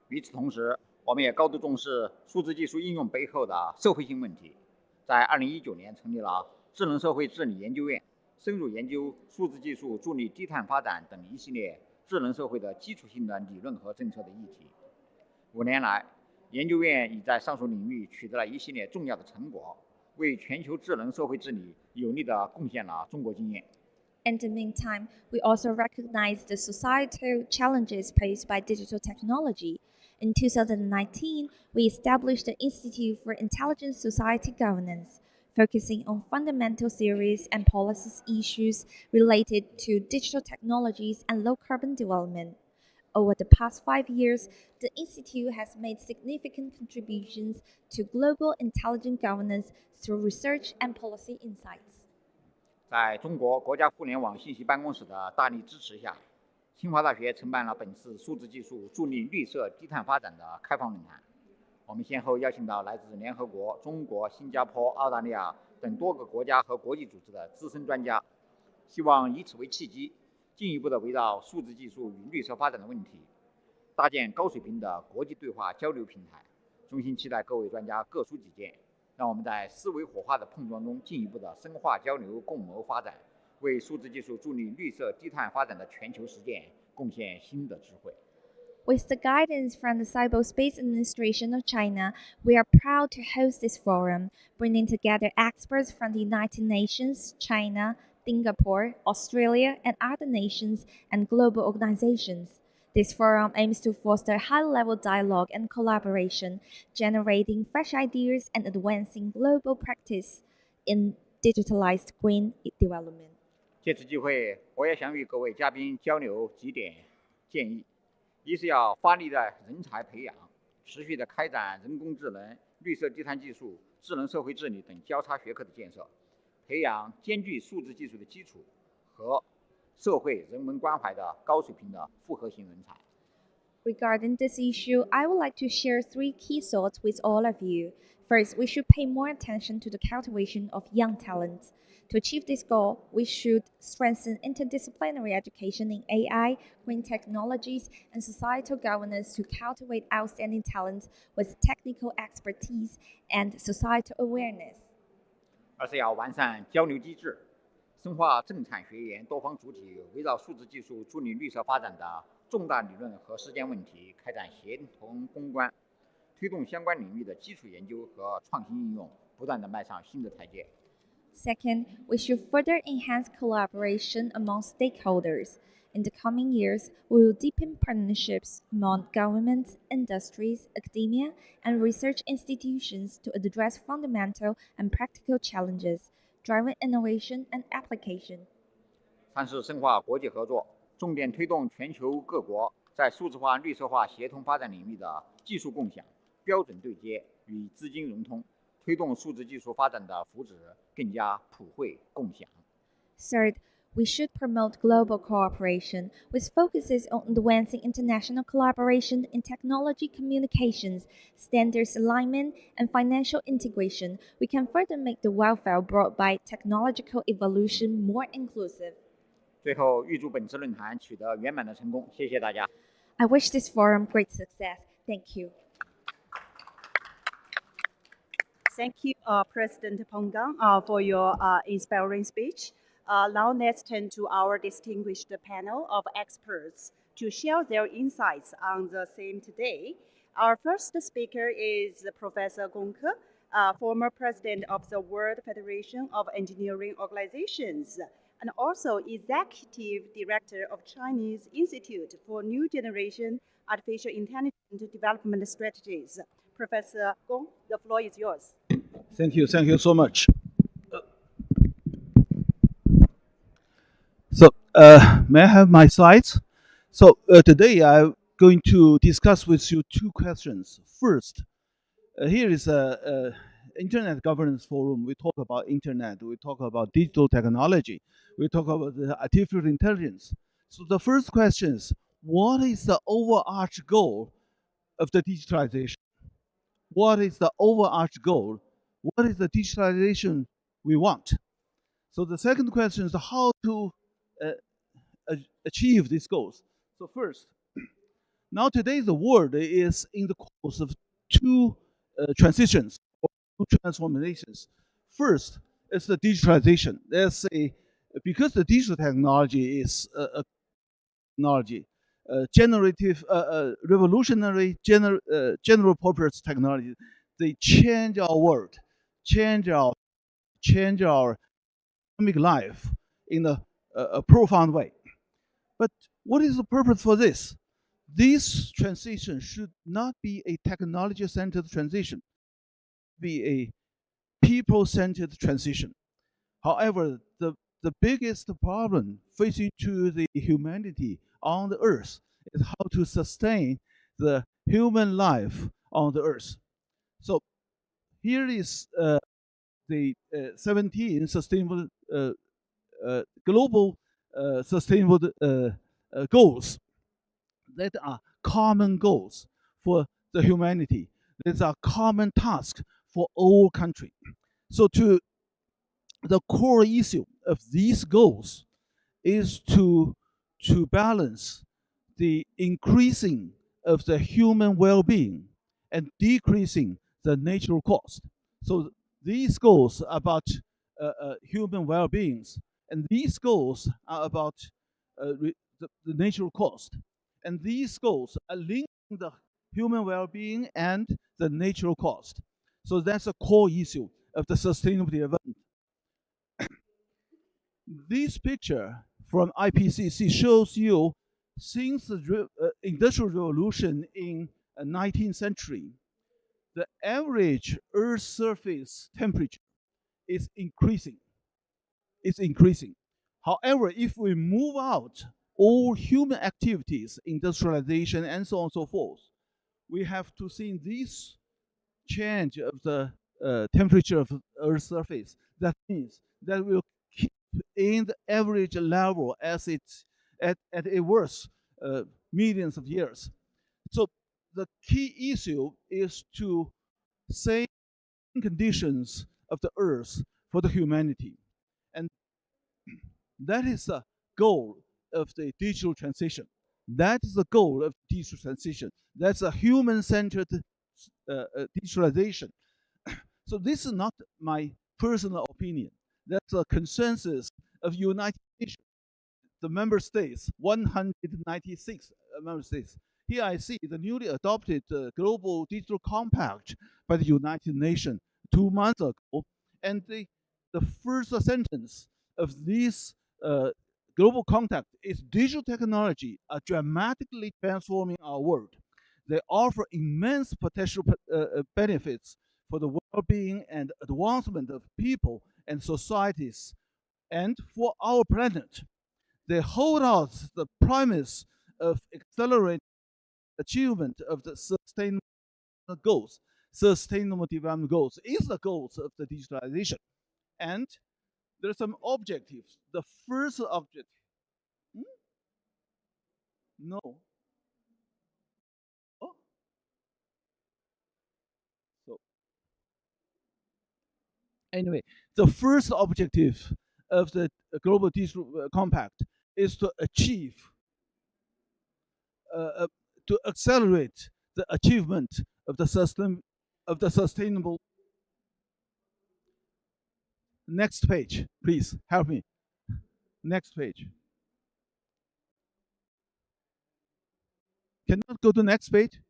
L: 与此同时，我们也高度重视数字技术应用背后的社会性问题，在2019年成立了智能社会治理研究院，深入研究数字技术助力低碳发展等一系列智能社会的基础性的理论和政策的议题。5年来，研究院已在上述领域取得了一系列重要的成果，为全球智能社会治理有力地贡献了中国经验。
H: In the meantime, we also recognize the societal challenges posed by digital technology. In 2019, we established the Institute for Intelligent Society Governance, focusing on fundamental theories and policies issues related to digital technologies and low carbon development. Over the past 5 years, the Institute has made significant contributions to global intelligent governance through research and policy insights.
L: 在中国国家互联网信息办公室的大力支持下，清华大学承办了本次数字技术助力绿色低碳发展的开放论坛。我们先后邀请到来自联合国、中国、新加坡、澳大利亚等多个国家和国际组织的资深专家，希望以此为契机，进一步的围绕数字技术与绿色发展的问题，搭建高水平的国际对话交流平台。衷心期待各位专家各抒己见，让我们在思维火花的碰撞中进一步的深化交流，共谋发展，为数字技术助力绿色低碳发展的全球实践贡献新的智慧。
H: With the guidance from the Cyberspace Administration of China, we are proud to host this forum, bringing together experts from the United Nations, China, Singapore, Australia, and other nations and global organizations. This forum aims to foster high-level dialogue and collaboration, generating fresh ideas and advancing global practice in digitalized green development.
L: 借此机会，我也想与各位嘉宾交流几点建议。一是要发力在人才培养，持续的开展人工智能、绿色低碳技术、智能社会治理等交叉学科的建设，培养兼具数字技术的基础和社会人文关怀的高水平的复合型人才。
H: Regarding this issue, I would like to share 3 key thoughts with all of you. First, we should pay more attention to the cultivation of young talent. To achieve this goal, we should strengthen interdisciplinary education in AI, green technologies, and societal governance to cultivate outstanding talent with technical expertise and societal awareness.
L: 二是要完善交流机制，深化政产学研多方主体围绕数字技术助力绿色发展的重大理论和实践问题开展协同攻关，推动相关领域的基础研究和创新应用不断地迈上新的台阶。
H: Second, we should further enhance collaboration among stakeholders. In the coming years, we will deepen partnerships among governments, industries, academia, and research institutions to address fundamental and practical challenges, driving innovation and application.
L: 三是深化国际合作，重点推动全球各国在数字化、绿色化协同发展领域的技术共享、标准对接与资金融通，推动数字技术发展的福祉更加普惠共享。
H: Third, we should promote global cooperation, which focuses on advancing international collaboration in technology communications, standards alignment, and financial integration. We can further make the welfare brought by technological evolution more inclusive.
L: 最后，预祝本次论坛取得圆满的成功，谢谢大家。
H: I wish this forum great success. Thank you.
I: Thank you, President Penggang, for your inspiring speech. Now let's turn to our distinguished panel of experts to share their insights on the theme today. Our first speaker is Professor Gong Ke, former president of the World Federation of Engineering Organizations, and also executive director of Chinese Institute for New Generation Artificial Intelligence Development Strategies. Professor Gong, the floor is yours.
M: Thank you so much. So, may I have my slides? So, today I'm going to discuss with you 2 questions. First, here is a Internet Governance Forum. We talk about Internet, we talk about digital technology, we talk about the artificial intelligence. So the first question is, what is the overarching goal of the digitalization? What is the overarching goal? What is the digitalization we want? So the second question is how to achieve these goals. So first, now today the world is in the course of 2 transitions or 2 transformations. First is the digitalization. Because the digital technology is a technology, generative, revolutionary, general purpose technology. They change our world, change our economic life in a a profound way. But what is the purpose for this? This transition should not be a technology-centered transition, be a people-centered transition. However, the biggest problem facing to the humanity on the earth is how to sustain the human life on the earth. So here is the 17 sustainable global sustainable goals that are common goals for the humanity. These are common tasks for all countries. So the core issue of these goals is to balance the increasing of the human well-being and decreasing the natural cost. So these goals are about human well-beings, and these goals are about the natural cost. And these goals are linking the human well-being and the natural cost. So that's a core issue of the sustainable development. This picture from IPCC shows you since the Industrial Revolution in 19th century, the average Earth surface temperature is increasing. It's increasing. However, if we move out all human activities, industrialization, and so on and so forth, we have to see this change of the temperature of Earth's surface. That means that will keep in the average level as it's at it was millions of years. So the key issue is to save conditions of the Earth for the humanity, and that is the goal of the digital transition. That is the goal of digital transition. That's a human-centered digitalization. So this is not my personal opinion. That's a consensus of United Nations, the member states, 196 member states. Here I see the newly adopted Global Digital Compact by the United Nations 2 months ago. And the first sentence of this global compact is digital technology are dramatically transforming our world. They offer immense potential benefits for the well-being and advancement of people and societies and for our planet. They hold out the promise of accelerated achievement of the sustainable goals. Sustainable development goals is the goals of the digitalization. And there are some objectives. The first objective, no. Oh. So anyway, the first objective of the Global Digital Compact is to achieve, to accelerate the achievement of the sustainable. Next page, please help me. Next page. Cannot go to next page?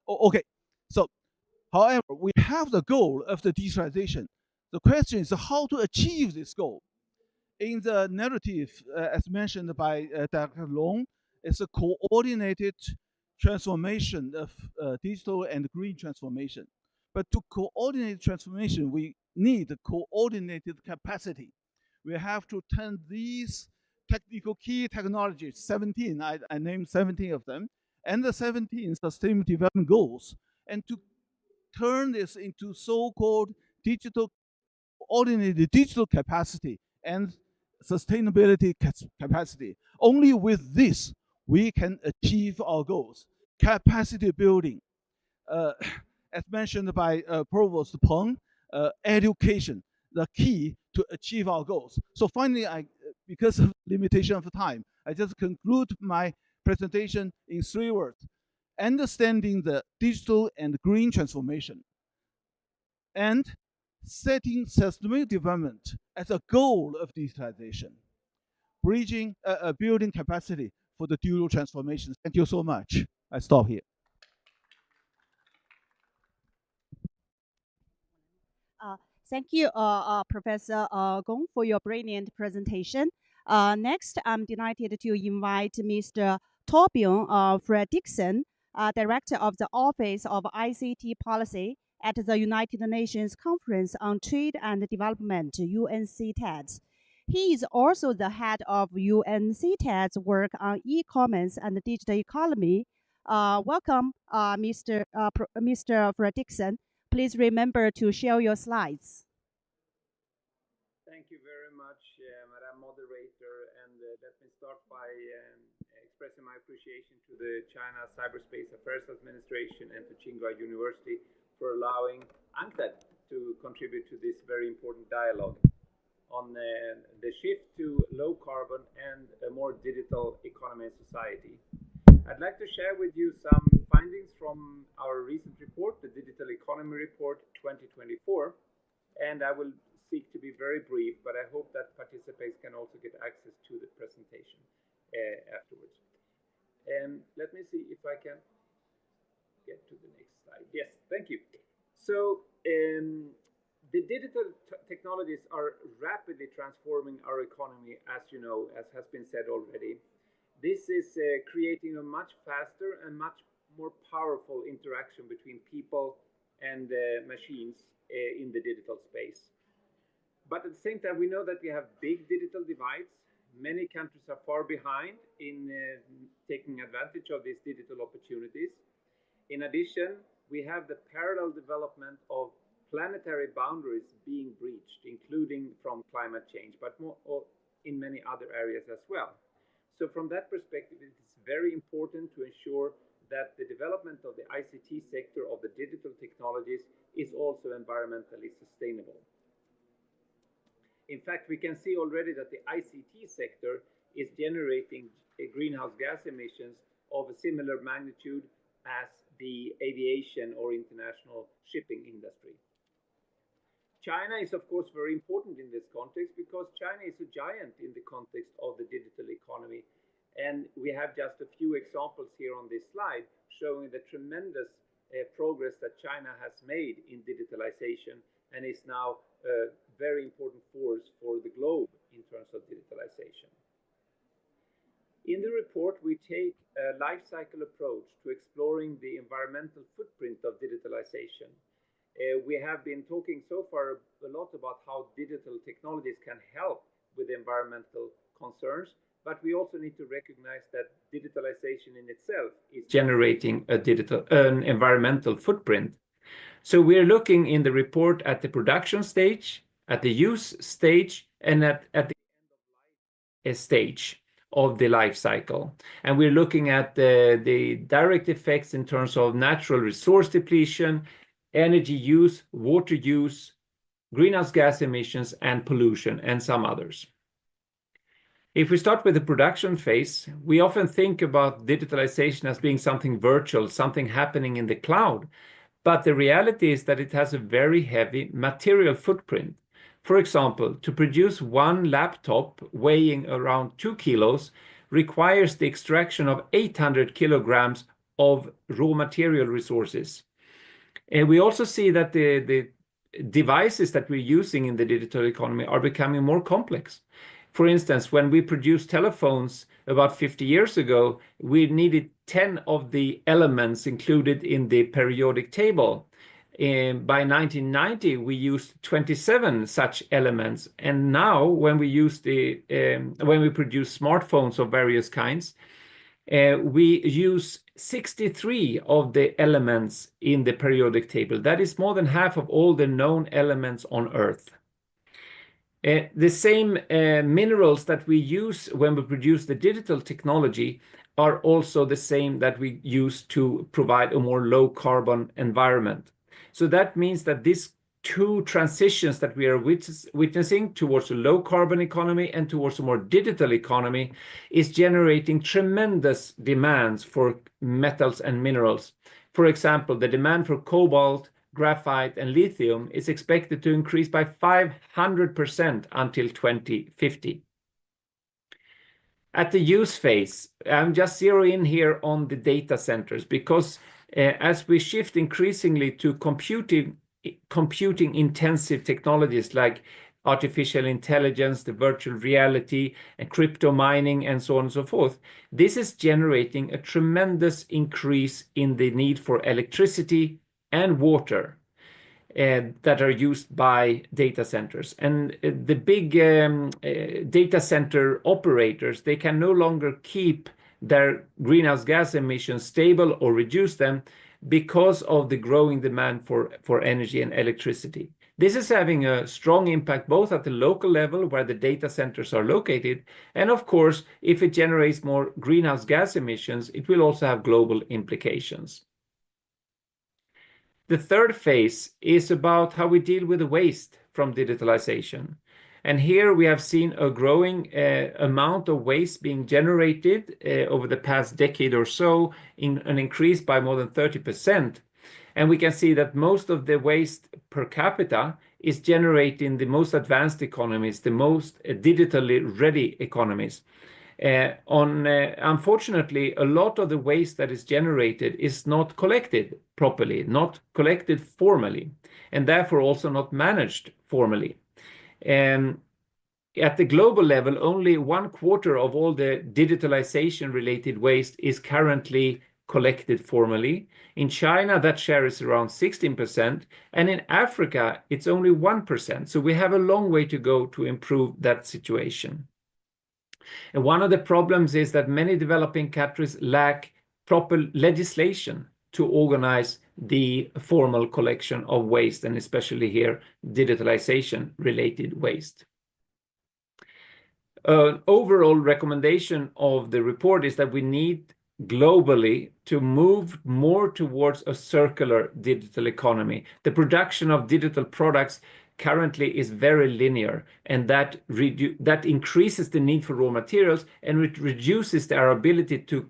M: Oh, okay. So, however, we have the goal of the digitalization. The question is how to achieve this goal. In the narrative, as mentioned by Dr. Long, it's a coordinated transformation of digital and green transformation. But to coordinate transformation, we need coordinated capacity. We have to turn these technical key technologies, 17, I named 17 of them, and the 17 sustainable development goals, and to turn this into so-called digital, coordinated digital capacity and sustainability capacity. Only with this, we can achieve our goals. Capacity building, as mentioned by Provost Peng, education, the key to achieve our goals. So finally, because of limitation of time, I just conclude my presentation in 3 words. Understanding the digital and green transformation, and setting sustainable development as a goal of digitalization, building capacity for the digital transformation. Thank you so much. I stop here.
I: Thank you, Professor Gong, for your brilliant presentation. Next, I'm delighted to invite Mr. Torbjørn Fredriksen, Director of the Office of ICT Policy at the United Nations Conference on Trade and Development, UNCTAD. He is also the head of UNCTAD's work on e-commerce and digital economy. Welcome, Mr. Fredriksen. Please remember to share your slides.
J: Thank you very much, Madam Moderator, and let me start by expressing my appreciation to the China Cyberspace Affairs Administration and to Tsinghua University for allowing UNCTAD to contribute to this very important dialogue on the shift to low carbon and a more digital economy and society. I'd like to share with you some findings from our recent report, the Digital Economy Report 2024, and I will seek to be very brief, but I hope that participants can also get access to the presentation afterwards. Let me see if I can get to the next slide. Yes, thank you. So the digital technologies are rapidly transforming our economy, as you know, as has been said already. This is creating a much faster and much more powerful interaction between people and machines in the digital space. But at the same time, we know that we have big digital divides. Many countries are far behind in taking advantage of these digital opportunities. In addition, we have the parallel development of planetary boundaries being breached, including from climate change, but more in many other areas as well. So from that perspective, it is very important to ensure that the development of the ICT sector of the digital technologies is also environmentally sustainable. In fact, we can see already that the ICT sector is generating greenhouse gas emissions of a similar magnitude as the aviation or international shipping industry. China is, of course, very important in this context because China is a giant in the context of the digital economy. And we have just a few examples here on this slide showing the tremendous progress that China has made in digitalization and is now a very important force for the globe in terms of digitalization. In the report, we take a life cycle approach to exploring the environmental footprint of digitalization. We have been talking so far a lot about how digital technologies can help with environmental concerns, but we also need to recognize that digitalization in itself is generating an environmental footprint. So we're looking in the report at the production stage, at the use stage, and at the end of life stage of the life cycle. And we're looking at the direct effects in terms of natural resource depletion, energy use, water use, greenhouse gas emissions, and pollution, and some others. If we start with the production phase, we often think about digitalization as being something virtual, something happening in the cloud. But the reality is that it has a very heavy material footprint. For example, to produce one laptop weighing around 2 kilos requires the extraction of 800 kilograms of raw material resources. And we also see that the devices that we're using in the digital economy are becoming more complex. For instance, when we produced telephones about 50 years ago, we needed 10 of the elements included in the periodic table. By 1990, we used 27 such elements. And now when we produce smartphones of various kinds, we use 63 of the elements in the periodic table. That is more than half of all the known elements on Earth. The same minerals that we use when we produce the digital technology are also the same that we use to provide a more low carbon environment. So that means that these two transitions that we are witnessing towards a low carbon economy and towards a more digital economy is generating tremendous demands for metals and minerals. For example, the demand for cobalt, graphite, and lithium is expected to increase by 500% until 2050. At the use phase, I'm just zeroing in here on the data centers because as we shift increasingly to computing
N: computing intensive technologies like artificial intelligence, the virtual reality, and crypto mining, and so on and so forth. This is generating a tremendous increase in the need for electricity and water that are used by data centers. And the big data center operators, they can no longer keep their greenhouse gas emissions stable or reduce them because of the growing demand for energy and electricity. This is having a strong impact both at the local level where the data centers are located, and of course, if it generates more greenhouse gas emissions, it will also have global implications. The third phase is about how we deal with the waste from digitalization. And here we have seen a growing amount of waste being generated over the past decade or so, in an increase by more than 30%. And we can see that most of the waste per capita is generated in the most advanced economies, the most digitally ready economies. Unfortunately, a lot of the waste that is generated is not collected properly, not collected formally, and therefore also not managed formally. At the global level, only 1/4 of all the digitalization-related waste is currently collected formally. In China, that share is around 16%, and in Africa, it's only 1%. So we have a long way to go to improve that situation. And one of the problems is that many developing countries lack proper legislation to organize the formal collection of waste, and especially here, digitalization-related waste. An overall recommendation of the report is that we need globally to move more towards a circular digital economy. The production of digital products currently is very linear, and that increases the need for raw materials, and it reduces our ability to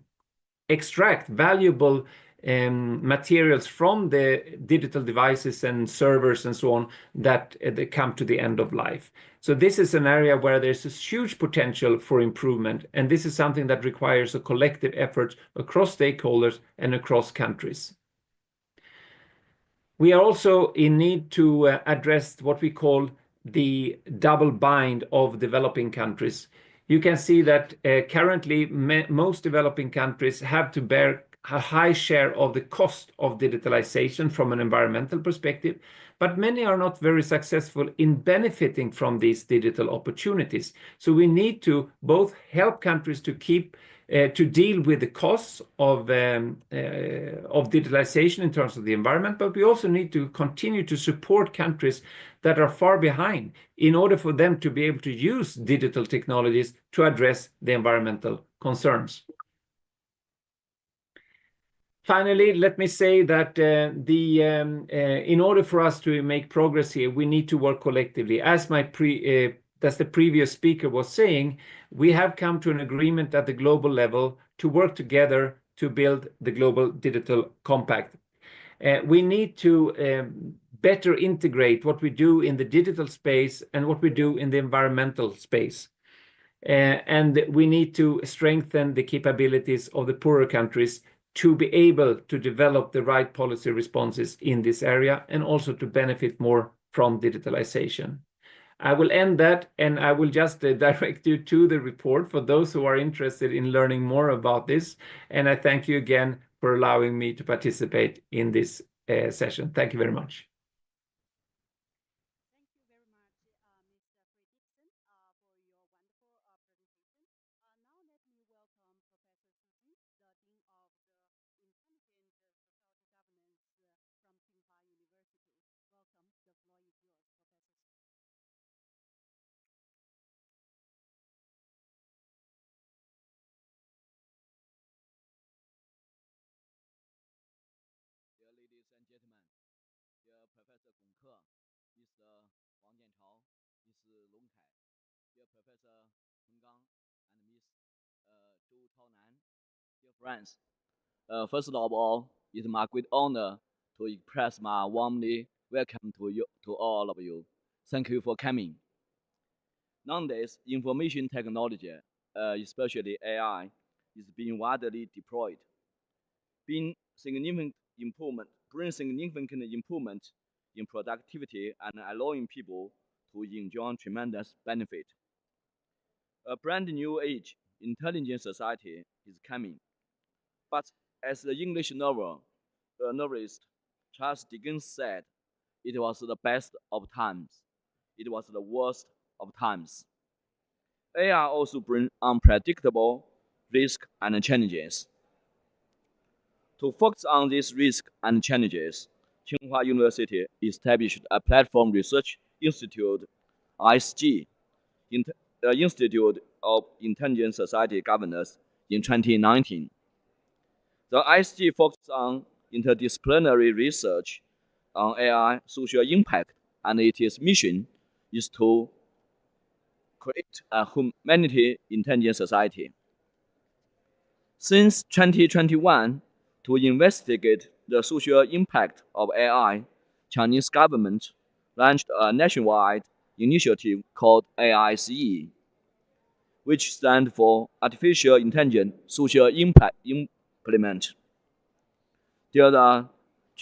N: extract valuable materials from the digital devices and servers and so on that they come to the end of life. So this is an area where there's a huge potential for improvement, and this is something that requires a collective effort across stakeholders and across countries. We are also in need to address what we call the double bind of developing countries. You can see that currently most developing countries have to bear a high share of the cost of digitalization from an environmental perspective, but many are not very successful in benefiting from these digital opportunities. So we need to both help countries to deal with the costs of digitalization in terms of the environment, but we also need to continue to support countries that are far behind in order for them to be able to use digital technologies to address the environmental concerns. Finally, let me say that in order for us to make progress here, we need to work collectively. As the previous speaker was saying, we have come to an agreement at the global level to work together to build the Global Digital Compact. We need to better integrate what we do in the digital space and what we do in the environmental space. And we need to strengthen the capabilities of the poorer countries to be able to develop the right policy responses in this area and also to benefit more from digitalization. I will end that, and I will just direct you to the report for those who are interested in learning more about this. And I thank you again for allowing me to participate in this session. Thank you very much.
O: Ladies and gentlemen, dear Professor Gong Ke, Mr. Wang Jianchao, Ms. Long Kai, dear Professor Chen Gang, and Ms. Zhou Taonan, dear friends. First of all, it's my great honor to express my warmly welcome to you, to all of you. Thank you for coming. Nowadays, information technology, especially AI, is being widely deployed, bring significant improvement in productivity and allowing people to enjoy tremendous benefit. A brand new age, intelligent society is coming. But as the English novelist Charles Dickens said, it was the best of times. It was the worst of times. AI also brings unpredictable risks and challenges. To focus on these risks and challenges, Tsinghua University established a platform research institute, ISG, Institute of Intelligent Society Governance, in 2019. The ISG focuses on interdisciplinary research on AI social impact, and its mission is to create a humanity intelligent society. Since 2021, to investigate the social impact of AI, Chinese government launched a nationwide initiative called AICE, which stands for Artificial Intelligence Social Impact Implement. There are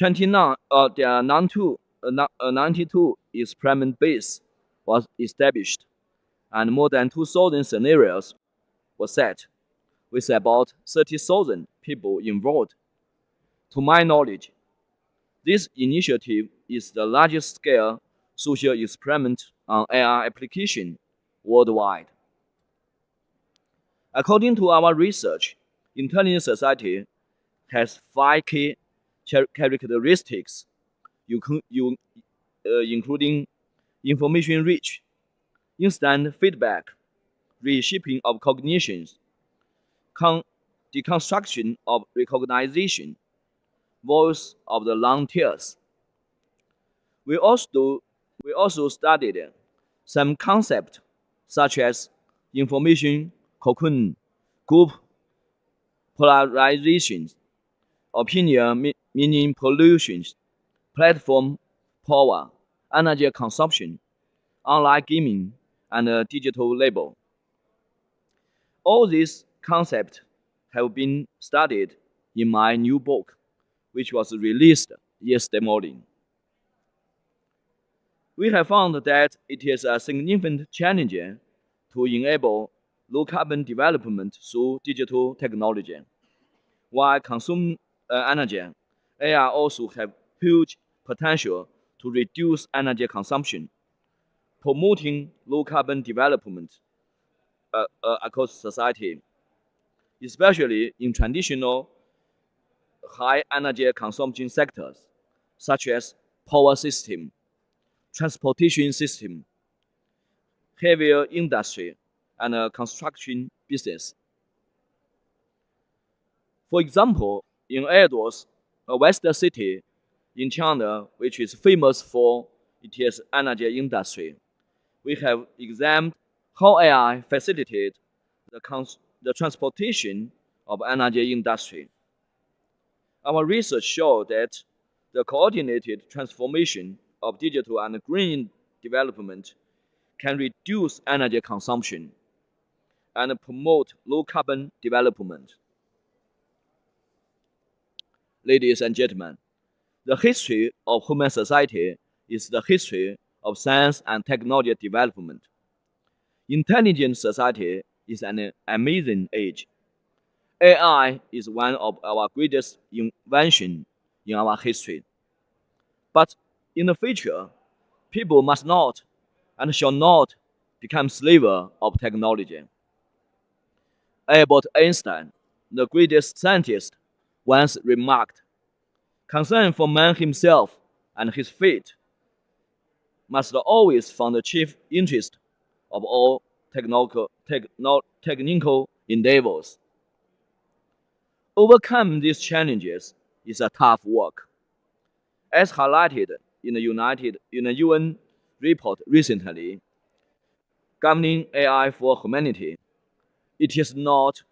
O: 92 experiment base was established, and more than 2,000 scenarios were set, with about 30,000 people involved. To my knowledge, this initiative is the largest scale social experiment on AI application worldwide. According to our research, intelligent society has 5 key characteristics, including information rich, instant feedback, reshaping of cognitions, deconstruction of recognition, voice of the long tails. We also studied some concepts such as information cocoon, group polarization, opinion meaning pollutions, platform power, energy consumption, online gaming, and a digital label. All these concepts have been studied in my new book, which was released yesterday morning. We have found that it is a significant challenge to enable low carbon development through digital technology. While consuming energy, AI also have huge potential to reduce energy consumption, promoting low carbon development across society, especially in traditional high energy consumption sectors such as power system, transportation system, heavier industry, and construction business. For example, in Edos, a western city in China, which is famous for its energy industry, we have examined how AI facilitated the transportation of energy industry. Our research showed that the coordinated transformation of digital and green development can reduce energy consumption and promote low carbon development. Ladies and gentlemen, the history of human society is the history of science and technology development. Intelligent society is an amazing age. AI is one of our greatest inventions in our history. But in the future, people must not and shall not become slaves of technology. Albert Einstein, the greatest scientist, once remarked, concern for man himself and his fate must always form the chief interest of all technical endeavors. Overcoming these challenges is a tough work. As highlighted in the UN report recently, governing AI for humanity, it is not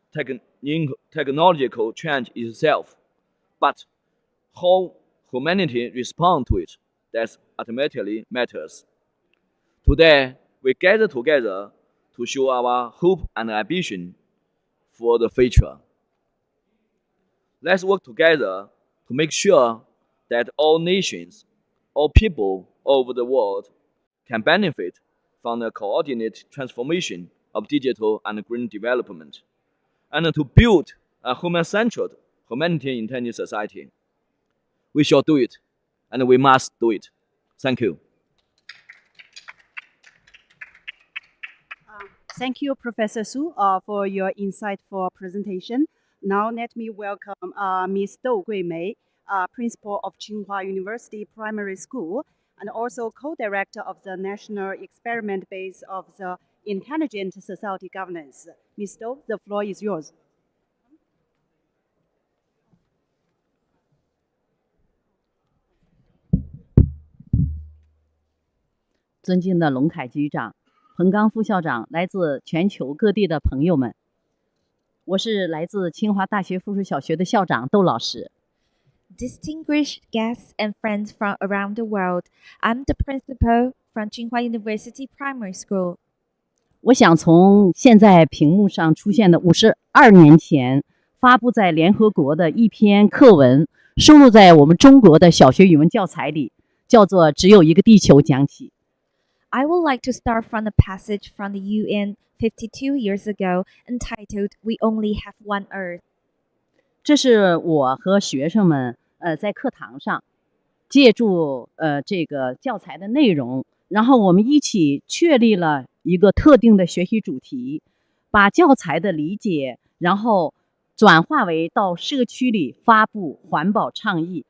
O: technological change itself, but how humanity responds to it that ultimately matters. Today, we gather together to show our hope and ambition for the future. Let's work together to make sure that all nations, all people all over the world can benefit from the coordinated transformation of digital and green development, and to build a human-centered, humanity-intended society. We shall do it, and we must do it. Thank you.
I: Thank you, Professor Su, for your insightful presentation. Now let me welcome Ms. Dou Guimei, Principal of Tsinghua University Primary School, and also co-director of the National Experiment Base of the Intelligent Society Governance. Ms. Dou, the floor is yours.
P: 尊敬的龙凯局长、彭刚副校长，来自全球各地的朋友们，我是来自清华大学附属小学的校长窦老师。
H: Distinguished guests and friends from around the world, I'm the principal from Tsinghua University Primary School.
P: 我想从现在屏幕上出现的52年前发布在联合国的一篇课文，收录在我们中国的小学语文教材里，叫做《只有一个地球》讲起。
H: I would like to start from the passage from the UN 52 years ago entitled We Only Have One Earth.
P: 这是我和学生们在课堂上借助这个教材的内容，然后我们一起确立了一个特定的学习主题，把教材的理解然后转化为到社区里发布环保倡议。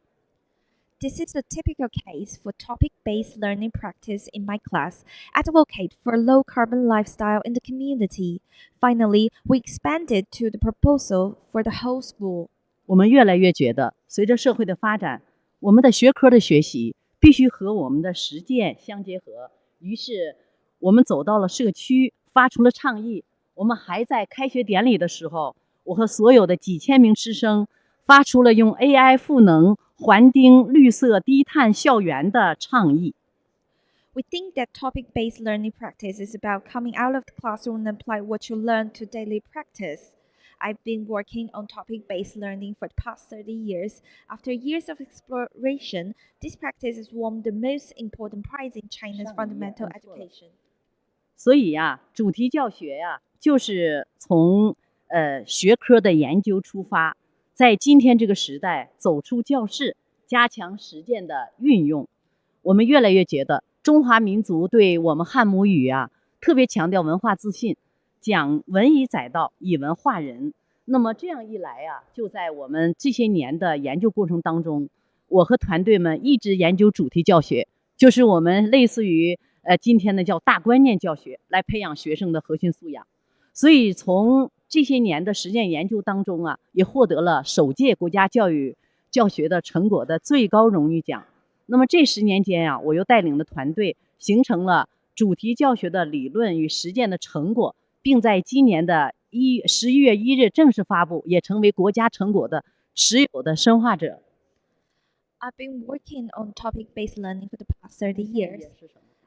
H: This is a typical case for topic-based learning practice in my class. Advocate for a low-carbon lifestyle in the community. Finally, we expanded to the proposal for the whole school.
P: 我们越来越觉得，随着社会的发展，我们的学科的学习必须和我们的实践相结合。于是，我们走到了社区，发出了倡议。我们还在开学典礼的时候，我和所有的几千名师生发出了用 AI 赋能还丁绿色低碳校园的倡议。
H: We think that topic-based learning practice is about coming out of the classroom and apply what you learn to daily practice. I've been working on topic-based learning for the past 30 years. After years of exploration, this practice has won the most important prize in China's fundamental education.
P: 所以呀，主题教学呀，就是从学科的研究出发，在今天这个时代走出教室，加强实践的运用。我们越来越觉得中华民族对我们汉母语啊，特别强调文化自信，讲文以载道，以文化人。那么这样一来啊，就在我们这些年的研究过程当中，我和团队们一直研究主题教学，就是我们类似于今天的叫大观念教学，来培养学生的核心素养。所以从这些年的实践研究当中啊，也获得了首届国家教育教学的成果的最高荣誉奖。那么这10年间啊，我又带领的团队形成了主题教学的理论与实践的成果，并在今年的11月1日正式发布，也成为国家成果的持有的深化者。
H: I've been working on topic-based learning for the past 30 years.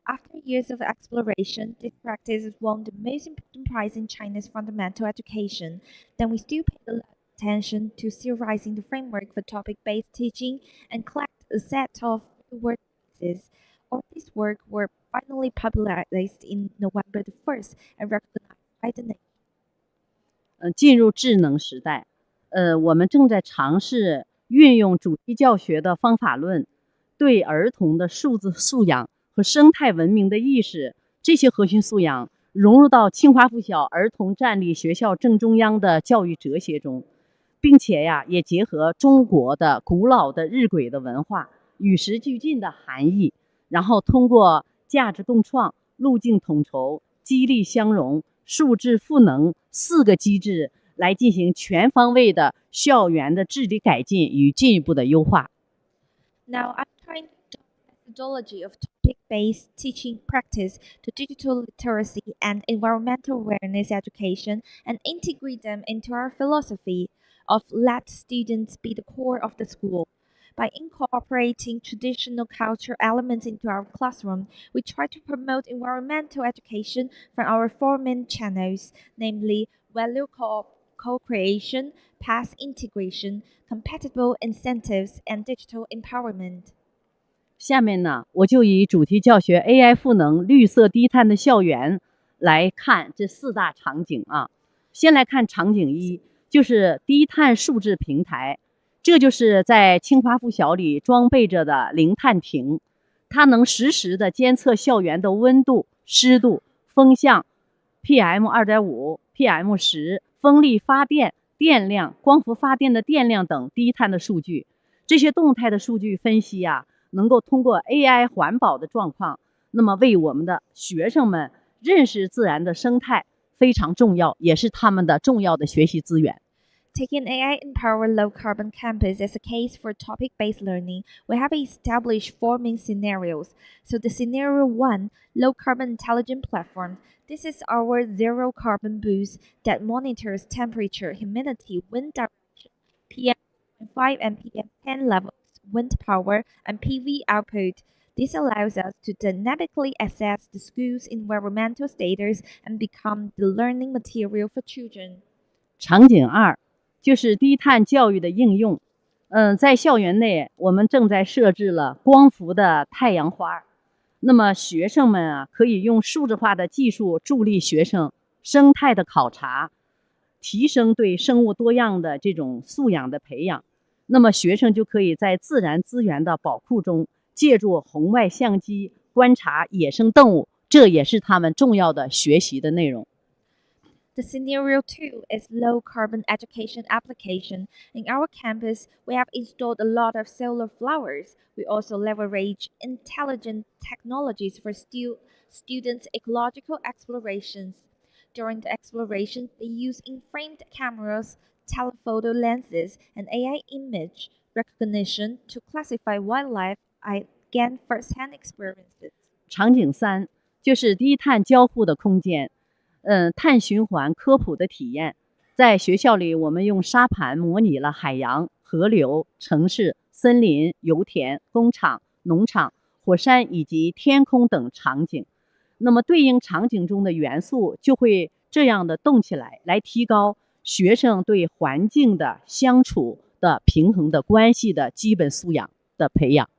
H: After years of exploration, this practice has won the most important prize in China's fundamental education. Then we still pay a lot of attention to theorizing the framework for topic-based teaching and collect a set of work pieces. All these work were finally published in November the 1st and recognized by the nation.
P: 进入智能时代，我们正在尝试运用主题教学的方法论，对儿童的数字素养和生态文明的意识，这些核心素养融入到清华附小儿童站立学校正中央的教育哲学中，并且呀，也结合中国的古老的日晷的文化，与时俱进的含义，然后通过价值共创、路径统筹、激励相融、数质赋能4个机制来进行全方位的校园的治理改进与进一步的优化。
H: Now I'm trying to methodology of topic-based teaching practice to digital literacy and environmental awareness education and integrate them into our philosophy of let students be the core of the school. By incorporating traditional culture elements into our classroom, we try to promote environmental education from our 4 main channels, namely value co-creation, path integration, compatible incentives, and digital empowerment.
P: 下面呢，我就以主题教学 AI 赋能绿色低碳的校园来看这4大场景啊。先来看场景1，就是低碳数字平台，这就是在清华附小里装备着的零碳亭，它能实时的监测校园的温度、湿度、风向、PM2.5、PM10、风力发电、电量、光伏发电的电量等低碳的数据。这些动态的数据分析啊，能够通过 AI 环保的状况，那么为我们的学生们认识自然的生态非常重要，也是他们的重要的学习资源。
H: Taking AI-empowered low-carbon campus as a case for topic-based learning, we have established 4 main scenarios. So the scenario 1, low-carbon intelligent platform. This is our zero-carbon booth that monitors temperature, humidity, wind direction, PM5 and PM10 levels, wind power, and PV output. This allows us to dynamically assess the school's environmental status and become the learning material for children.
P: 场景2就是低碳教育的应用。在校园内，我们正在设置了光伏的太阳花。那么学生们啊，可以用数字化的技术助力学生生态的考察，提升对生物多样的这种素养的培养。那么学生就可以在自然资源的宝库中，借助红外相机观察野生动物，这也是他们重要的学习的内容。
H: The scenario 2 is low carbon education application. In our campus, we have installed a lot of solar flowers. We also leverage intelligent technologies for students' ecological explorations. During the exploration, they use in-frame cameras, telephoto lenses, and AI image recognition to classify wildlife and gain first-hand experiences.
P: 场景3就是低碳交互的空间。碳循环科普的体验，在学校里，我们用沙盘模拟了海洋、河流、城市、森林、油田、工厂、农场、火山以及天空等场景。那么，对应场景中的元素就会这样的动起来，来提高学生对环境的相处的平衡的关系的基本素养的培养。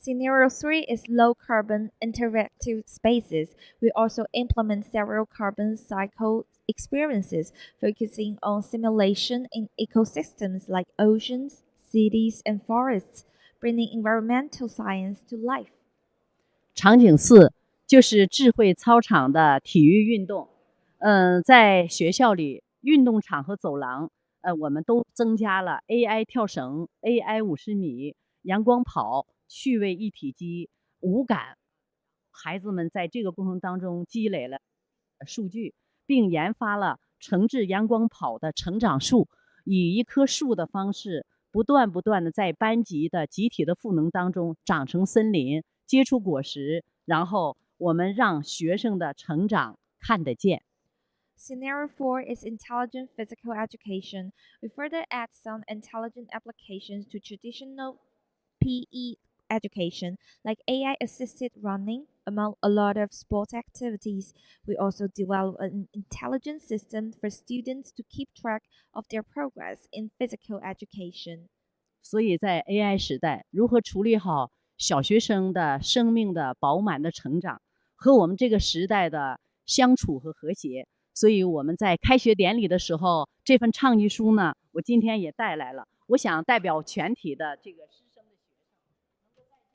H: Scenario 3 is low carbon interactive spaces. We also implement several carbon cycle experiences, focusing on simulation in ecosystems like oceans, cities, and forests, bringing environmental science to life.
P: 场景4就是智慧操场的体育运动。在学校里，运动场和走廊，我们都增加了 AI 跳绳、AI 50米、阳光跑。趣味一体机、五感，孩子们在这个过程当中积累了数据，并研发了承制阳光跑的成长树，以一棵树的方式，不断的在班级的集体的赋能当中长成森林，结出果实，然后我们让学生的成长看得见。
H: Scenario 4 is intelligent physical education. We further add some intelligent applications to traditional PE education, like AI-assisted running, among a lot of sport activities. We also develop an intelligent system for students to keep track of their progress in physical education.
P: 所以在 AI 时代，如何处理好小学生的生命的饱满的成长和我们这个时代的相处和和谐？所以我们在开学典礼的时候，这份倡议书呢，我今天也带来了。我想代表全体的这个师生的学生，能够在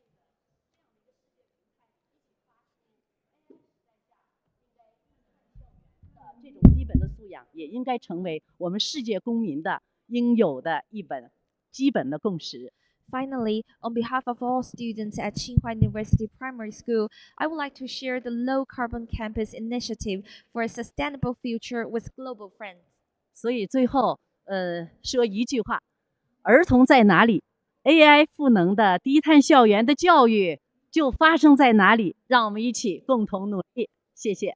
P: 这个这种基本的素养，也应该成为我们世界公民的应有的一本基本的共识。
H: Finally, on behalf of all students at Tsinghua University Primary School, I would like to share the Low Carbon Campus Initiative for a Sustainable Future with Global Friends.
P: 所以最后，说一句话：儿童在哪里 ，AI 赋能的低碳校园的教育就发生在哪里。让我们一起共同努力。谢谢。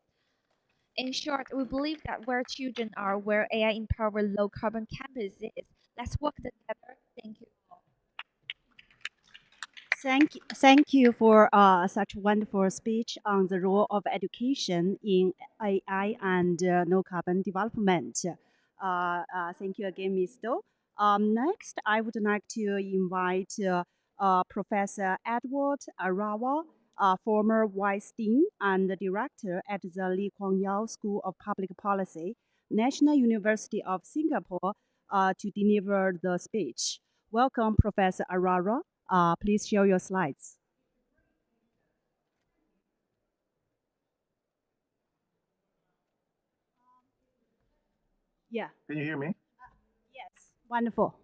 H: In short, we believe that where children are, where AI-empowered low-carbon campus is. Let's work together. Thank you.
I: Thank you for such a wonderful speech on the role of education in AI and no carbon development. Thank you again, Ms. Do. Next, I would like to invite Professor Edward Arawa, former Vice Dean and Director at the Lee Kuan Yew School of Public Policy, National University of Singapore, to deliver the speech. Welcome, Professor Arara. Please share your slides. Yeah.
Q: Can you hear me?
I: Yes. Wonderful.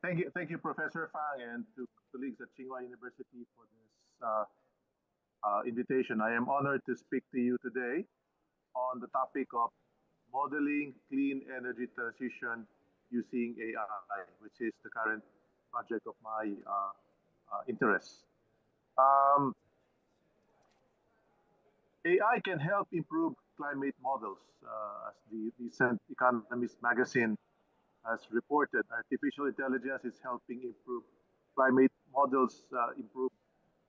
Q: Thank you, Professor Fang, and to colleagues at Tsinghua University for this invitation. I am honored to speak to you today on the topic of modeling clean energy transition using AI, which is the current project of my interest. AI can help improve climate models, as the recent Economist magazine has reported. Artificial intelligence is helping improve climate models, improve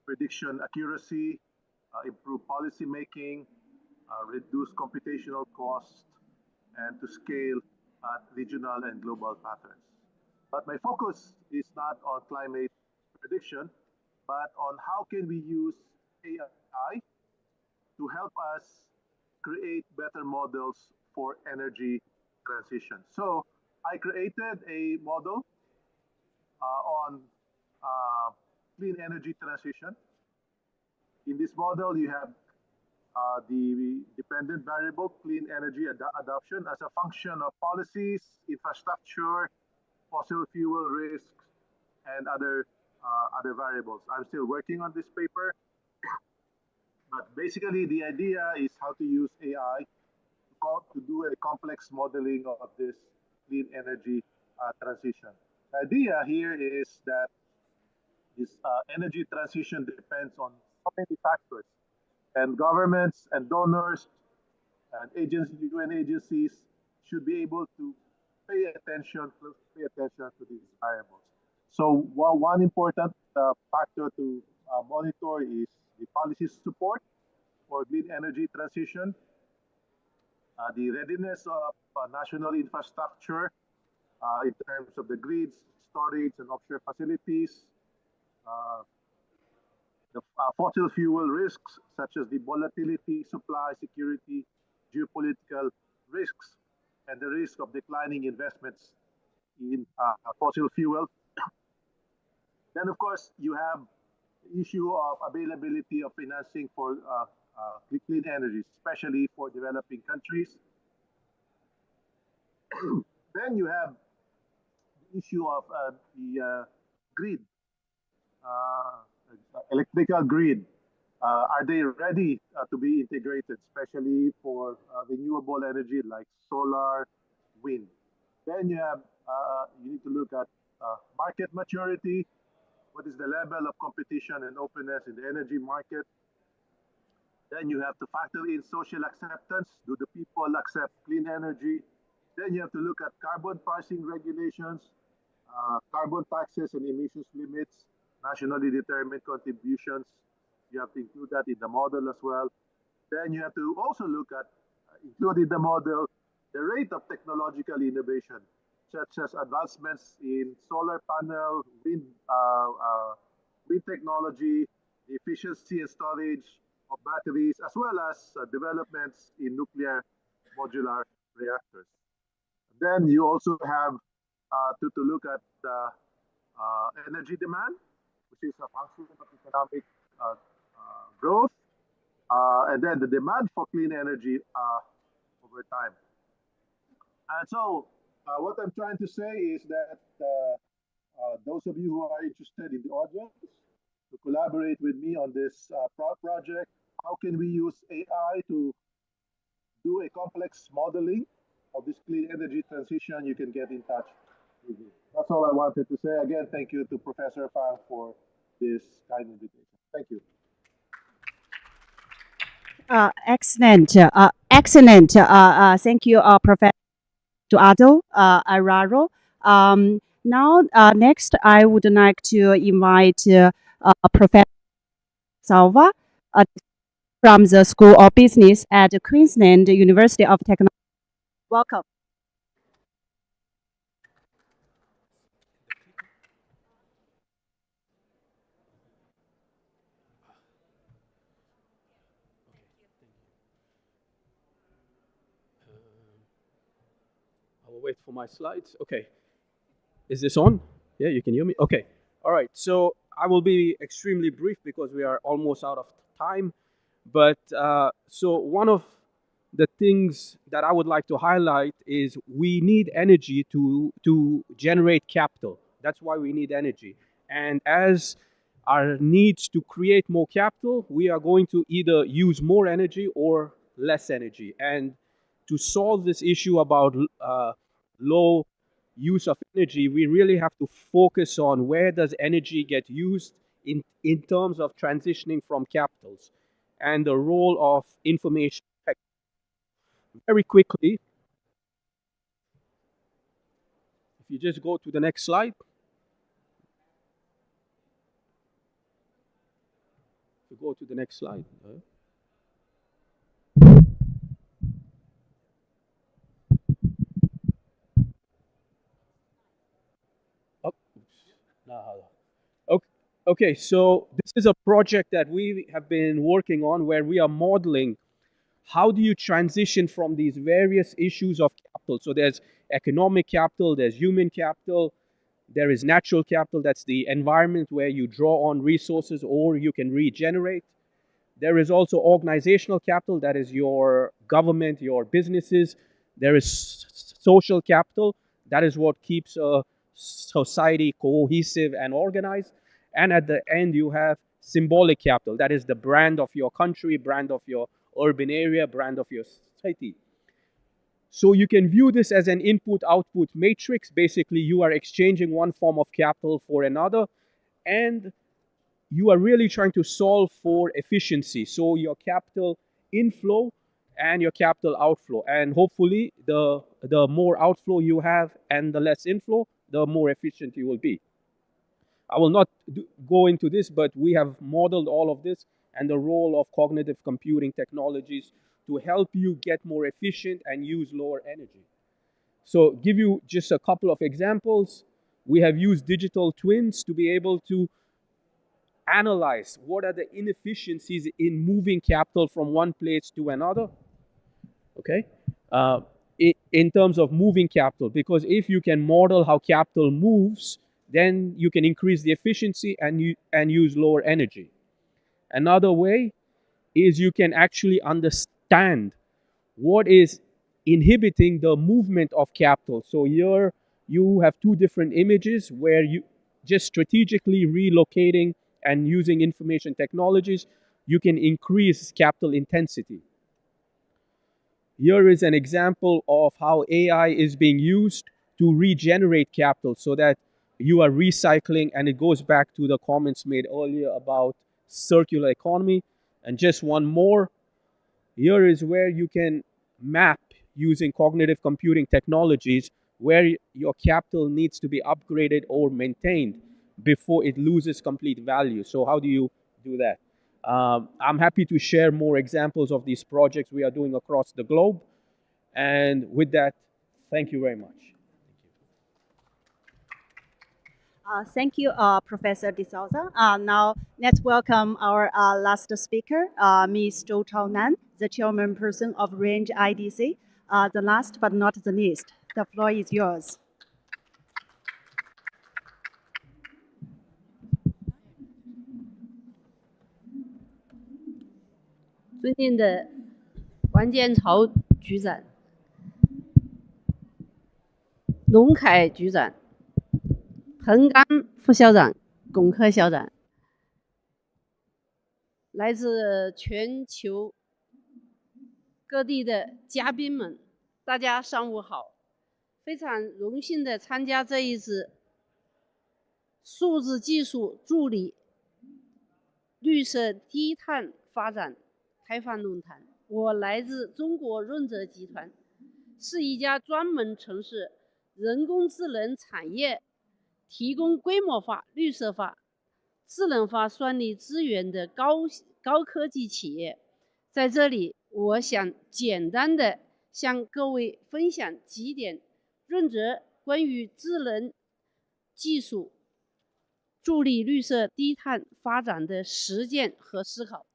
Q: prediction accuracy, improve policy making, reduce computational costs, and to scale at regional and global patterns. But my focus is not on climate prediction, but on how can we use AI to help us create better models for energy transition. So I created a model on clean energy transition. In this model, you have the dependent variable, clean energy adoption, as a function of policies, infrastructure, fossil fuel risks, and other variables. I'm still working on this paper, but basically the idea is how to use AI to do a complex modeling of this clean energy transition. The idea here is that this energy transition depends on so many factors, and governments and donors and agencies, UN agencies, should be able to pay attention to these variables. So one important factor to monitor is the policy support for clean energy transition, the readiness of national infrastructure in terms of the grids, storage, and offshore facilities, the fossil fuel risks, such as the volatility, supply security, geopolitical risks, and the risk of declining investments in fossil fuel. Then, of course, you have the issue of availability of financing for clean energy, especially for developing countries. Then you have the issue of the grid, electrical grid. Are they ready to be integrated, especially for renewable energy like solar, wind? Then you have you need to look at market maturity. What is the level of competition and openness in the energy market? Then you have to factor in social acceptance. Do the people accept clean energy? Then you have to look at carbon pricing regulations, carbon taxes and emissions limits, nationally determined contributions. You have to include that in the model as well. Then you have to also look at, include in the model, the rate of technological innovation, such as advancements in solar panel, wind technology, the efficiency and storage of batteries, as well as developments in nuclear modular reactors. Then you also have to look at energy demand, which is a function of economic growth, and then the demand for clean energy over time. And so what I'm trying to say is that those of you who are interested in the audience to collaborate with me on this project, how can we use AI to do a complex modeling of this clean energy transition, you can get in touch with me. That's all I wanted to say. Again, thank you to Professor Fang for this kind invitation. Thank you.
I: Excellent. Excellent. Thank you, Professor Eduardo Araro. Now, next, I would like to invite Professor Salva from the School of Business at Queensland University of Technology. Welcome.
R: I'll wait for my slides. Okay. Is this on? Yeah, you can hear me? Okay. All right. So I will be extremely brief because we are almost out of time. But so one of the things that I would like to highlight is we need energy to generate capital. That's why we need energy. And as our needs to create more capital, we are going to either use more energy or less energy. And to solve this issue about low use of energy, we really have to focus on where does energy get used in terms of transitioning from capitals and the role of information tech. Very quickly, if you just go to the next slide. If you go to the next slide. Oh, no. Okay, so this is a project that we have been working on where we are modeling how do you transition from these various issues of capital. So there's economic capital, there's human capital, there is natural capital, that's the environment where you draw on resources or you can regenerate. There is also organizational capital, that is your government, your businesses. There is social capital, that is what keeps a society cohesive and organized. And at the end, you have symbolic capital, that is the brand of your country, brand of your urban area, brand of your city. So you can view this as an input-output matrix. Basically, you are exchanging one form of capital for another, and you are really trying to solve for efficiency. So your capital inflow and your capital outflow. And hopefully, the more outflow you have and the less inflow, the more efficient you will be. I will not go into this, but we have modeled all of this and the role of cognitive computing technologies to help you get more efficient and use lower energy. So give you just a couple of examples. We have used digital twins to be able to analyze what are the inefficiencies in moving capital from one place to another. Okay, in terms of moving capital, because if you can model how capital moves, then you can increase the efficiency and use lower energy. Another way is you can actually understand what is inhibiting the movement of capital. So here you have two different images where you just strategically relocating and using information technologies, you can increase capital intensity. Here is an example of how AI is being used to regenerate capital so that you are recycling, and it goes back to the comments made earlier about circular economy. And just one more, here is where you can map using cognitive computing technologies where your capital needs to be upgraded or maintained before it loses complete value. So how do you do that? I'm happy to share more examples of these projects we are doing across the globe. And with that, thank you very much.
I: Thank you, Professor De Souza. Now, let's welcome our last speaker, Ms. Zhou Chaonan, the chairperson of Range IDC. The last but not the least, the floor is yours.
S: 尊敬的王建朝局长、龙凯局长、彭刚副校长、龚科校长，来自全球各地的嘉宾们，大家上午好！非常荣幸的参加这一次数字技术助力绿色低碳发展开放论坛。我来自中国润泽集团，是一家专门从事人工智能产业提供规模化、绿色化、智能化算力资源的高科技企业。在这里，我想简单的向各位分享几点润泽关于智能技术助力绿色低碳发展的实践和思考。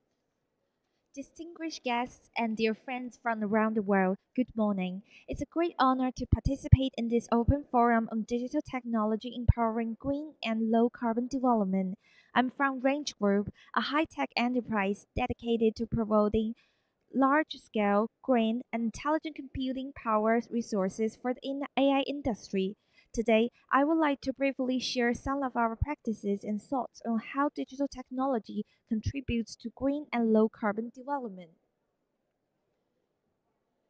H: Distinguished guests and dear friends from around the world, good morning. It's a great honor to participate in this open forum on digital technology empowering green and low carbon development. I'm from Range Group, a high-tech enterprise dedicated to providing large-scale, green, and intelligent computing power resources for the AI industry. Today, I would like to briefly share some of our practices and thoughts on how digital technology contributes to green and low carbon development.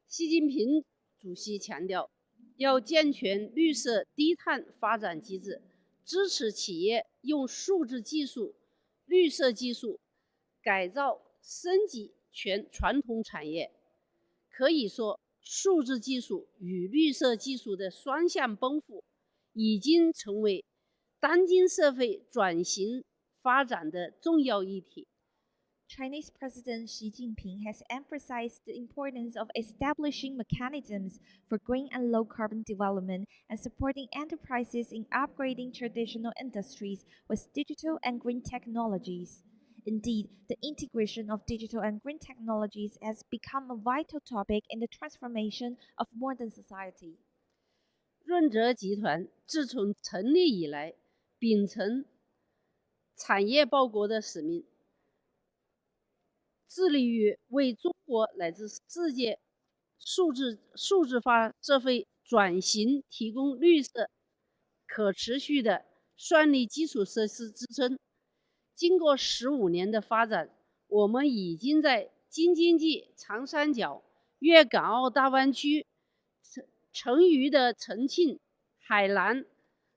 S: 习近平主席强调，要健全绿色低碳发展机制，支持企业用数字技术、绿色技术改造升级传统产业。可以说，数字技术与绿色技术的双向奔赴，已经成为当今社会转型发展的重要议题。
H: Chinese President Xi Jinping has emphasized the importance of establishing mechanisms for green and low carbon development and supporting enterprises in upgrading traditional industries with digital and green technologies. Indeed, the integration of digital and green technologies has become a vital topic in the transformation of modern society.
S: 润泽集团自从成立以来，秉承产业报国的使命，致力于为中国乃至世界数字化社会转型提供绿色、可持续的算力基础设施支撑。经过15年的发展，我们已经在京津冀、长三角、粤港澳大湾区、成渝的重庆、海南、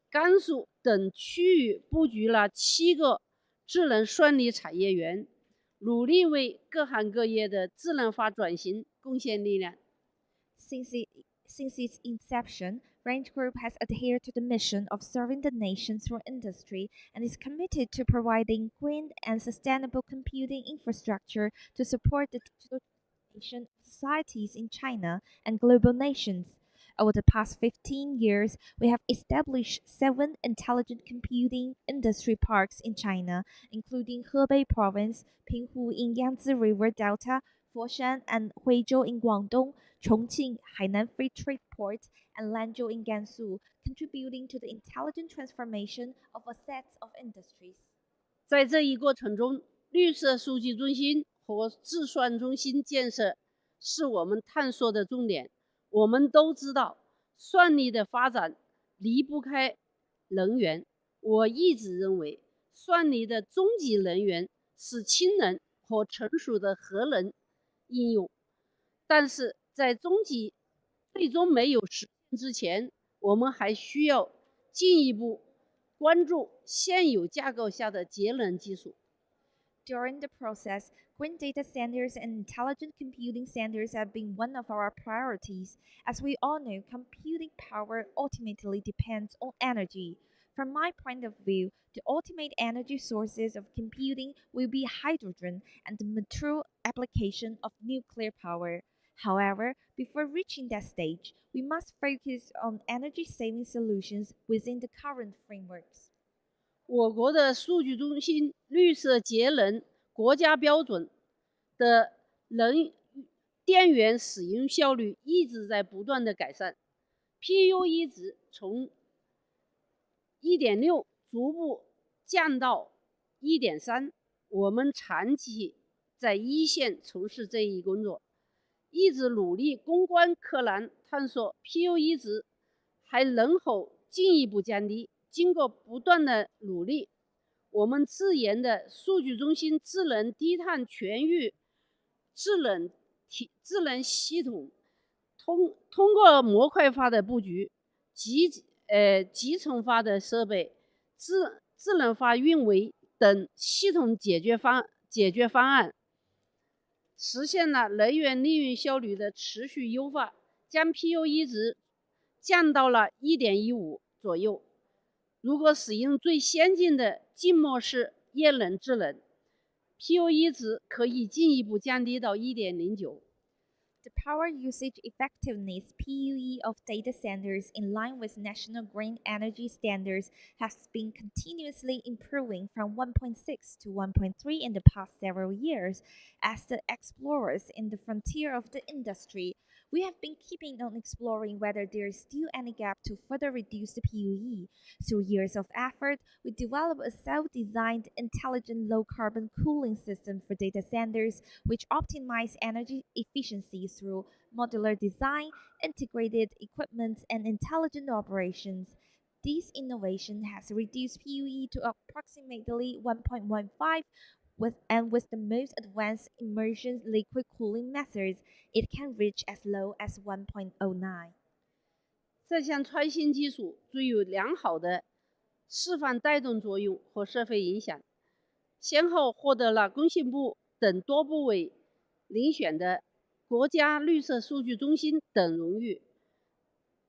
S: 甘肃等区域布局了7个智能算力产业园，努力为各行各业的智能化转型贡献力量。
H: Since its inception, Range Group has adhered to the mission of serving the nation through industry and is committed to providing green and sustainable computing infrastructure to support the digital transformation of societies in China and global nations. Over the past 15 years, we have established 7 intelligent computing industry parks in China, including Hebei Province, Pinghu in Yangtze River Delta, Foshan and Huizhou in Guangdong, Chongqing, Hainan Free Trade Port, and Lanzhou in Gansu, contributing to the intelligent transformation of a set of industries.
S: 在这一过程中，绿色数据中心和智算中心建设是我们探索的重点。我们都知道，算力的发展离不开能源。我一直认为，算力的终极能源是氢能和成熟的核能应用。但是在最终没有实现之前，我们还需要进一步关注现有架构下的节能技术。
H: During the process, green data centers and intelligent computing centers have been one of our priorities. As we all know, computing power ultimately depends on energy. From my point of view, the ultimate energy sources of computing will be hydrogen and the mature application of nuclear power. However, before reaching that stage, we must focus on energy-saving solutions within the current frameworks.
S: 我国的数据中心绿色节能国家标准的电源使用效率一直在不断的改善 ，PUE 值从1.6逐步降到1.3。我们长期在一线从事这一工作，一直努力攻关克难，探索 PUE 值还能否进一步降低。经过不断的努力，我们自研的数据中心智能低碳全域智能系统，通过模块化的布局、集成化的设备、智能化运维等系统解决方案，实现了能源利用效率的持续优化，将 PUE 值降到了1.15左右。如果使用最先进的静默式液冷制冷 ，PUE 值可以进一步降低到1.09。
H: The power usage effectiveness (PUE) of data centers in line with national green energy standards has been continuously improving from 1.6 to 1.3 in the past several years. As the explorers in the frontier of the industry, we have been keeping on exploring whether there is still any gap to further reduce the PUE. Through years of effort, we developed a self-designed, intelligent low-carbon cooling system for data centers, which optimize energy efficiency through modular design, integrated equipment, and intelligent operations. This innovation has reduced PUE to approximately 1.15 with the most advanced immersion liquid cooling methods, it can reach as low as 1.09.
S: 这项创新技术具有良好的示范带动作用和社会影响，先后获得了工信部等多部委遴选的国家绿色数据中心等荣誉。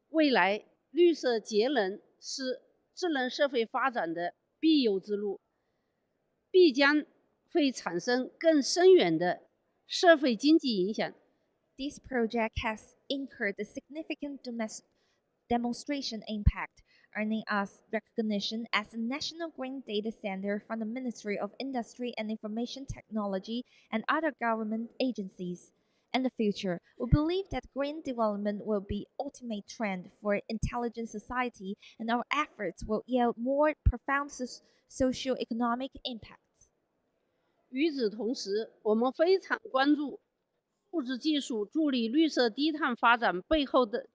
S: 未来，绿色节能是智能社会发展的必由之路，必将会产生更深远的社会经济影响。
H: This project has incurred a significant demonstration impact, earning us recognition as a national green data center from the Ministry of Industry and Information Technology and other government agencies. In the future, we believe that green development will be ultimate trend for intelligent society, and our efforts will yield more profound socio-economic impacts.
S: 与此同时，我们非常关注数字技术助力绿色低碳发展背后的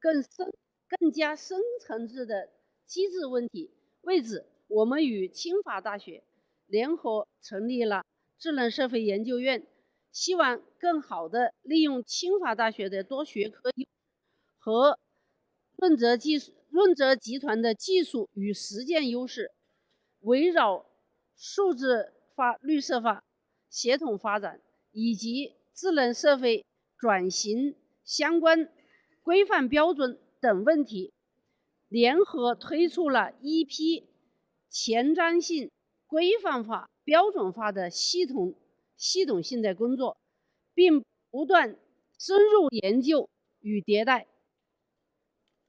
S: 更加深层次的机制问题。为此，我们与清华大学联合成立了智能社会研究院，希望更好地利用清华大学的多学科和润泽集团的技术与实践优势，围绕数字化、绿色化、协同发展以及智能社会转型相关规范标准等问题，联合推出了一批前瞻性、规范化、标准化的系统性的工作，并不断深入研究与迭代。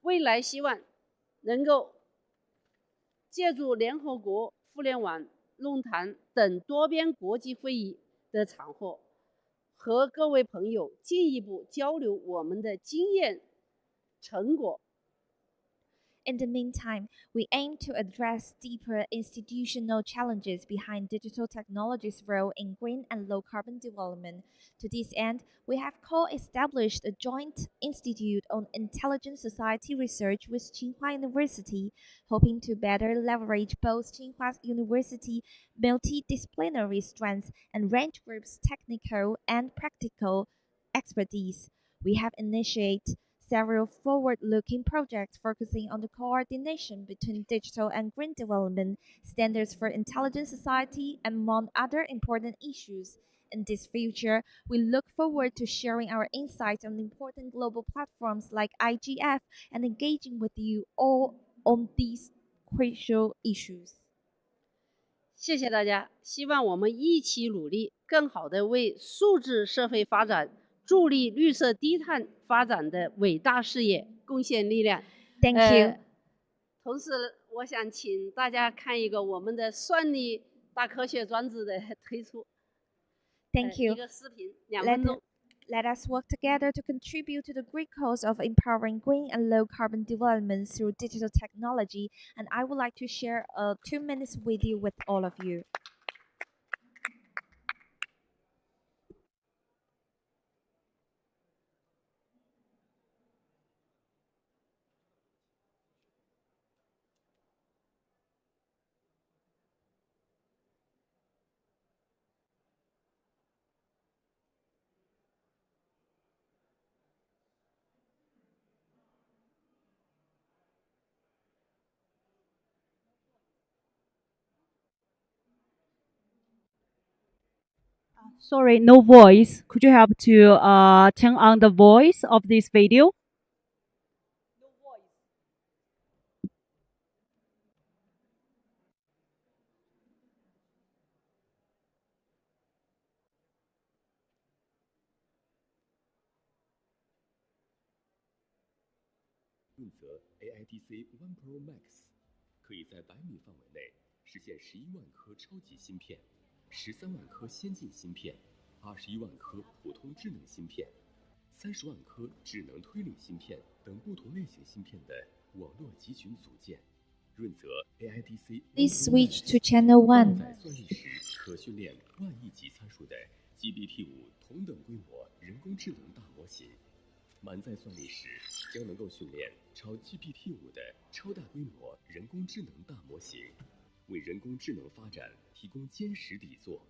S: 未来希望能够借助联合国互联网论坛等多边国际会议的场合，和各位朋友进一步交流我们的经验成果。
H: In the meantime, we aim to address deeper institutional challenges behind digital technology's role in green and low carbon development. To this end, we have co-established a joint institute on intelligent society research with Tsinghua University, hoping to better leverage both Tsinghua University multidisciplinary strengths and Range Group's technical and practical expertise. We have initiated several forward-looking projects focusing on the coordination between digital and green development, standards for intelligent society, and among other important issues. In this future, we look forward to sharing our insights on important global platforms like IGF and engaging with you all on these crucial issues.
S: 谢谢大家，希望我们一起努力，更好地为数字社会发展助力绿色低碳发展的伟大事业贡献力量。
H: Thank you.
S: 同时，我想请大家看一个我们的算力大科学装置的推出。
H: Thank you.
S: 一个视频，2分钟。
H: Let us work together to contribute to the great cause of empowering green and low carbon development through digital technology. And I would like to share a 2 minutes video with all of you.
T: Sorry, no voice. Could you help to turn on the voice of this video?
U: 润泽 AIDC One Pro Max 可以在100米范围内实现11万颗超级芯片、13万颗先进芯片、21万颗普通智能芯片、30万颗智能推理芯片等不同类型芯片的网络集群组件。润泽 AIDC
H: Please switch to channel 1.
U: 在算力时可训练万亿级参数的 GPT-5同等规模人工智能大模型。满载算力时，将能够训练超 GPT-5的超大规模人工智能大模型，为人工智能发展提供坚实底座。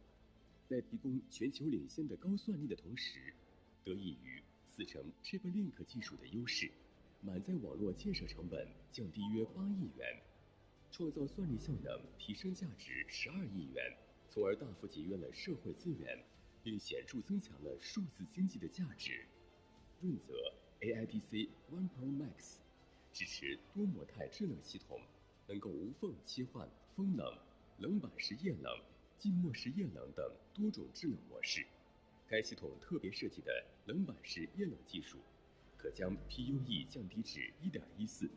U: 在提供全球领先的高算力的同时，得益于4成 Chip Link 技术的优势，满载网络建设成本降低约8亿元，创造算力效能提升价值12亿元，从而大幅节约了社会资源，并显著增强了数字经济的价值。润泽 AIDC One Pro Max 支持多模态制冷系统，能够无缝切换风冷、冷板式液冷、浸没式液冷等多种制冷模式。该系统特别设计的冷板式液冷技术，可将 PUE 降低至 1.14。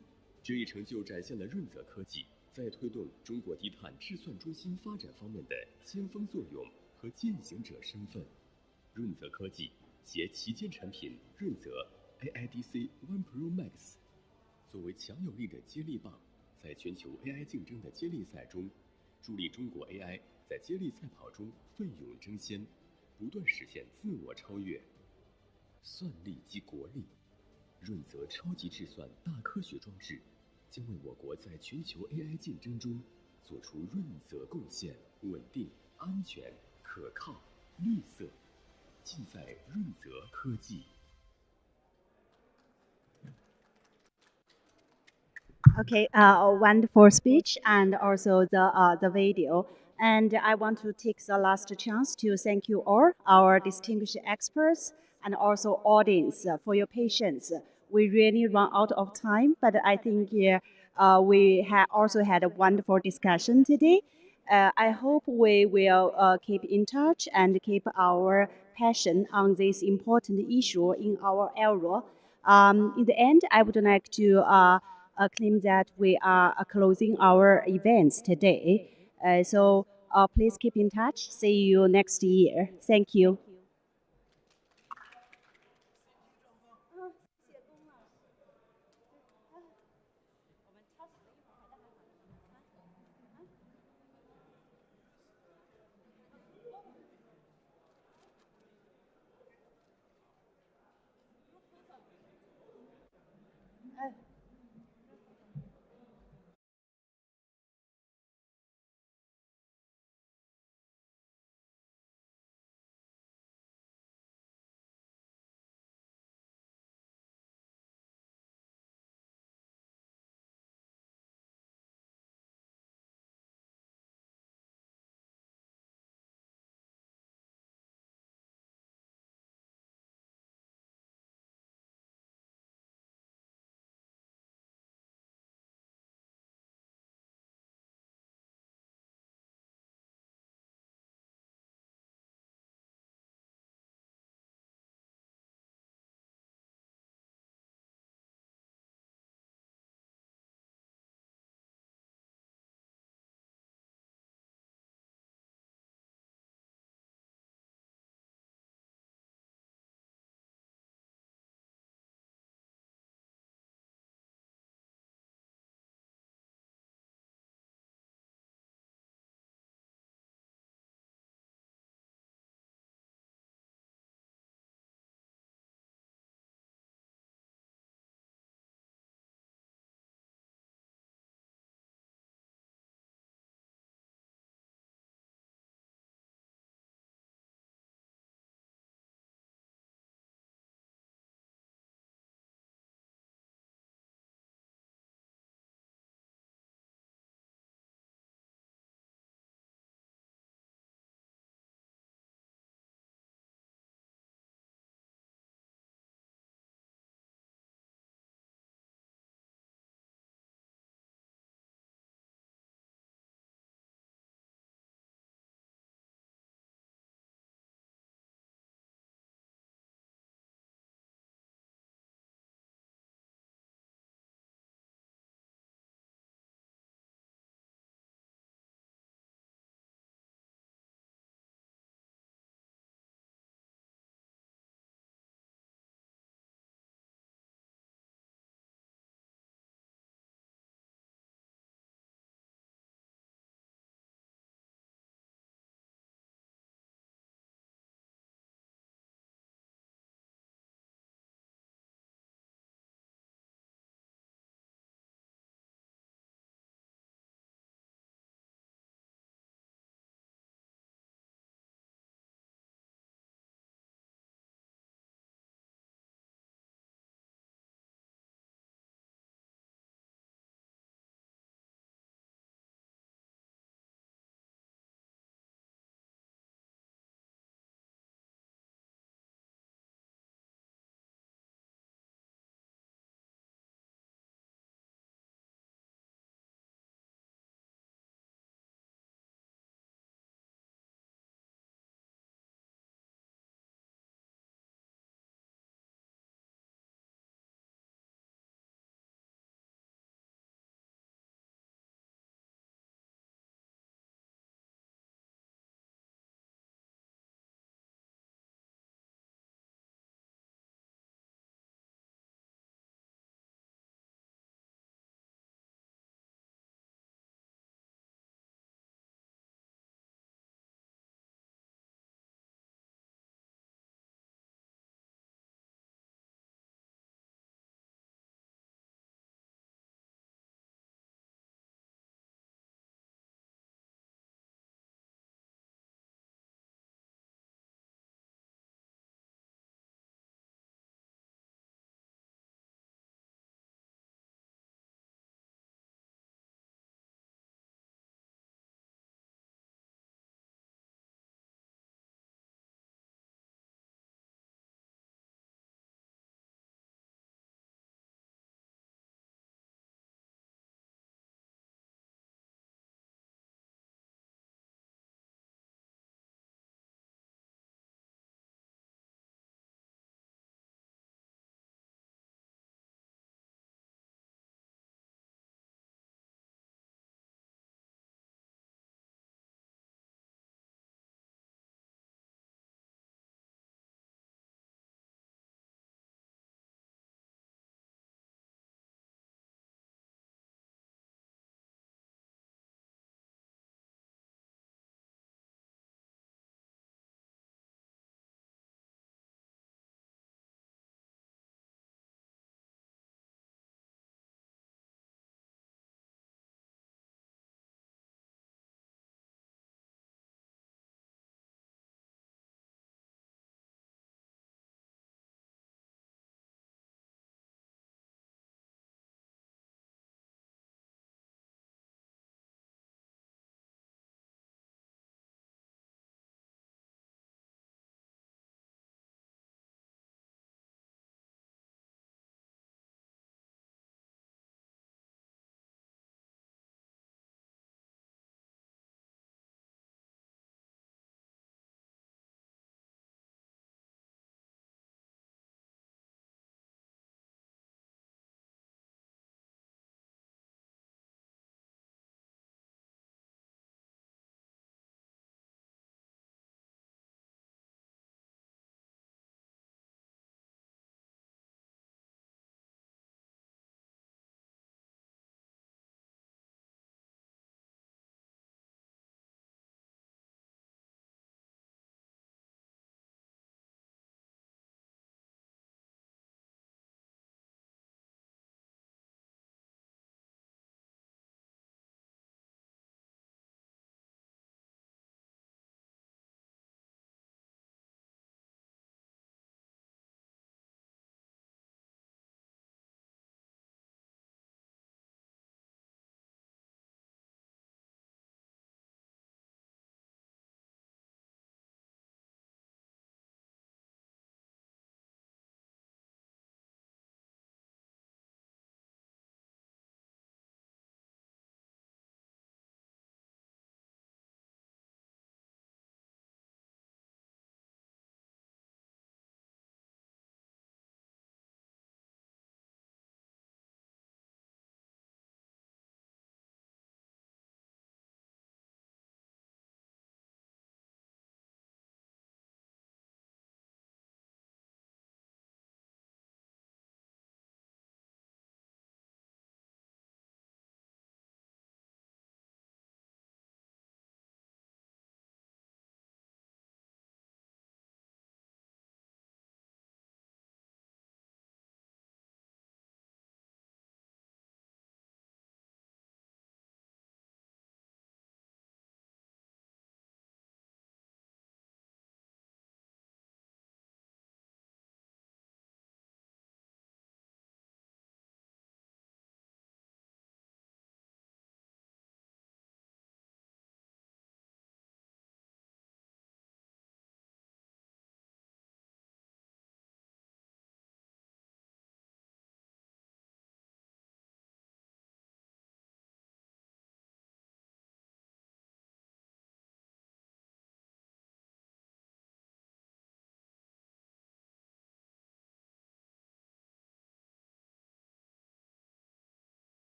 U: 这一成就展现了润泽科技在推动中国低碳制算中心发展方面的先锋作用和践行者身份。润泽科技携旗舰产品润泽 AIDC One Pro Max 作为强有力的接力棒，在全球 AI 竞争的接力赛中，助力中国 AI 在接力赛跑中奋勇争先，不断实现自我超越。算力即国力，润泽超级智算大科学装置将为我国在全球 AI 竞争中做出润泽贡献，稳定、安全、可靠、绿色，尽在润泽科技。
I: Okay, a wonderful speech and also the video. And I want to take the last chance to thank you all, our distinguished experts and also audience for your patience. We really run out of time, but I think we also had a wonderful discussion today. I hope we will keep in touch and keep our passion on this important issue in our area. In the end, I would like to claim that we are closing our events today. So please keep in touch. See you next year. Thank you.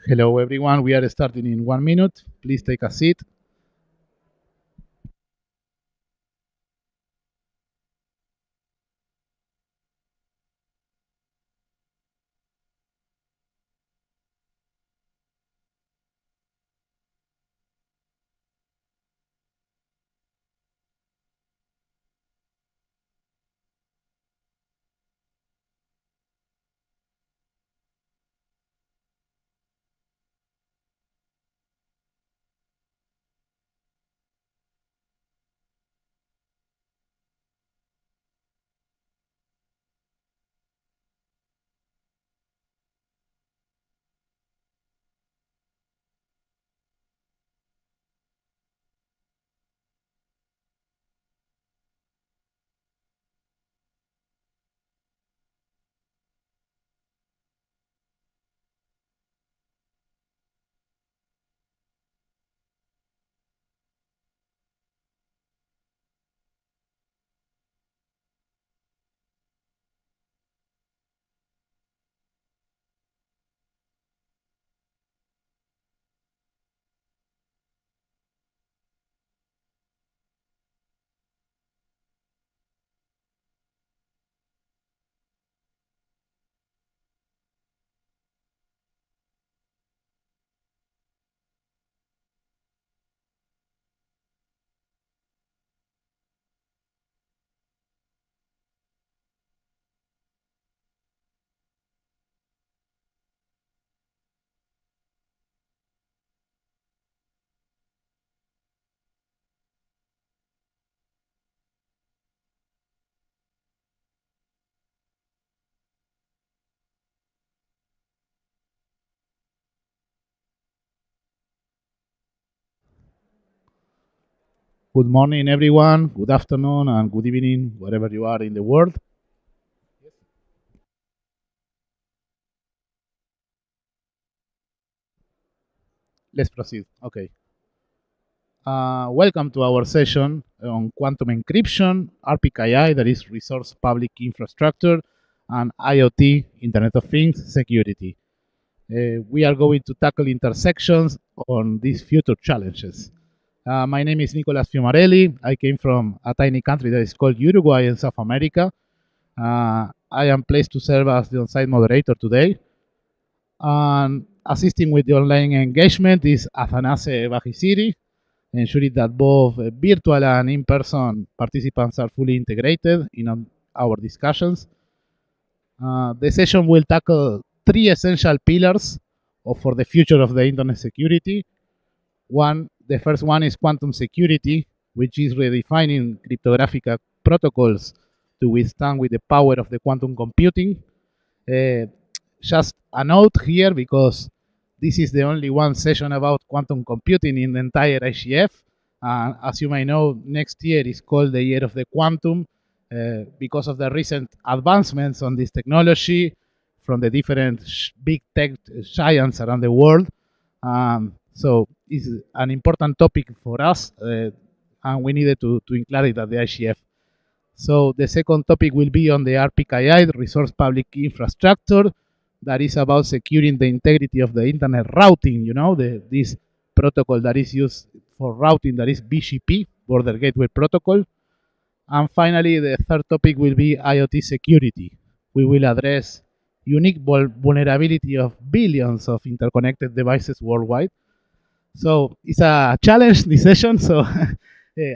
A: Hello, everyone. We are starting in 1 minute. Please take a seat. Good morning, everyone. Good afternoon and good evening, wherever you are in the world. Let's proceed. Okay. Welcome to our session on quantum encryption, RPKI, that is Resource Public Infrastructure, and IoT, Internet of Things, security. We are going to tackle intersections on these future challenges. My name is Nicolas Fiumarelli. I came from a tiny country that is called Uruguay in South America. I am pleased to serve as the on-site moderator today. And assisting with the online engagement is Athanase Bahisiri, ensuring that both virtual and in-person participants are fully integrated in our discussions. The session will tackle three essential pillars for the future of the internet security. The first one is quantum security, which is redefining cryptographic protocols to withstand with the power of the quantum computing. Uh, just a note here, because this is the only one session about quantum computing in the entire IGF. As you may know, next year is called the year of the quantum because of the recent advancements on this technology from the different big tech giants around the world. So it's an important topic for us, and we needed to include it at the IGF. So the second topic will be on the RPKI, Resource Public Infrastructure, that is about securing the integrity of the internet routing, this protocol that is used for routing, that is BGP, Border Gateway Protocol. And finally, the third topic will be IoT security. We will address unique vulnerability of billions of interconnected devices worldwide. So it's a challenge, this session. So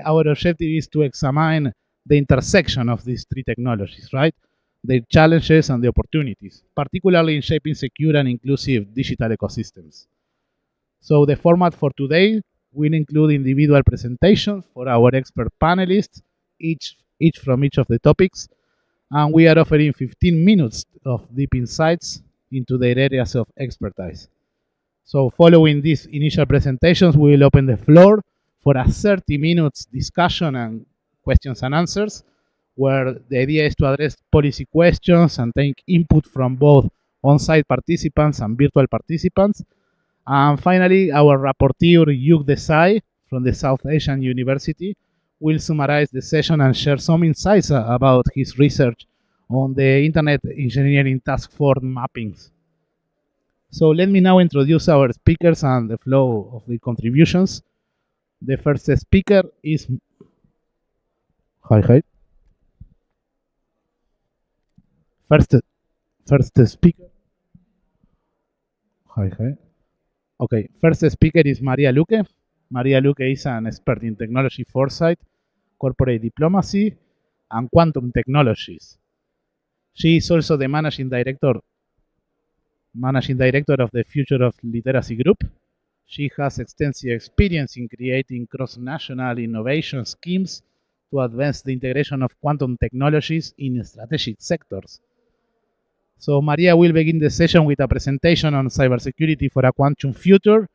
A: our objective is to examine the intersection of these three technologies, right? The challenges and the opportunities, particularly in shaping secure and inclusive digital ecosystems. So the format for today will include individual presentations for our expert panelists, each from each of the topics. And we are offering 15 minutes of deep insights into their areas of expertise. So following these initial presentations, we will open the floor for a 30 minutes discussion and questions and answers, where the idea is to address policy questions and take input from both on-site participants and virtual participants. And finally, our rapporteur, Yuk Desai, from the South Asian University, will summarize the session and share some insights about his research on the Internet Engineering Task Force mappings. So let me now introduce our speakers and the flow of the contributions. The first speaker is... Hi. First speaker... Hi. Okay, first speaker is Maria Luque. Maria Luque is an expert in technology foresight, corporate diplomacy, and quantum technologies. She is also the managing director of the Future of Literacy Group. She has extensive experience in creating cross-national innovation schemes to advance the integration of quantum technologies in strategic sectors. So Maria will begin the session with a presentation on cybersecurity for a quantum future,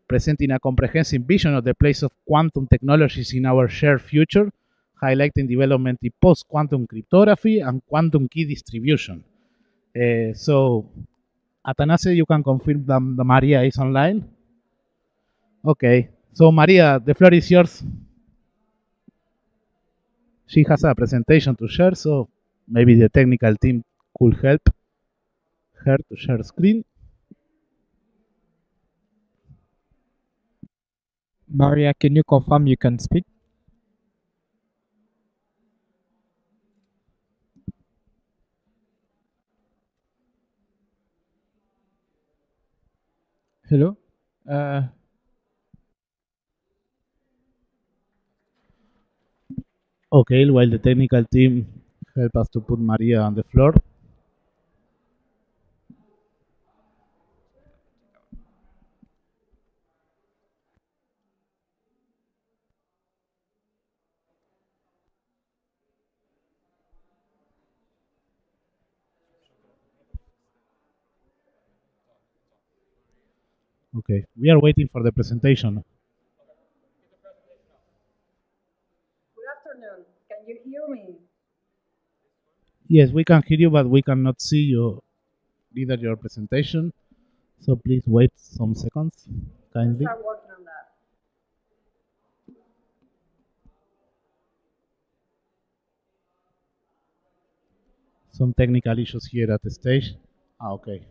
A: presenting a comprehensive vision of the place of quantum technologies in our shared future, highlighting development in post-quantum cryptography and quantum key distribution. So, Atanase, you can confirm that Maria is online? Okay. So, Maria, the floor is yours. She has a presentation to share, so maybe the technical team could help her to share screen.
C: Maria, can you confirm you can speak? Hello?
A: Okay, while the technical team help us to put Maria on the floor. Okay, we are waiting for the presentation.
V: Good afternoon. Can you hear me?
A: Yes, we can hear you, but we cannot see you, either your presentation. So please wait some seconds, kindly.
V: Start working on that.
A: Some technical issues here at the stage. Okay.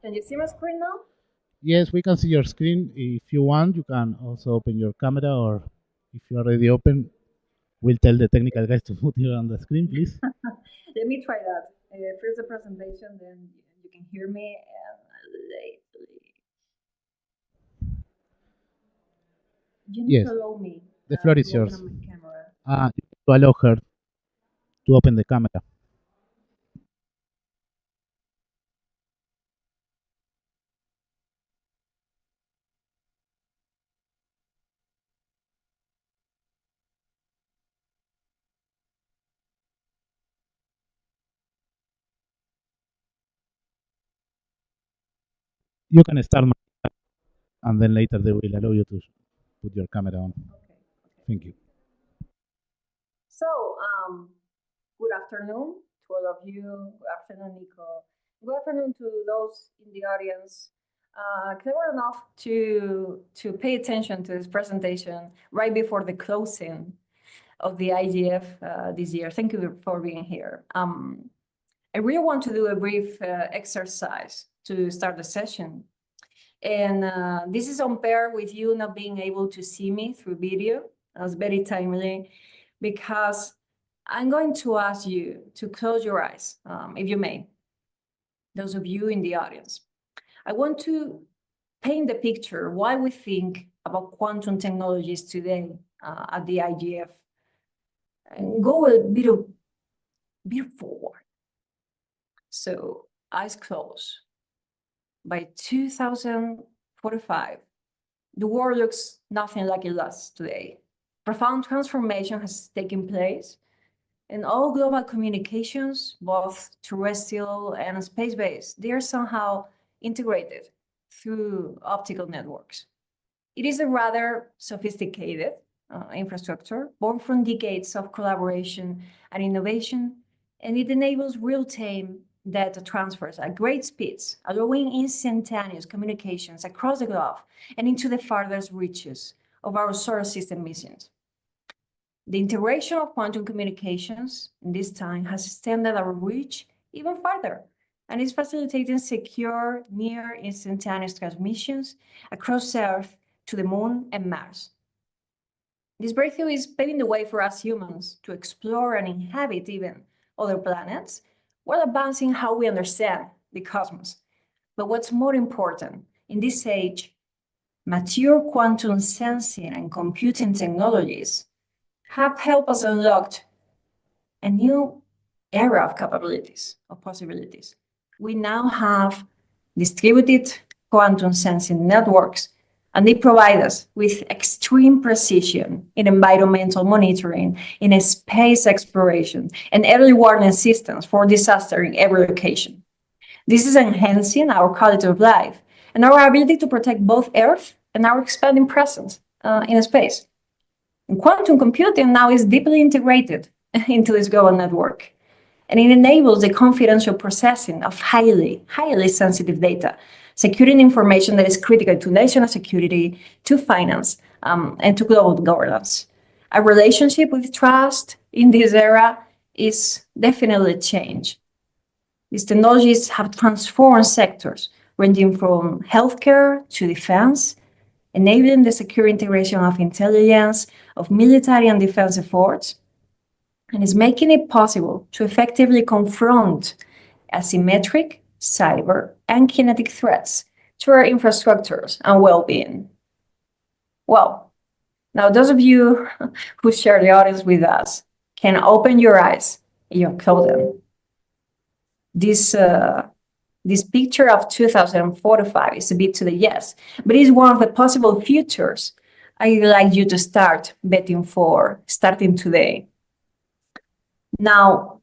V: Can you see my screen now?
A: Yes, we can see your screen. If you want, you can also open your camera, or if you already open, we'll tell the technical guys to put you on the screen, please.
V: Let me try that. First the presentation, then you can hear me, and you need
A: Yes,
V: to allow me
A: the floor is
V: to open
A: yours.
V: up my camera.
A: To allow her to open the camera. You can start, and then later they will allow you to put your camera on.
V: Okay.
A: Thank you.
V: So, good afternoon to all of you. Good afternoon, Nico. Good afternoon to those in the audience. Clever enough to pay attention to this presentation right before the closing of the IGF this year. Thank you for being here. I really want to do a brief exercise to start the session. And this is on pair with you not being able to see me through video. That's very timely because I'm going to ask you to close your eyes, if you may, those of you in the audience. I want to paint the picture why we think about quantum technologies today at the IGF, and go a bit forward. So eyes closed. By 2045, the world looks nothing like it does today. Profound transformation has taken place, and all global communications, both terrestrial and space-based, they are somehow integrated through optical networks. It is a rather sophisticated infrastructure born from decades of collaboration and innovation, and it enables real-time data transfers at great speeds, allowing instantaneous communications across the globe and into the farthest reaches of our solar system missions. The integration of quantum communications in this time has extended our reach even further and is facilitating secure, near instantaneous transmissions across Earth to the Moon and Mars. This breakthrough is paving the way for us humans to explore and inhabit even other planets, while advancing how we understand the cosmos. But what's more important, in this age, mature quantum sensing and computing technologies have helped us unlock a new era of capabilities, of possibilities. We now have distributed quantum sensing networks, and they provide us with extreme precision in environmental monitoring, in space exploration, and early warning systems for disaster in every location. This is enhancing our quality of life and our ability to protect both Earth and our expanding presence in space. And quantum computing now is deeply integrated into this global network, and it enables the confidential processing of highly sensitive data, securing information that is critical to national security, to finance, and to global governance. Our relationship with trust in this era is definitely changed. These technologies have transformed sectors ranging from healthcare to defense, enabling the secure integration of intelligence, of military and defense efforts, and is making it possible to effectively confront asymmetric, cyber, and kinetic threats to our infrastructures and well-being. Well, now those of you who share the audience with us can open your eyes and you close them. This picture of 2045 is a bit to the yes, but it's one of the possible futures I'd like you to start betting for, starting today. Now,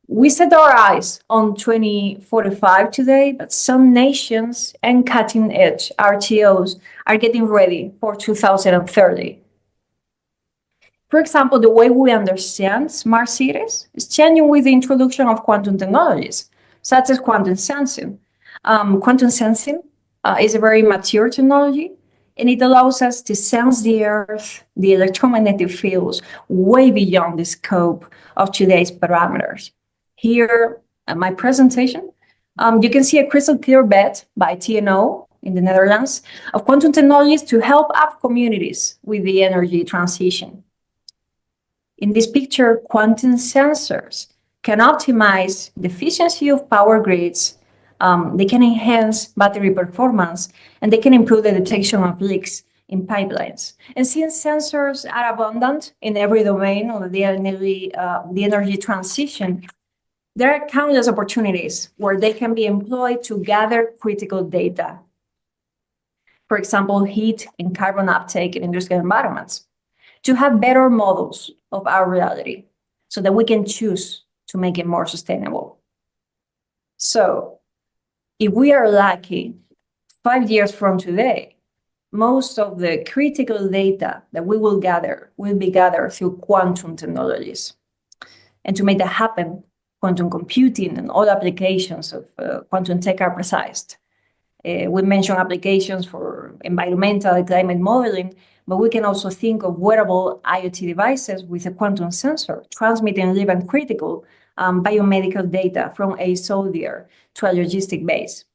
V: we set our eyes on 2045 today, but some nations and cutting-edge RTOs are getting ready for 2030. For example, the way we understand smart cities is changing with the introduction of quantum technologies, such as quantum sensing. Quantum sensing is a very mature technology, and it allows us to sense the Earth, the electromagnetic fields, way beyond the scope of today's parameters. Here, in my presentation, you can see a crystal clear bet by TNO in the Netherlands of quantum technologies to help up communities with the energy transition. In this picture, quantum sensors can optimize the efficiency of power grids, they can enhance battery performance, and they can improve the detection of leaks in pipelines. And since sensors are abundant in every domain of the energy transition, there are countless opportunities where they can be employed to gather critical data. For example, heat and carbon uptake in industrial environments, to have better models of our reality so that we can choose to make it more sustainable. So if we are lucky, 5 years from today, most of the critical data that we will gather will be gathered through quantum technologies. And to make that happen, quantum computing and all applications of quantum tech are precised. We mentioned applications for environmental and climate modeling, but we can also think of wearable IoT devices with a quantum sensor transmitting live and critical biomedical data from a soldier to a logistic base.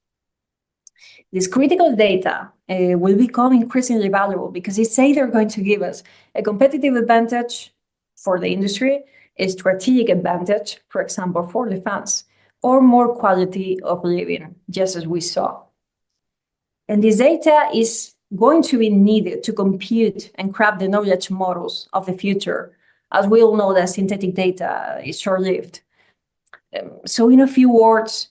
V: This critical data will become increasingly valuable because it's either going to give us a competitive advantage for the industry, a strategic advantage, for example, for defense, or more quality of living, just as we saw. And this data is going to be needed to compute and craft the knowledge models of the future, as we all know that synthetic data is short-lived. So in a few words,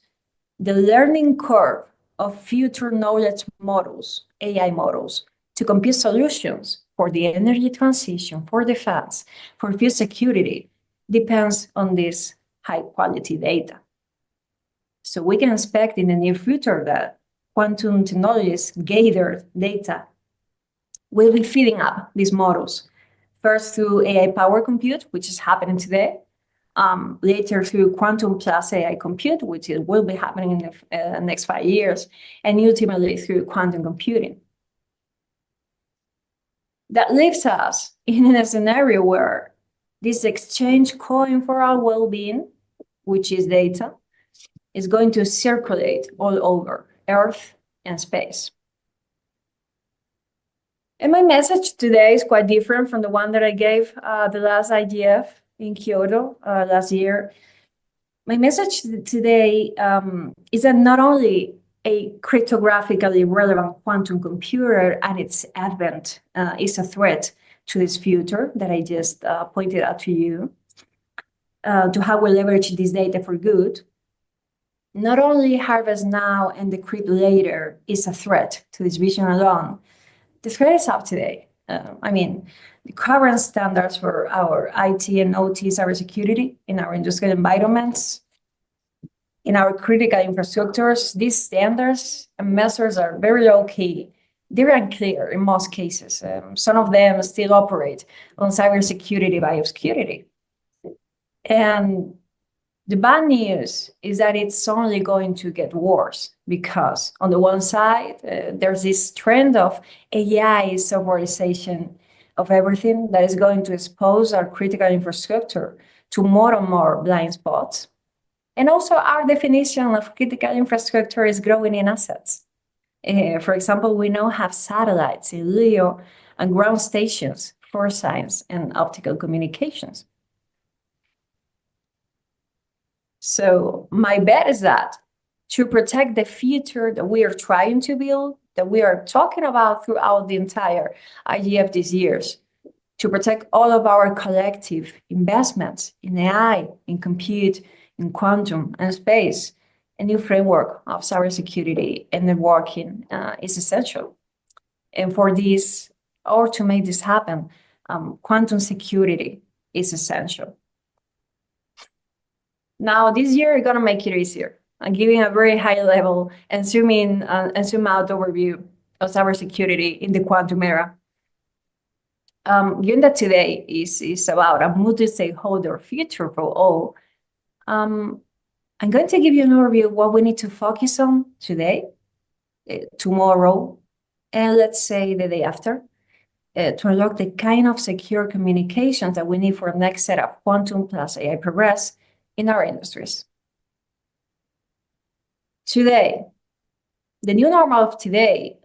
V: the learning curve of future knowledge models, AI models, to compute solutions for the energy transition, for defense, for food security, depends on this high-quality data. So we can expect in the near future that quantum technologies gathered data will be feeding up these models, first through AI power compute, which is happening today, later through quantum plus AI compute, which will be happening in the next 5 years, and ultimately through quantum computing. That leaves us in a scenario where this exchange coin for our well-being, which is data, is going to circulate all over Earth and space. And my message today is quite different from the one that I gave the last IGF in Kyoto last year. My message today is that not only a cryptographically relevant quantum computer and its advent is a threat to this future that I just pointed out to you, to how we leverage this data for good. Not only harvest now and decrypt later is a threat to this vision alone, the threat is up today. I mean, the current standards for our IT and OT cybersecurity in our industrial environments, in our critical infrastructures, these standards and measures are very low key. They're unclear in most cases. Some of them still operate on cybersecurity by obscurity. And the bad news is that it's only going to get worse because on the one side, there's this trend of AI softwareization of everything that is going to expose our critical infrastructure to more and more blind spots. And also our definition of critical infrastructure is growing in assets. For example, we now have satellites in LEO and ground stations for science and optical communications. So my bet is that to protect the future that we are trying to build, that we are talking about throughout the entire IGF these years, to protect all of our collective investments in AI, in compute, in quantum and space, a new framework of cybersecurity and networking is essential. And for this, or to make this happen, quantum security is essential. Now, this year, we're going to make it easier. I'm giving a very high level and zoom in and zoom out overview of cybersecurity in the quantum era. Given that today is about a multi-stakeholder future for all, I'm going to give you an overview of what we need to focus on today, tomorrow, and let's say the day after, to unlock the kind of secure communications that we need for the next set of quantum plus AI progress in our industries. Today, the new normal of today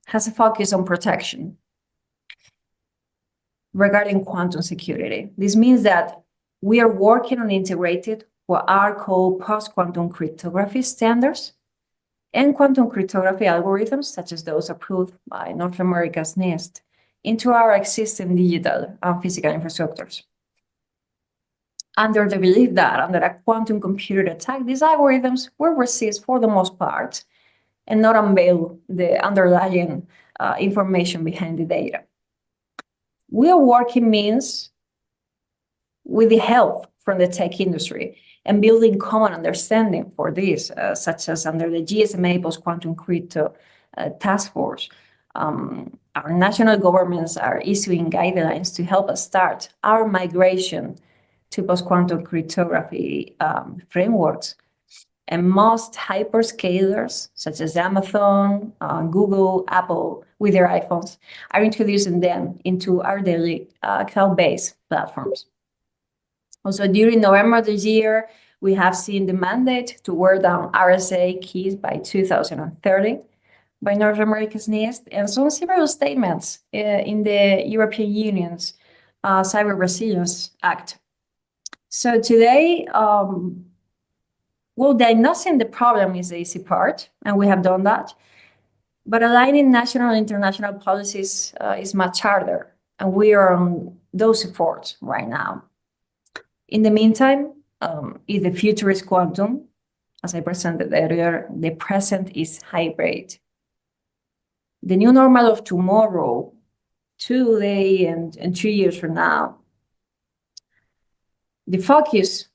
V: has a focus on protection regarding quantum security. This means that we are working on integrated what are called post-quantum cryptography standards and quantum cryptography algorithms, such as those approved by North America's NIST, into our existing digital and physical infrastructures. Under the belief that under a quantum computer attack, these algorithms will resist for the most part and not unveil the underlying information behind the data. We are working means with the help from the tech industry and building common understanding for this, such as under the GSMA post-quantum crypto task force. Our national governments are issuing guidelines to help us start our migration to post-quantum cryptography frameworks. And most hyperscalers, such as Amazon, Google, Apple, with their iPhones, are introducing them into our daily cloud-based platforms. Also, during November this year, we have seen the mandate to wear down RSA keys by 2030 by North America's NIST, and some several statements in the European Union's Cyber Resilience Act. So today, well, diagnosing the problem is the easy part, and we have done that. But aligning national and international policies is much harder, and we are on those efforts right now. In the meantime, if the future is quantum, as I presented earlier, the present is hybrid. The new normal of tomorrow today and 2 years from now, the focus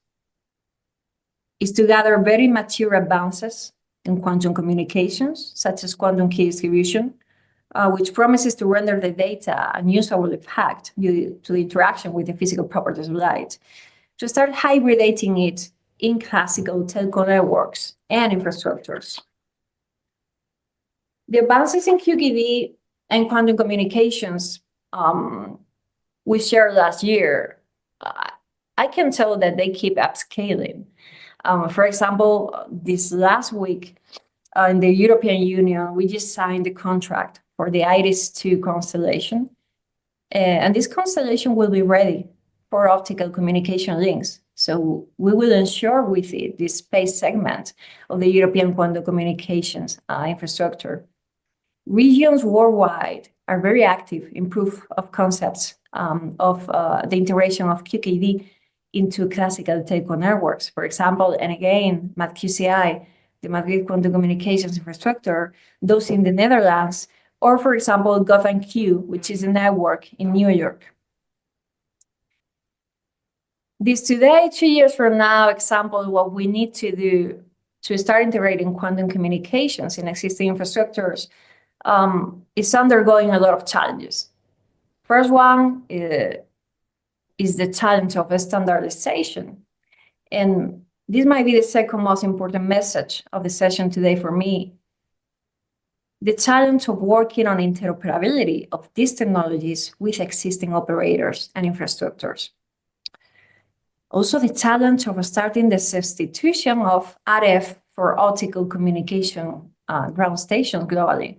V: is to gather very mature advances in quantum communications, such as quantum key distribution, which promises to render the data unusable if hacked due to the interaction with the physical properties of light, to start hybridating it in classical telco networks and infrastructures. The advances in QKD and quantum communications we shared last year, I can tell that they keep upscaling. For example, this last week in the European Union, we just signed the contract for the IRIS-2 constellation. And this constellation will be ready for optical communication links. So we will ensure with it this space segment of the European quantum communications infrastructure. Regions worldwide are very active in proof of concepts of the integration of QKD into classical telco networks. For example, and again, MATQCI, the Madrid Quantum Communications Infrastructure, those in the Netherlands, or for example, GovNQ, which is a network in New York. This today, 2 years from now, example, what we need to do to start integrating quantum communications in existing infrastructures is undergoing a lot of challenges. First one is the challenge of standardization. And this might be the second most important message of the session today for me. The challenge of working on interoperability of these technologies with existing operators and infrastructures. Also, the challenge of starting the substitution of RF for optical communication ground stations globally.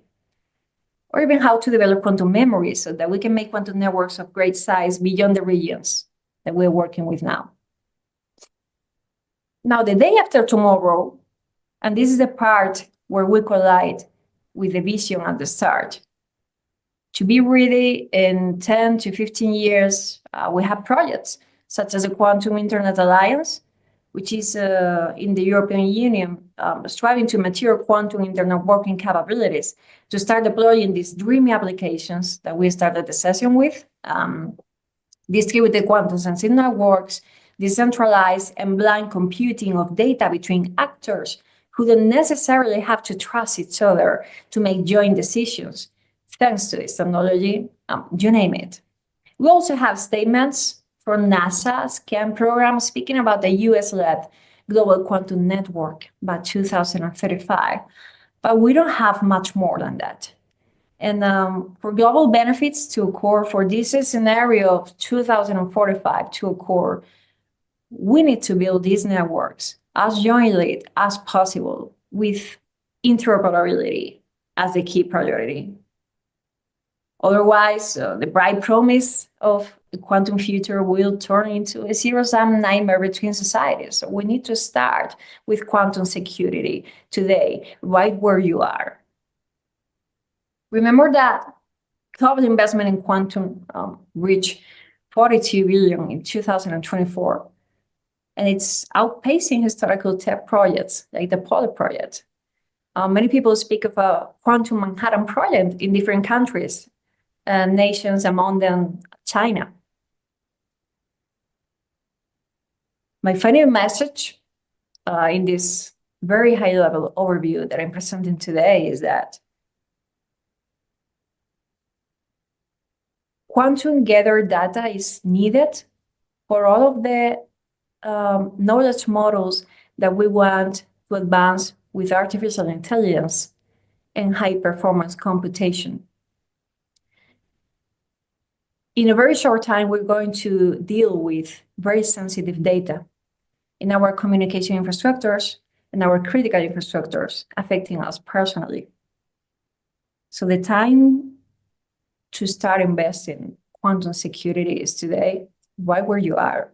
V: Or even how to develop quantum memory so that we can make quantum networks of great size beyond the regions that we're working with now. Now, the day after tomorrow, and this is the part where we collide with the vision at the start. To be ready in 10 to 15 years, we have projects such as the Quantum Internet Alliance, which is in the European Union, striving to mature quantum internet working capabilities to start deploying these dreamy applications that we started the session with, distributed quantum sensing networks, decentralized and blind computing of data between actors who don't necessarily have to trust each other to make joint decisions, thanks to this technology, you name it. We also have statements from NASA's SCAN program speaking about the US-led global quantum network by 2035, but we don't have much more than that. And for global benefits to occur, for this scenario of 2045 to occur, we need to build these networks as jointly as possible with interoperability as the key priority. Otherwise, the bright promise of the quantum future will turn into a zero-sum nightmare between societies. So we need to start with quantum security today, right where you are. Remember that global investment in quantum reached 42 billion in 2024, and it's outpacing historical tech projects like the Polar project. Many people speak of a quantum Manhattan project in different countries, nations, among them China. My final message in this very high-level overview that I'm presenting today is that quantum gathered data is needed for all of the knowledge models that we want to advance with artificial intelligence and high-performance computation. In a very short time, we're going to deal with very sensitive data in our communication infrastructures and our critical infrastructures affecting us personally. So the time to start investing in quantum security is today, right where you are.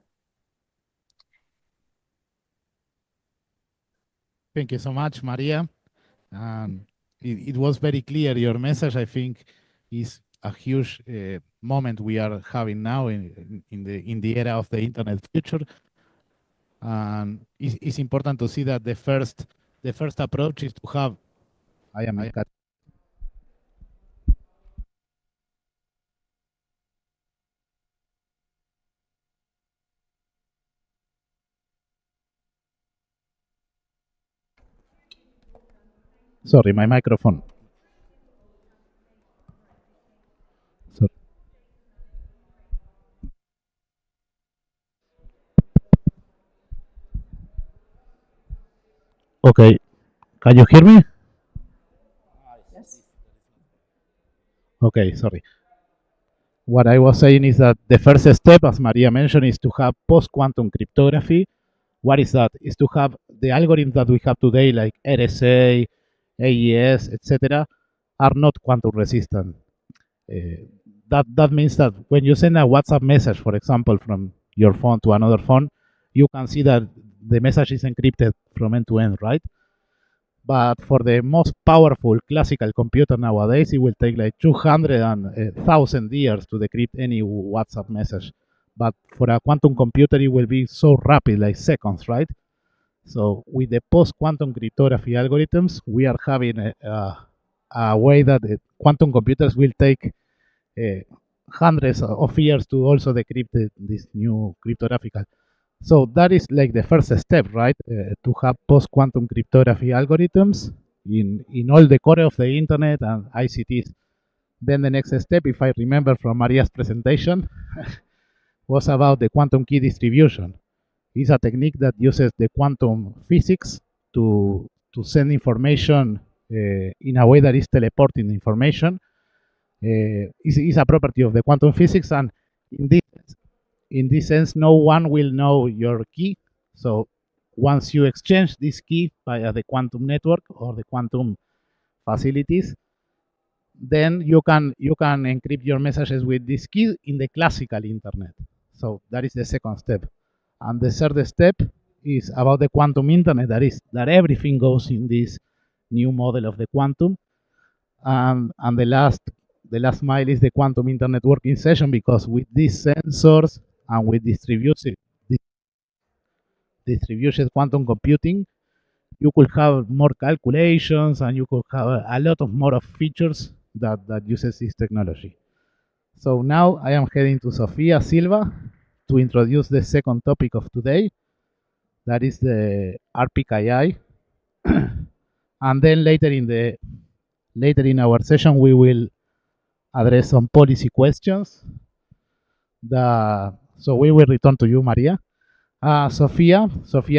A: Thank you so much, Maria. It was very clear. Your message, I think, is a huge moment we are having now in the era of the internet future. And it's important to see that the first approach is to have. I am Sorry, my microphone. Sorry. Okay, can you hear me?
V: Yes.
A: Okay, sorry. What I was saying is that the first step, as Maria mentioned, is to have post-quantum cryptography. What is that? Is to have the algorithms that we have today, like RSA, AES, etc., are not quantum resistant. That means that when you send a WhatsApp message, for example, from your phone to another phone, you can see that the message is encrypted from end to end, right? But for the most powerful classical computer nowadays, it will take like 200 and 1,000 years to decrypt any WhatsApp message. But for a quantum computer, it will be so rapid, like seconds, right? So with the post-quantum cryptography algorithms, we are having a way that the quantum computers will take uh, hundreds of years to also decrypt this new cryptographic. So that is like the first step, right? To have post-quantum cryptography algorithms in all the core of the internet and ICTs. Then the next step, if I remember from Maria's presentation, was about the quantum key distribution. It's a technique that uses the quantum physics to send information in a way that is teleporting information. Is a property of the quantum physics, and in this in this sense, no one will know your key. So once you exchange this key via the quantum network or the quantum facilities, then you can encrypt your messages with this key in the classical internet. So that is the second step. And the third step is about the quantum internet. That everything goes in this new model of the quantum. And the last mile is the quantum internet working session, because with these sensors and with distributed quantum computing, you could have more calculations and you could have a lot of more of features that uses this technology. So now I am heading to Sofia Silva to introduce the second topic of today, that is the RPKI. And then later in our session we will address some policy questions. So we will return to you, Maria. Sofia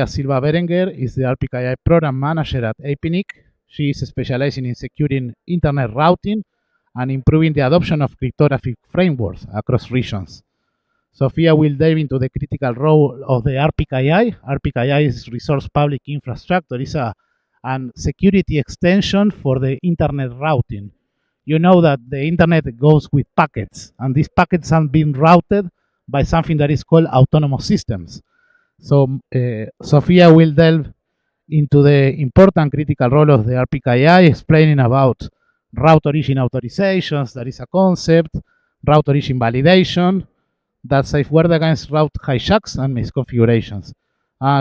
A: Silva Berenguer is the RPKI program manager at APNIC. She is specializing in securing internet routing and improving the adoption of cryptographic frameworks across regions. Sofia will dive into the critical role of the RPKI. RPKI is Resource Public Infrastructure. It's a security extension for the internet routing. You know that the internet goes with packets, and these packets are being routed by something that is called autonomous systems. So Sofia will delve into the important critical role of the RPKI, explaining about route origin authorizations, that is a concept, route origin validation, that safeguard against route hijacks and misconfigurations.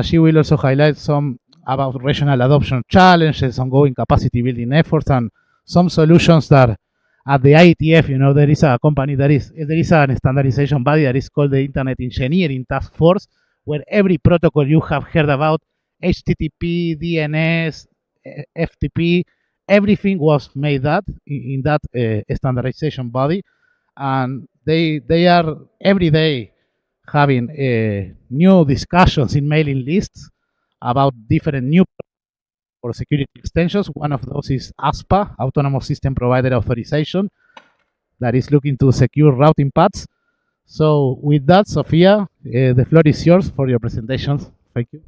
A: She will also highlight some about regional adoption challenges, ongoing capacity building efforts, and some solutions that at the IETF, there is a company there is a standardization body that is called the Internet Engineering Task Force, where every protocol you have heard about, HTTP, DNS, FTP, everything was made that in that standardization body, and they are every day having new discussions in mailing lists about different new or security extensions. One of those is ASPA, Autonomous System Provider Authorization, that is looking to secure routing paths. So with that, Sofia, the floor is yours for your presentations. Thank you.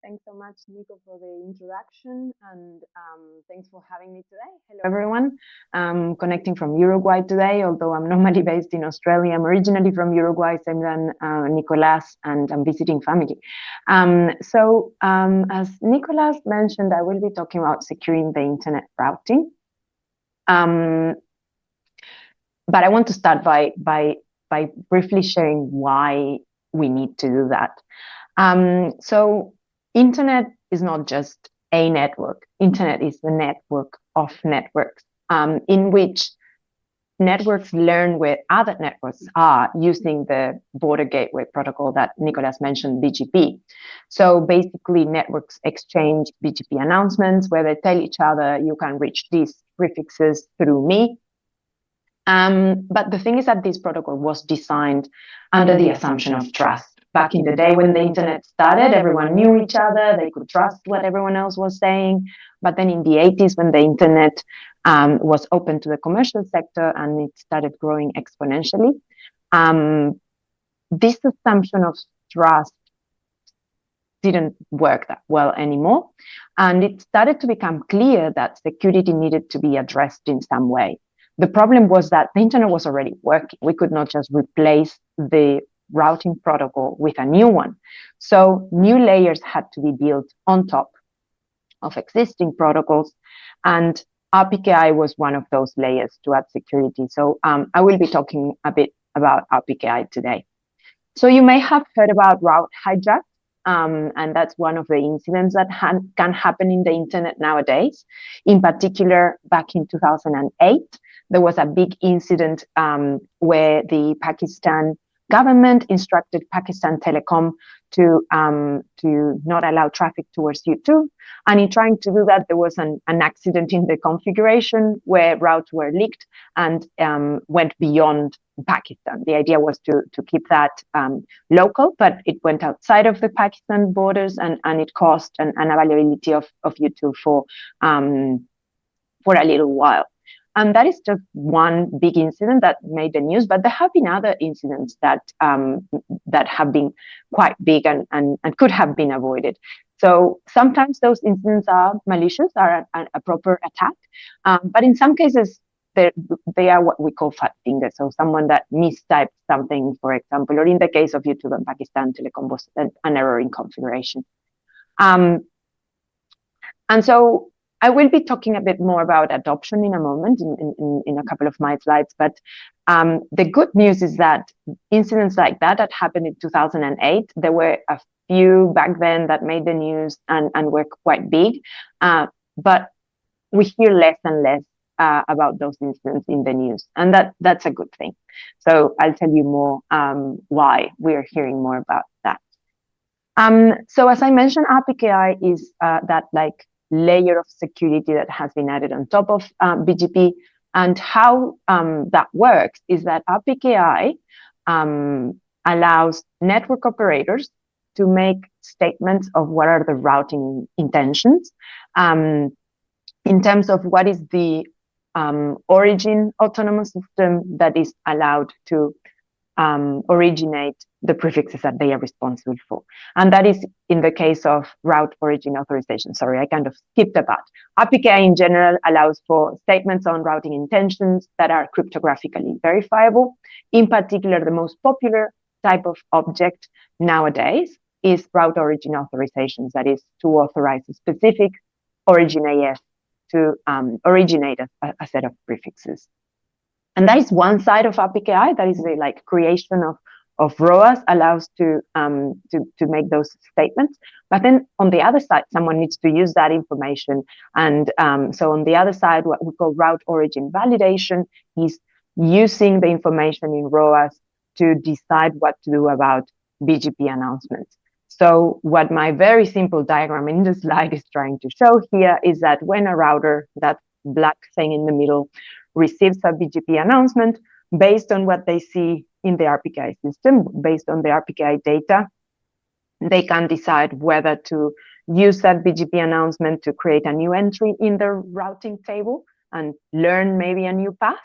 D: Thanks so much, Nico, for the introduction, and thanks for having me today. Hello, everyone. I'm connecting from Uruguay today, although I'm normally based in Australia. I'm originally from Uruguay, same than Nicolas, and I'm visiting family. As Nicolas mentioned, I will be talking about securing the internet routing. But I want to start by briefly sharing why we need to do that. Internet is not just a network. Internet is the network of networks, in which networks learn where other networks are using the border gateway protocol that Nicolas mentioned, BGP. So basically, networks exchange BGP announcements where they tell each other, you can reach these prefixes through me. But the thing is that this protocol was designed under the assumption of trust. Back in the day when the internet started, everyone knew each other, they could trust what everyone else was saying. But then in the 80s, when the internet was open to the commercial sector and it started growing exponentially, this assumption of trust didn't work that well anymore. And it started to become clear that security needed to be addressed in some way. The problem was that the internet was already working. We could not just replace the routing protocol with a new one. So new layers had to be built on top of existing protocols. And RPKI was one of those layers to add security. So I will be talking a bit about RPKI today. So you may have heard about route hijack. And that's one of the incidents that can happen in the internet nowadays. In particular, back in 2008, there was a big incident where the Pakistan government instructed Pakistan Telecom to not allow traffic towards YouTube. And in trying to do that, there was an accident in the configuration where routes were leaked and went beyond Pakistan. The idea was to keep that local, but it went outside of the Pakistan borders and it caused an unavailability of YouTube for a little while. And that is just one big incident that made the news, but there have been other incidents that have been quite big and could have been avoided. So sometimes those incidents are malicious, are a proper attack, but in some cases, they are what we call fat fingers. So someone that mistyped something, for example, or in the case of YouTube and Pakistan Telecom was an error in configuration. And so I will be talking a bit more about adoption in a moment in a couple of my slides. But the good news is that incidents like that happened in 2008, there were a few back then that made the news and were quite big. But we hear less and less about those incidents in the news, and that's a good thing. So I'll tell you more why we're hearing more about that. So as I mentioned, RPKI is that layer of security that has been added on top of BGP, and how that works is that RPKI allows network operators to make statements of what are the routing intentions in terms of what is the origin autonomous system that is allowed to originate the prefixes that they are responsible for. And that is in the case of route origin authorization. Sorry, I kind of skipped a part. RPKI in general allows for statements on routing intentions that are cryptographically verifiable. In particular, the most popular type of object nowadays is route origin authorizations, that is to authorize a specific origin AS to originate a set of prefixes. And that is one side of RPKI, that is the creation of ROAS allows to make those statements. But then on the other side, someone needs to use that information. And so on the other side, what we call route origin validation is using the information in ROAS to decide what to do about BGP announcements. So what my very simple diagram in the slide is trying to show here is that when a router, that black thing in the middle, receives a BGP announcement, based on what they see in the RPKI system, based on the RPKI data, they can decide whether to use that BGP announcement to create a new entry in the routing table and learn maybe a new path,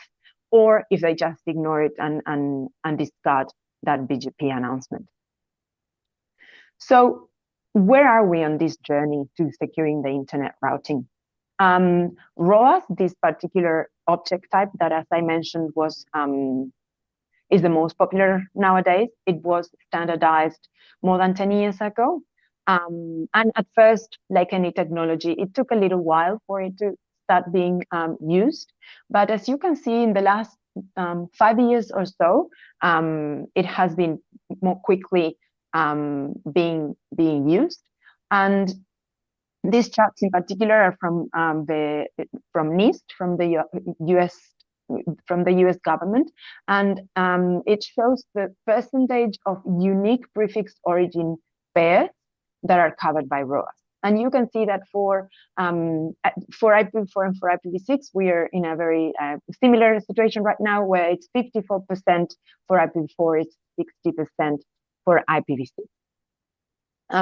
D: or if they just ignore it and discard that BGP announcement. So where are we on this journey to securing the internet routing? ROAS, this particular object type that, as I mentioned, is the most popular nowadays. It was standardized more than 10 years ago. And at first, like any technology, it took a little while for it to start being used. But as you can see, in the last 5 years or so, it has been more quickly being used. And these charts in particular are from NIST, from the US from the US government, and it shows the percentage of unique prefix origin pairs that are covered by ROAS. And you can see that for IPv4 and for IPv6, we are in a very similar situation right now, where it's 54% for IPv4, it's 60% for IPv6.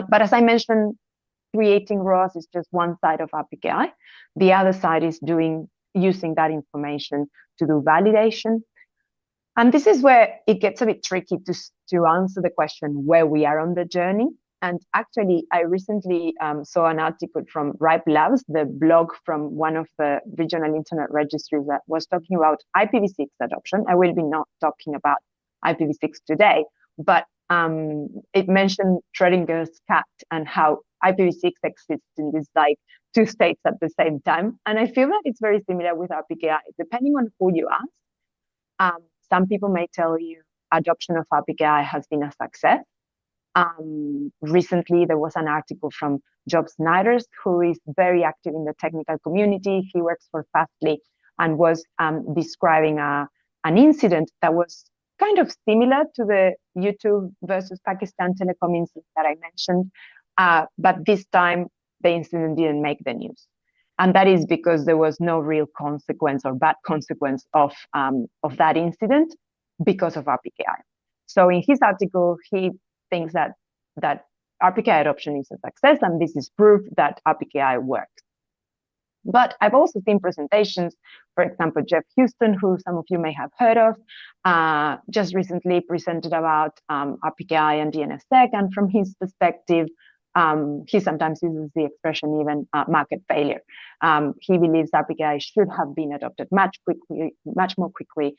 D: But as I mentioned, creating ROAS is just one side of RPKI. The other side is using that information to do validation. And this is where it gets a bit tricky to answer the question where we are on the journey. And actually, I recently saw an article from RIPE Labs, the blog from one of the regional internet registries, that was talking about IPv6 adoption. I will be not talking about IPv6 today, but it mentioned Schrodinger's cat and how IPv6 exists in these like two states at the same time. And I feel that it's very similar with RPKI. Depending on who you ask, some people may tell you adoption of RPKI has been a success. Recently, there was an article from Job Snyders, who is very active in the technical community. He works for Fastly and was describing an incident that was kind of similar to the YouTube versus Pakistan Telecom incident that I mentioned. But this time, the incident didn't make the news. And that is because there was no real consequence or bad consequence of that incident because of RPKI. So in his article, he thinks that RPKI adoption is a success, and this is proof that RPKI works. But I've also seen presentations, for example, Jeff Houston, who some of you may have heard of, just recently presented about RPKI and DNSSEC, and from his perspective, he sometimes uses the expression even market failure. He believes RPKI should have been adopted much more quickly.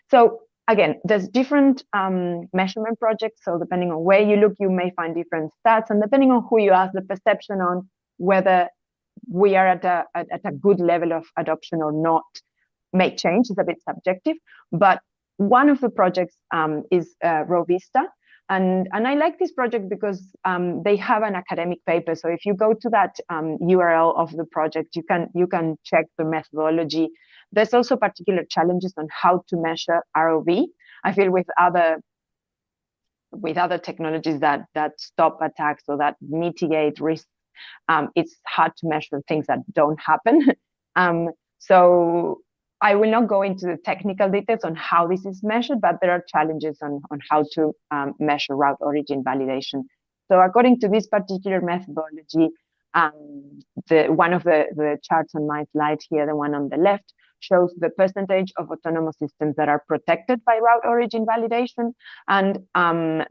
D: So again, there's different measurement projects. So depending on where you look, you may find different stats, and depending on who you ask, the perception on whether we are at a good level of adoption or not may change. It's a bit subjective. But one of the projects is Rovista. And I like this project because they have an academic paper. So if you go to that URL of the project, you can check the methodology. There's also particular challenges on how to measure ROV. I feel with other technologies that stop attacks or that mitigate risks, it's hard to measure things that don't happen. So I will not go into the technical details on how this is measured, but there are challenges on how to measure route origin validation. So according to this particular methodology, one of the charts on my slide here, the one on the left, shows the percentage of autonomous systems that are protected by route origin validation. And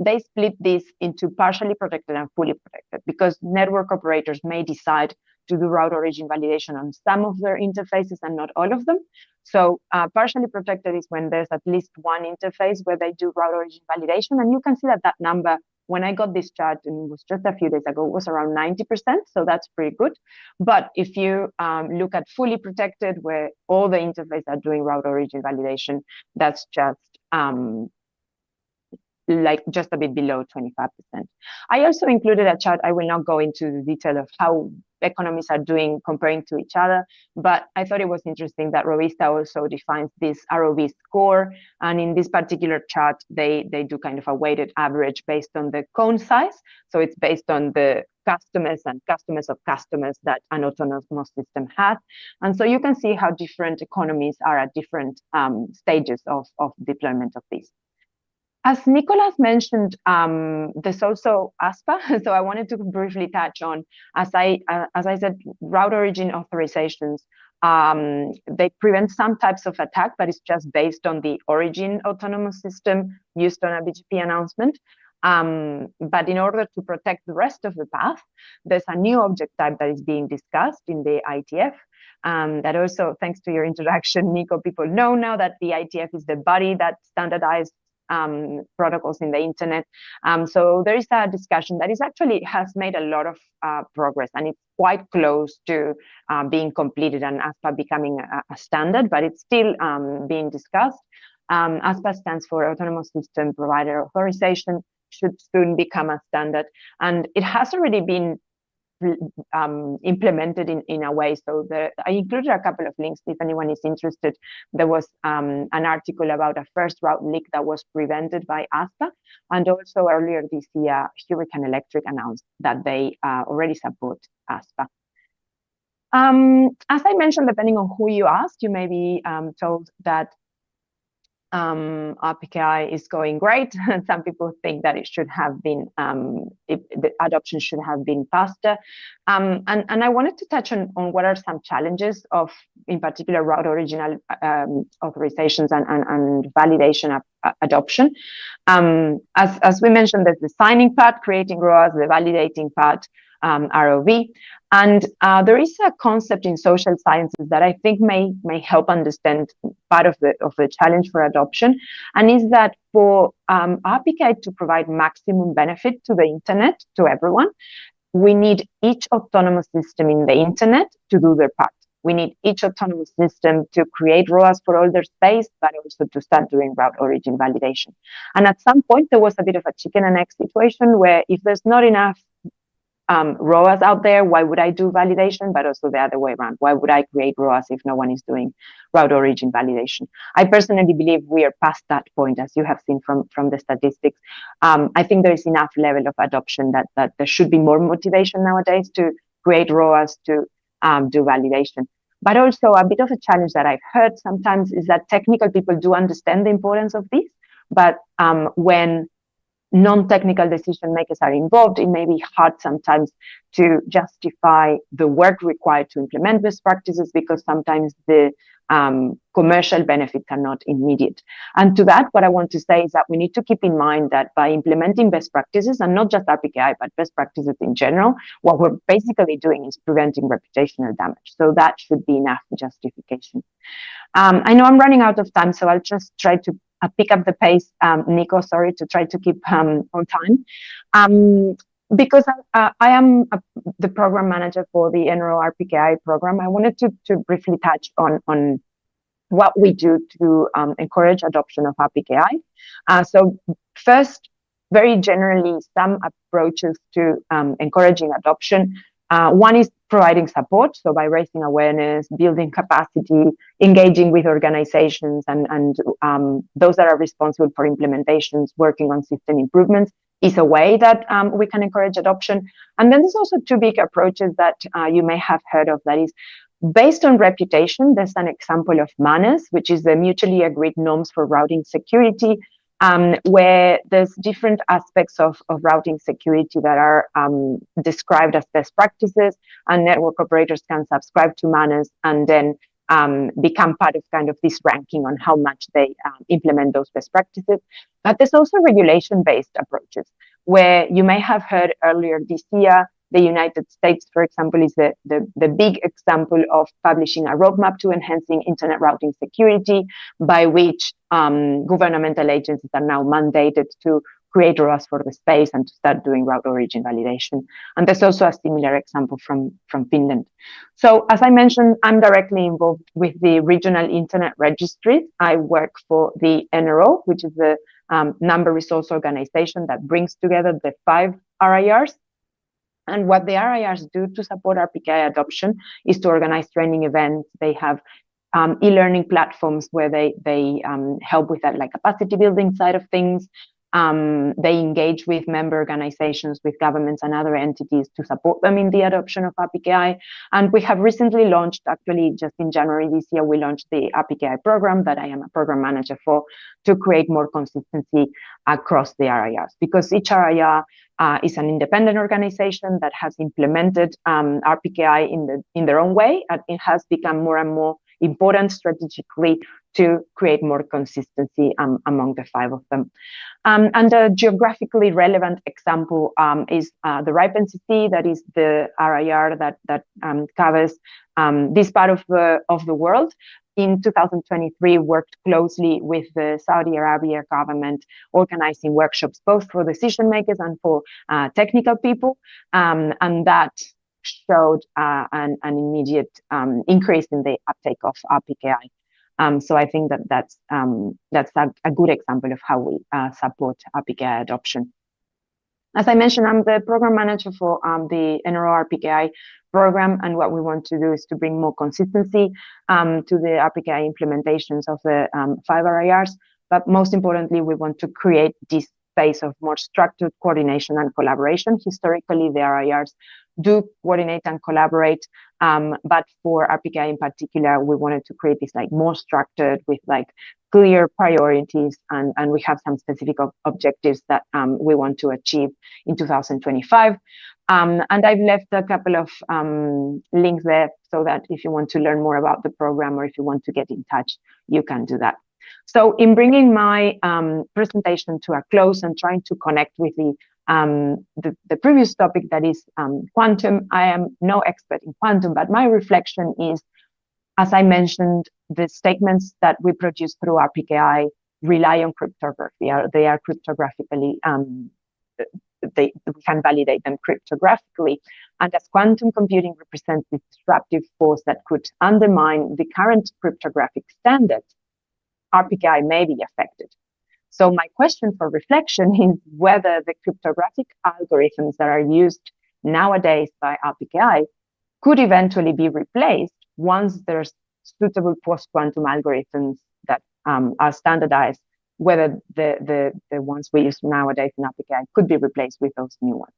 D: they split this into partially protected and fully protected, because network operators may decide to do route origin validation on some of their interfaces and not all of them. So partially protected is when there's at least one interface where they do route origin validation. And you can see that number, when I got this chart, and it was just a few days ago, was around 90%. So that's pretty good. But if you look at fully protected, where all the interfaces are doing route origin validation, that's just just a bit below 25%. I also included a chart. I will not go into the detail of how economies are doing comparing to each other, but I thought it was interesting that Rovista also defines this ROV score. And in this particular chart, they do kind of a weighted average based on the cone size. So it's based on the customers and customers of customers that an autonomous system has. And so you can see how different economies are at different stages of deployment of this. As Nicolas mentioned, there's also ASPA. So I wanted to briefly touch on, as I said, route origin authorizations. They prevent some types of attack, but it's just based on the origin autonomous system used on a BGP announcement. But in order to protect the rest of the path, there's a new object type that is being discussed in the ITF. That also, thanks to your introduction, Nico, people know now that the ITF is the body that standardized protocols in the internet. So there is a discussion that is actually has made a lot of progress, and it's quite close to being completed and ASPA becoming a standard, but it's still being discussed. ASPA stands for Autonomous System Provider Authorization, should soon become a standard. And it has already been implemented in a way. So I included a couple of links if anyone is interested. There was an article about a first route leak that was prevented by ASTA, and also earlier this year, Hurricane Electric announced that they already support ASTA. As I mentioned, depending on who you ask, you may be told that RPKI is going great. Some people think that it should have been, the adoption should have been faster. And I wanted to touch on what are some challenges of, in particular, route original authorizations and validation adoption. As we mentioned, there's the signing part, creating ROAS, the validating part, ROV. And there is a concept in social sciences that I think may help understand part of the challenge for adoption, and is that for RPKI to provide maximum benefit to the internet, to everyone, we need each autonomous system in the internet to do their part. We need each autonomous system to create ROAS for all their space, but also to start doing route origin validation. And at some point, there was a bit of a chicken and egg situation where if there's not enough ROAS out there, why would I do validation? But also the other way around, why would I create ROAS if no one is doing route origin validation? I personally believe we are past that point, as you have seen from the statistics. I think there is enough level of adoption that there should be more motivation nowadays to create ROAS, to do validation. But also a bit of a challenge that I've heard sometimes is that technical people do understand the importance of this, but when non-technical decision makers are involved, it may be hard sometimes to justify the work required to implement best practices, because sometimes the commercial benefits are not immediate. And to that, what I want to say is that we need to keep in mind that by implementing best practices, and not just RPKI, but best practices in general, what we're basically doing is preventing reputational damage. So that should be enough justification. I know I'm running out of time, so I'll just try to pick up the pace, Nico, sorry, to try to keep on time. Because I am the program manager for the NRO RPKI program, I wanted to briefly touch on what we do to encourage adoption of RPKI. So first, very generally, some approaches to encouraging adoption. One is providing support, so by raising awareness, building capacity, engaging with organizations and those that are responsible for implementations, working on system improvements is a way that we can encourage adoption. And then there's also two big approaches that you may have heard of, that is based on reputation. There's an example of MANAS, which is the mutually agreed norms for routing security, where there's different aspects of routing security that are described as best practices, and network operators can subscribe to MANAS and then become part of kind of this ranking on how much they implement those best practices. But there's also regulation-based approaches, where you may have heard earlier this year, the United States, for example, is the big example of publishing a roadmap to enhancing internet routing security, by which governmental agencies are now mandated to create ROAS for the space and to start doing route origin validation. And there's also a similar example from Finland. So as I mentioned, I'm directly involved with the regional internet registries. I work for the NRO, which is the number resource organization that brings together the 5 RIRs. And what the RIRs do to support RPKI adoption is to organize training events. They have e-learning platforms where they help with that, like capacity building side of things. They engage with member organizations, with governments and other entities to support them in the adoption of RPKI. And we have recently launched, actually just in January this year, we launched the RPKI program that I am a program manager for, to create more consistency across the RIRs, because each RIR is an independent organization that has implemented RPKI in their own way, and it has become more and more important strategically to create more consistency among the 5 of them. And a geographically relevant example is the RIPE NCC, that is the RIR that covers this part of the world. In 2023, worked closely with the Saudi Arabia government, organizing workshops both for decision makers and for technical people, and that showed an immediate increase in the uptake of RPKI. So I think that's a good example of how we support RPKI adoption. As I mentioned, I'm the program manager for the NRO RPKI program, and what we want to do is to bring more consistency to the RPKI implementations of the 5 RIRs, but most importantly, we want to create this space of more structured coordination and collaboration. Historically, the RIRs do coordinate and collaborate, but for RPKI in particular, we wanted to create this like more structured with like clear priorities, and we have some specific objectives that we want to achieve in 2025. And I've left a couple of links there so that if you want to learn more about the program or if you want to get in touch, you can do that. So in bringing my presentation to a close and trying to connect with the previous topic, that is quantum, I am no expert in quantum, but my reflection is, as I mentioned, the statements that we produce through RPKI rely on cryptography. They are cryptographically, we can validate them cryptographically. And as quantum computing represents this disruptive force that could undermine the current cryptographic standards, RPKI may be affected. So my question for reflection is whether the cryptographic algorithms that are used nowadays by RPKI could eventually be replaced once there's suitable post-quantum algorithms that are standardized, whether the ones we use nowadays in RPKI could be replaced with those new ones.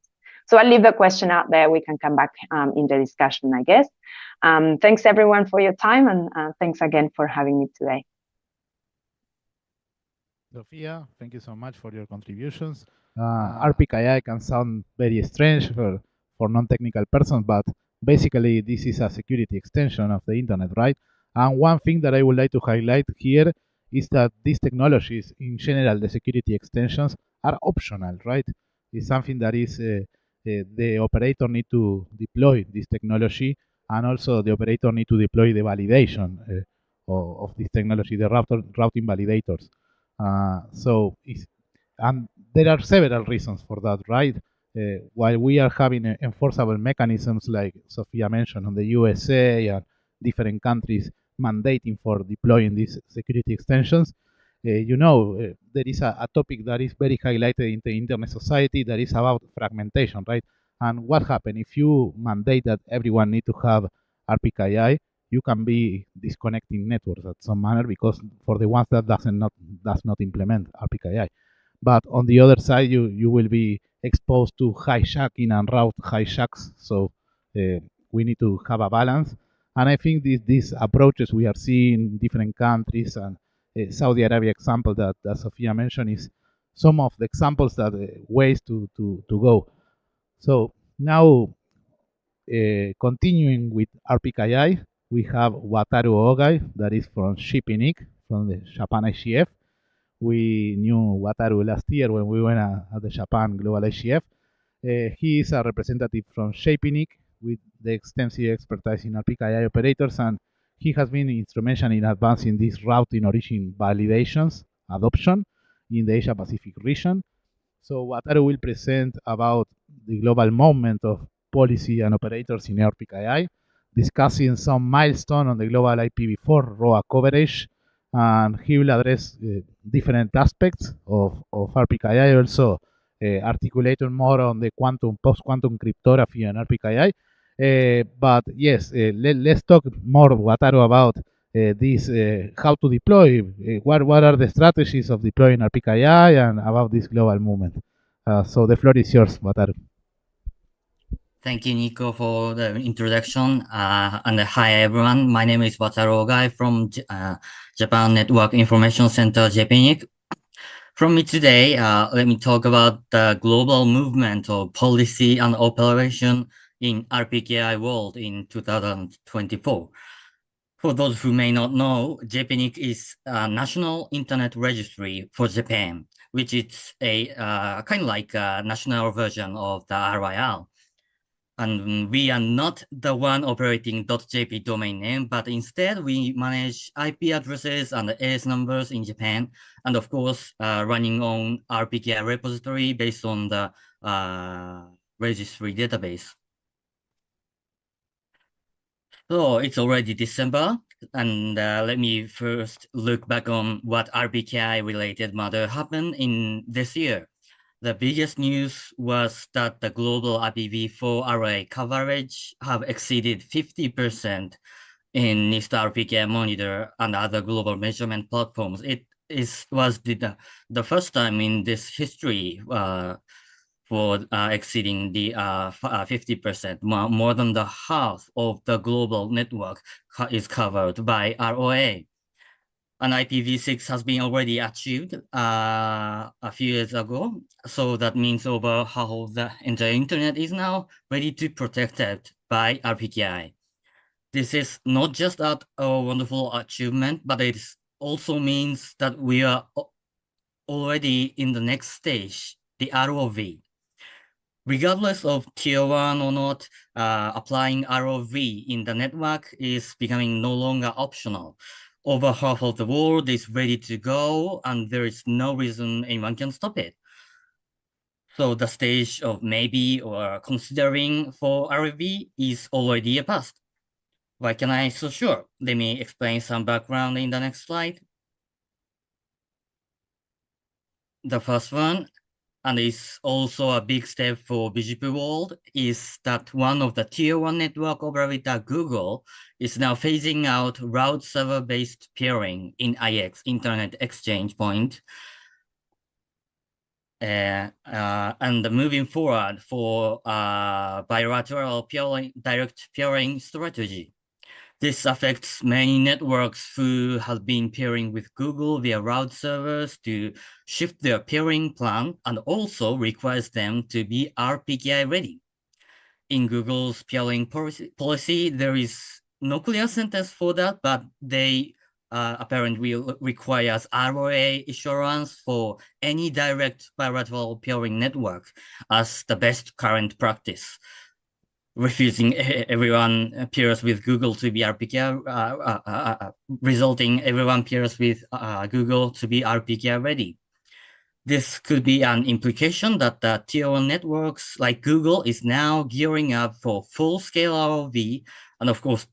D: So I'll leave the question out there. We can come back in the discussion, I guess. Thanks everyone for your time, and thanks again for having me today.
A: Sofia, thank you so much for your contributions. RPKI can sound very strange for non-technical persons, but basically this is a security extension of the internet, right? And one thing that I would like to highlight here is that these technologies, in general, the security extensions, are optional, right? It's something that is the operator need to deploy this technology, and also the operator need to deploy the validation of this technology, the routing validators. And there are several reasons for that, right? While we are having enforceable mechanisms like Sofia mentioned on the USA and different countries mandating for deploying these security extensions, there is a topic that is very highlighted in the internet society that is about fragmentation, right? And what happens if you mandate that everyone need to have RPKI? You can be disconnecting networks at some manner, because for the ones that does not implement RPKI. But on the other side, you will be exposed to hijacking and route hijacks. So we need to have a balance. And I think these approaches we are seeing in different countries, and Saudi Arabia example that Sofia mentioned is some of the examples that ways to go. So now continuing with RPKI, we have Wataru Ogai, that is from Shipping Inc., from the Japan IGF. We knew Wataru last year when we went at the Japan Global IGF. He is a representative from Shaping Inc. with the extensive expertise in RPKI operators, and he has been instrumental in advancing this routing origin validations adoption in the Asia Pacific region. So Wataru will present about the global movement of policy and operators in RPKI, discussing some milestone on the global IPv4 ROA coverage, and he will address different aspects of RPKI, also articulating more on the post-quantum cryptography and RPKI. But yes, let's talk more, Wataru, about this, how to deploy, what are the strategies of deploying RPKI, and about this global movement. So the floor is yours, Wataru.
E: Thank you, Nico, for the introduction. And hi, everyone. My name is Wataru Ogai from Japan Network Information Center, JPNIC. From me today, let me talk about the global movement of policy and operation in RPKI world in 2024. For those who may not know, JPNIC is a national internet registry for Japan, which is a kind of like a national version of the RIR. And we are not the one operating .jp domain name, but instead we manage IP addresses and AS numbers in Japan, and of course, running on RPKI repository based on the registry database. So it's already December, and let me first look back on what RPKI related matter happened in this year. The biggest news was that the global IPv4 array coverage have exceeded 50% in NIST RPK Monitor and other global measurement platforms. It was the first time in this history for exceeding the 50%. More than the half of the global network is covered by ROA. And IPv6 has been already achieved a few years ago. So that means over half of the entire internet is now ready to be protected by RPKI. This is not just a wonderful achievement, but it also means that we are already in the next stage, the ROV. Regardless of tier 1 or not, applying ROV in the network is becoming no longer optional. Over half of the world is ready to go, and there is no reason anyone can stop it. So the stage of maybe or considering for ROV is already a past. Why can I so sure? Let me explain some background in the next slide. The first one, and it's also a big step for BGP world, is that one of the tier 1 network operator, Google, is now phasing out route server-based peering in IX, Internet Exchange Point. And moving forward for bilateral peering, direct peering strategy. This affects many networks who have been peering with Google via route servers to shift their peering plan, and also requires them to be RPKI ready. In Google's peering policy, there is no clear sentence for that, but they apparently requires ROA assurance for any direct bilateral peering network as the best current practice. Refusing everyone peers with Google to be RPKI, resulting everyone peers with Google to be RPKI ready. This could be an implication that the tier 1 networks like Google is now gearing up for full-scale ROV, and of course,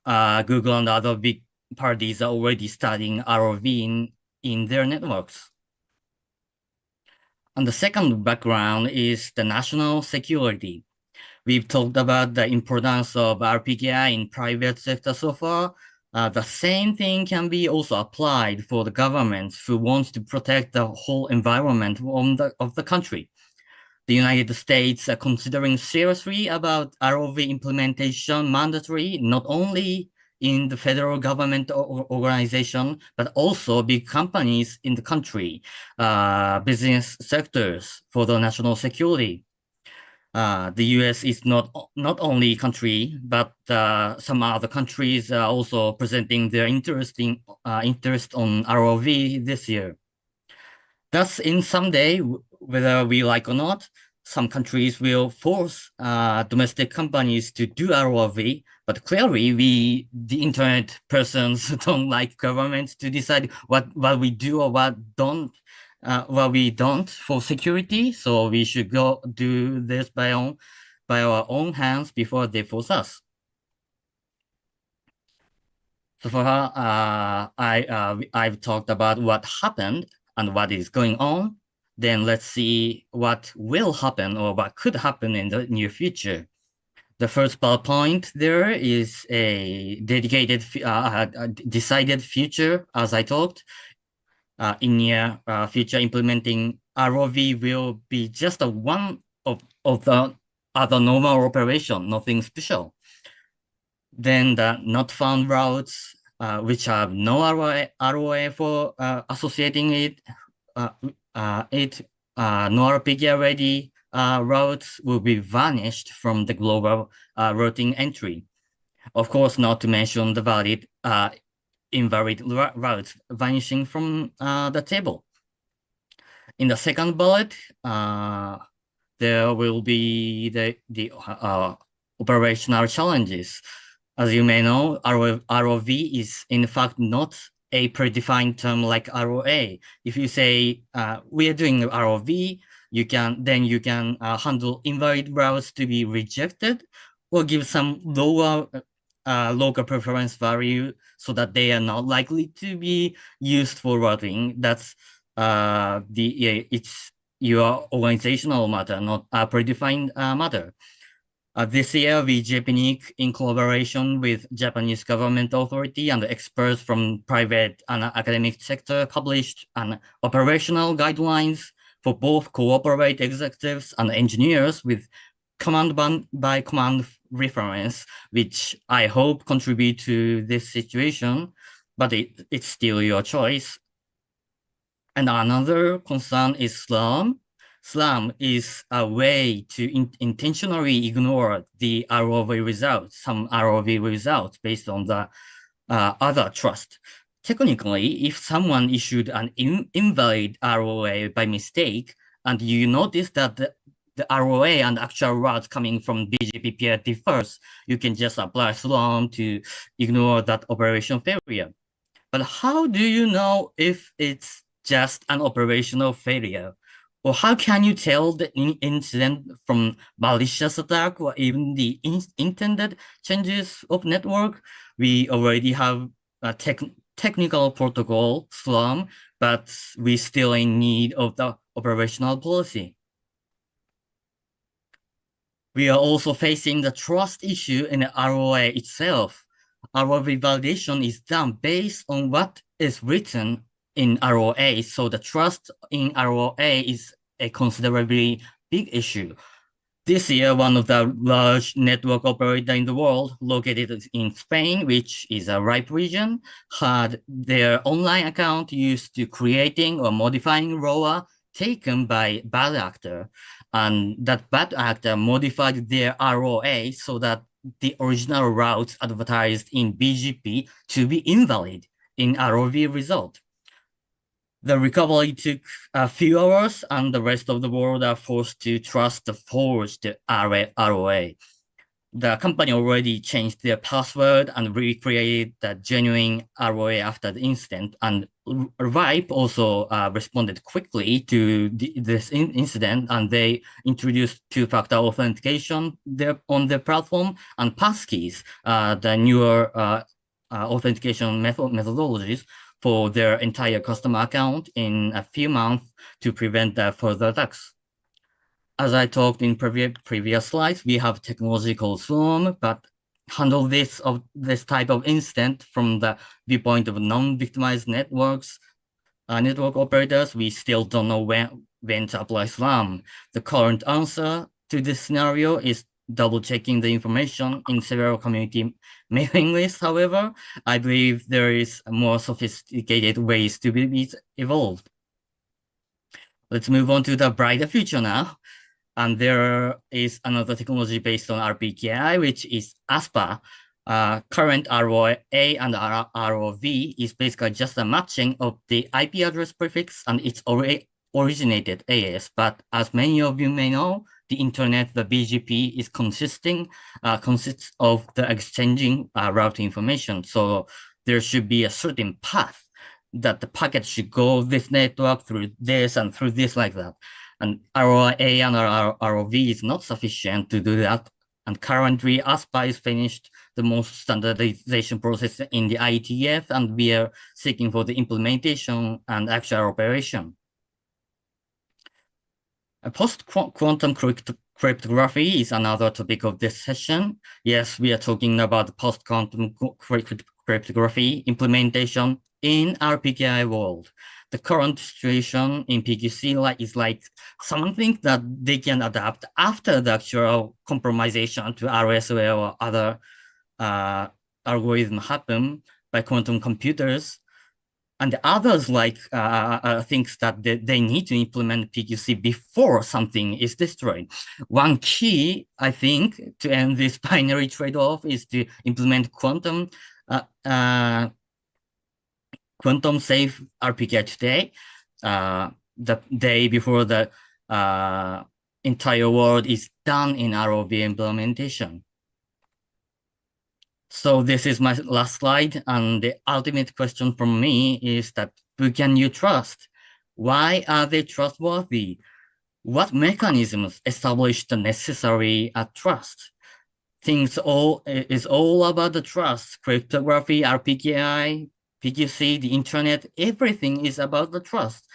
E: Google and other big parties are already studying ROV in their networks. And the second background is the national security. We've talked about the importance of RPKI in private sector so far. The same thing can be also applied for the governments who wants to protect the whole environment of the country. The United States are considering seriously about ROV implementation mandatory, not only in the federal government organization, but also big companies in the country, business sectors for the national security. The US is not only a country, but some other countries are also presenting their interest on ROV this year. Thus, in some day, whether we like or not, some countries will force domestic companies to do ROV, but clearly the internet persons don't like governments to decide what we do or what we don't for security. So we should go do this by our own hands before they force us. So far, I've talked about what happened and what is going on. Then let's see what will happen or what could happen in the near future. The first bullet point there is a dedicated, decided future, as I talked. In near future, implementing ROV will be just one of the other normal operation, nothing special. Then the not found routes, which have no ROA for associating it, no RPKI ready routes will be vanished from the global routing entry. Of course, not to mention the valid invalid routes vanishing from the table. In the second bullet, there will be the operational challenges. As you may know, ROV is in fact not a predefined term like ROA. If you say we are doing ROV, you can handle invalid routes to be rejected, or give some lower local preference value so that they are not likely to be used for routing. That's it's your organizational matter, not a predefined matter. This year, we JPNIC, in collaboration with Japanese government authority and experts from private and academic sector, published an operational guidelines for both corporate executives and engineers with command by command reference, which I hope contribute to this situation, but it's still your choice. And another concern is SLAM. SLAM is a way to intentionally ignore the ROV results, some ROV results based on the other trust. Technically, if someone issued an invalid ROA by mistake, and you notice that the ROA and actual routes coming from BGP peer differs, you can just apply SLAM to ignore that operation failure. But how do you know if it's just an operational failure? Or how can you tell the incident from malicious attack or even the intended changes of network? We already have a technical protocol, SLAM, but we still in need of the operational policy. We are also facing the trust issue in the ROA itself. ROV validation is done based on what is written in ROA, so the trust in ROA is a considerably big issue. This year, one of the large network operators in the world, located in Spain, which is a ripe region, had their online account used to creating or modifying ROA taken by bad actor. And that bad actor modified their ROA so that the original routes advertised in BGP to be invalid in ROV result. The recovery took a few hours, and the rest of the world are forced to trust the forged ROA. The company already changed their password and recreated the genuine ROA after the incident, and RIPE also responded quickly to this incident, and they introduced two-factor authentication on their platform and passkeys, the newer authentication methodologies for their entire customer account in a few months to prevent further attacks. As I talked in previous slides, we have technology called SLAM, but handle this type of incident from the viewpoint of non-victimized networks, network operators, we still don't know when to apply SLAM. The current answer to this scenario is double-checking the information in several community mailing lists. However, I believe there is more sophisticated ways to be evolved. Let's move on to the brighter future now. And there is another technology based on RPKI, which is ASPA. Current ROA and ROV is basically just a matching of the IP address prefix and its originated AS. But as many of you may know, the internet, the BGP is consists of the exchanging route information. So there should be a certain path that the packet should go this network through this and through this like that. And ROA and ROV is not sufficient to do that. And currently, ASPA is finished the most standardization process in the IGF, and we are seeking for the implementation and actual operation. Post-quantum cryptography is another topic of this session. Yes, we are talking about post-quantum cryptography implementation in RPKI world. The current situation in PQC is like something that they can adapt after the actual compromisation to RSA or other algorithm happen by quantum computers. And the others thinks that they need to implement PQC before something is destroyed. One key, I think, to end this binary trade-off is to implement quantum safe RPKI today, the day before the entire world is done in ROV implementation. So this is my last slide, and the ultimate question from me is that who can you trust? Why are they trustworthy? What mechanisms establish the necessary trust? Things is all about the trust. Cryptography, RPKI, PQC, the internet, everything is about the trust.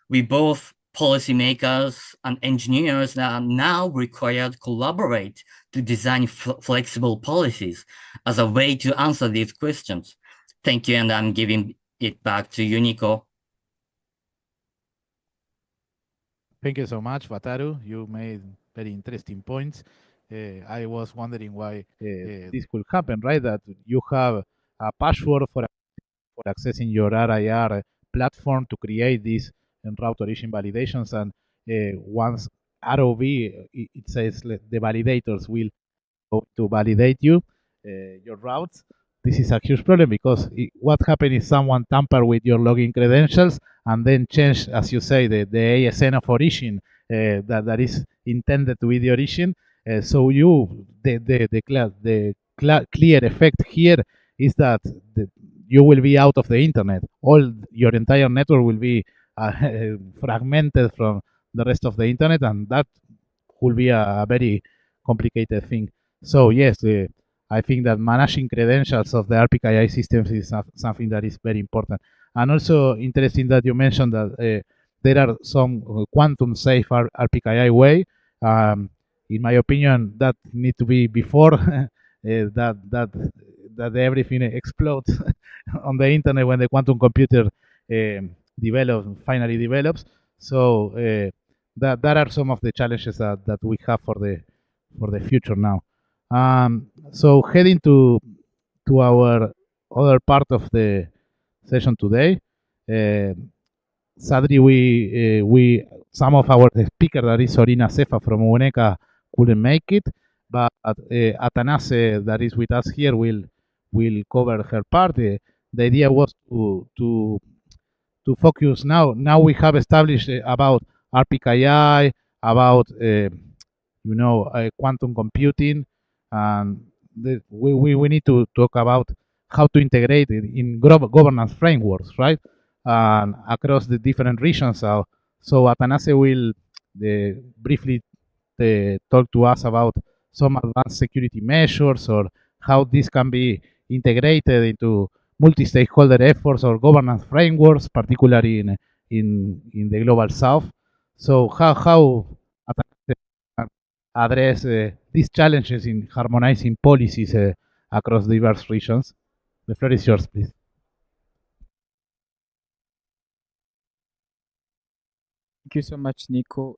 E: We both policymakers and engineers are now required to collaborate to design flexible policies as a way to answer these questions. Thank you, and I'm giving it back to you, Nico.
A: Thank you so much, Wataru. You made very interesting points. I was wondering why this could happen, right? That you have a password for accessing your RIR platform to create these route origin validations, and once ROV, it says the validators will go to validate your routes. This is a huge problem because what happens if someone tamper with your login credentials and then change, as you say, the ASN of origin that is intended to be the origin. So clear effect here is that you will be out of the internet. All your entire network will be fragmented from the rest of the internet, and that will be a very complicated thing. So yes, I think that managing credentials of the RPKI systems is something that is very important. And also interesting that you mentioned that there are some quantum safe RPKI way. In my opinion, that need to be before that everything explodes on the internet when the quantum computer finally develops. So that are some of the challenges that we have for the future now. So heading to our other part of the session today. Sadly, we some of our speaker, that is Sorina Cefa from UNECA, couldn't make it, but Atanase, that is with us here, will cover her part. The idea was to focus now. Now we have established about RPKI, about quantum computing, and we need to talk about how to integrate it in governance frameworks, right? And across the different regions. So Atanase will briefly talk to us about some advanced security measures or how this can be integrated into multi-stakeholder efforts or governance frameworks, particularly in the global south. So how Atanase can address these challenges in harmonizing policies across diverse regions. The floor is yours, please.
C: Thank you so much, Nico.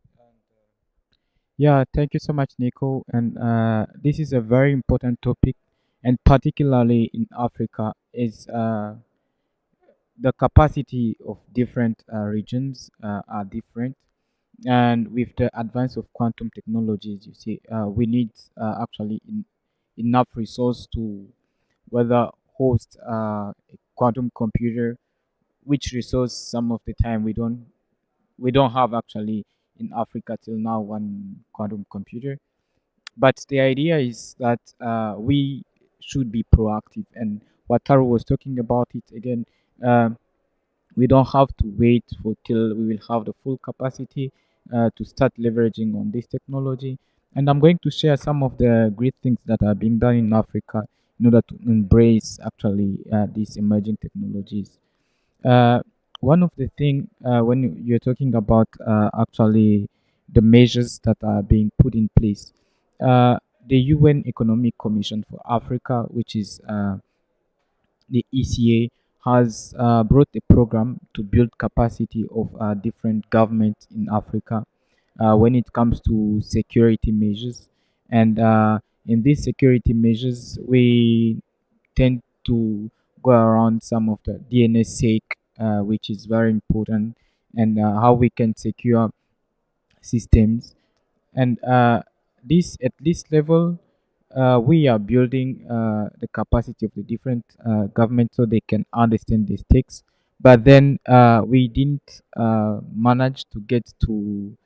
C: Yeah, thank you so much, Nico. And this is a very important topic, and particularly in Africa, is the capacity of different regions are different. And with the advance of quantum technologies, you see, we need actually enough resource to whether host a quantum computer, which resource some of the time we don't have actually in Africa till now one quantum computer. But the idea is that we should be proactive, and what Taro was talking about it again. We don't have to wait for till we will have the full capacity to start leveraging on this technology. And I'm going to share some of the great things that are being done in Africa in order to embrace actually these emerging technologies. One of the thing when you're talking about actually the measures that are being put in place, the UN Economic Commission for Africa, which is the ECA, has brought a program to build capacity of different governments in Africa when it comes to security measures. And in these security measures, we tend to go around some of the DNSSEC, which is very important, and how we can secure systems. And this at this level, we are building the capacity of the different governments so they can understand these stakes. But then we didn't manage to get to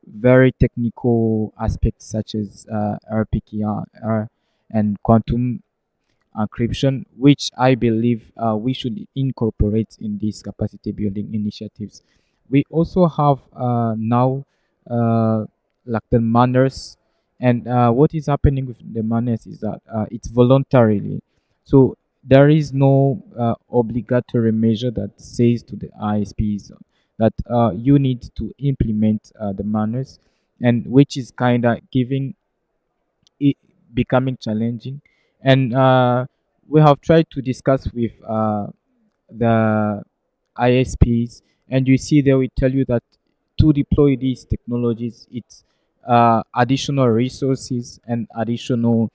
C: very technical aspects such as RPKR and quantum encryption, which I believe we should incorporate in these capacity building initiatives. We also have now like the manners, and what is happening with the manners is that it's voluntarily. So there is no obligatory measure that says to the ISPs that you need to implement the manners, and which is kind of giving it becoming challenging. And we have tried to discuss with the ISPs, and you see they will tell you that to deploy these technologies, it's additional resources and additional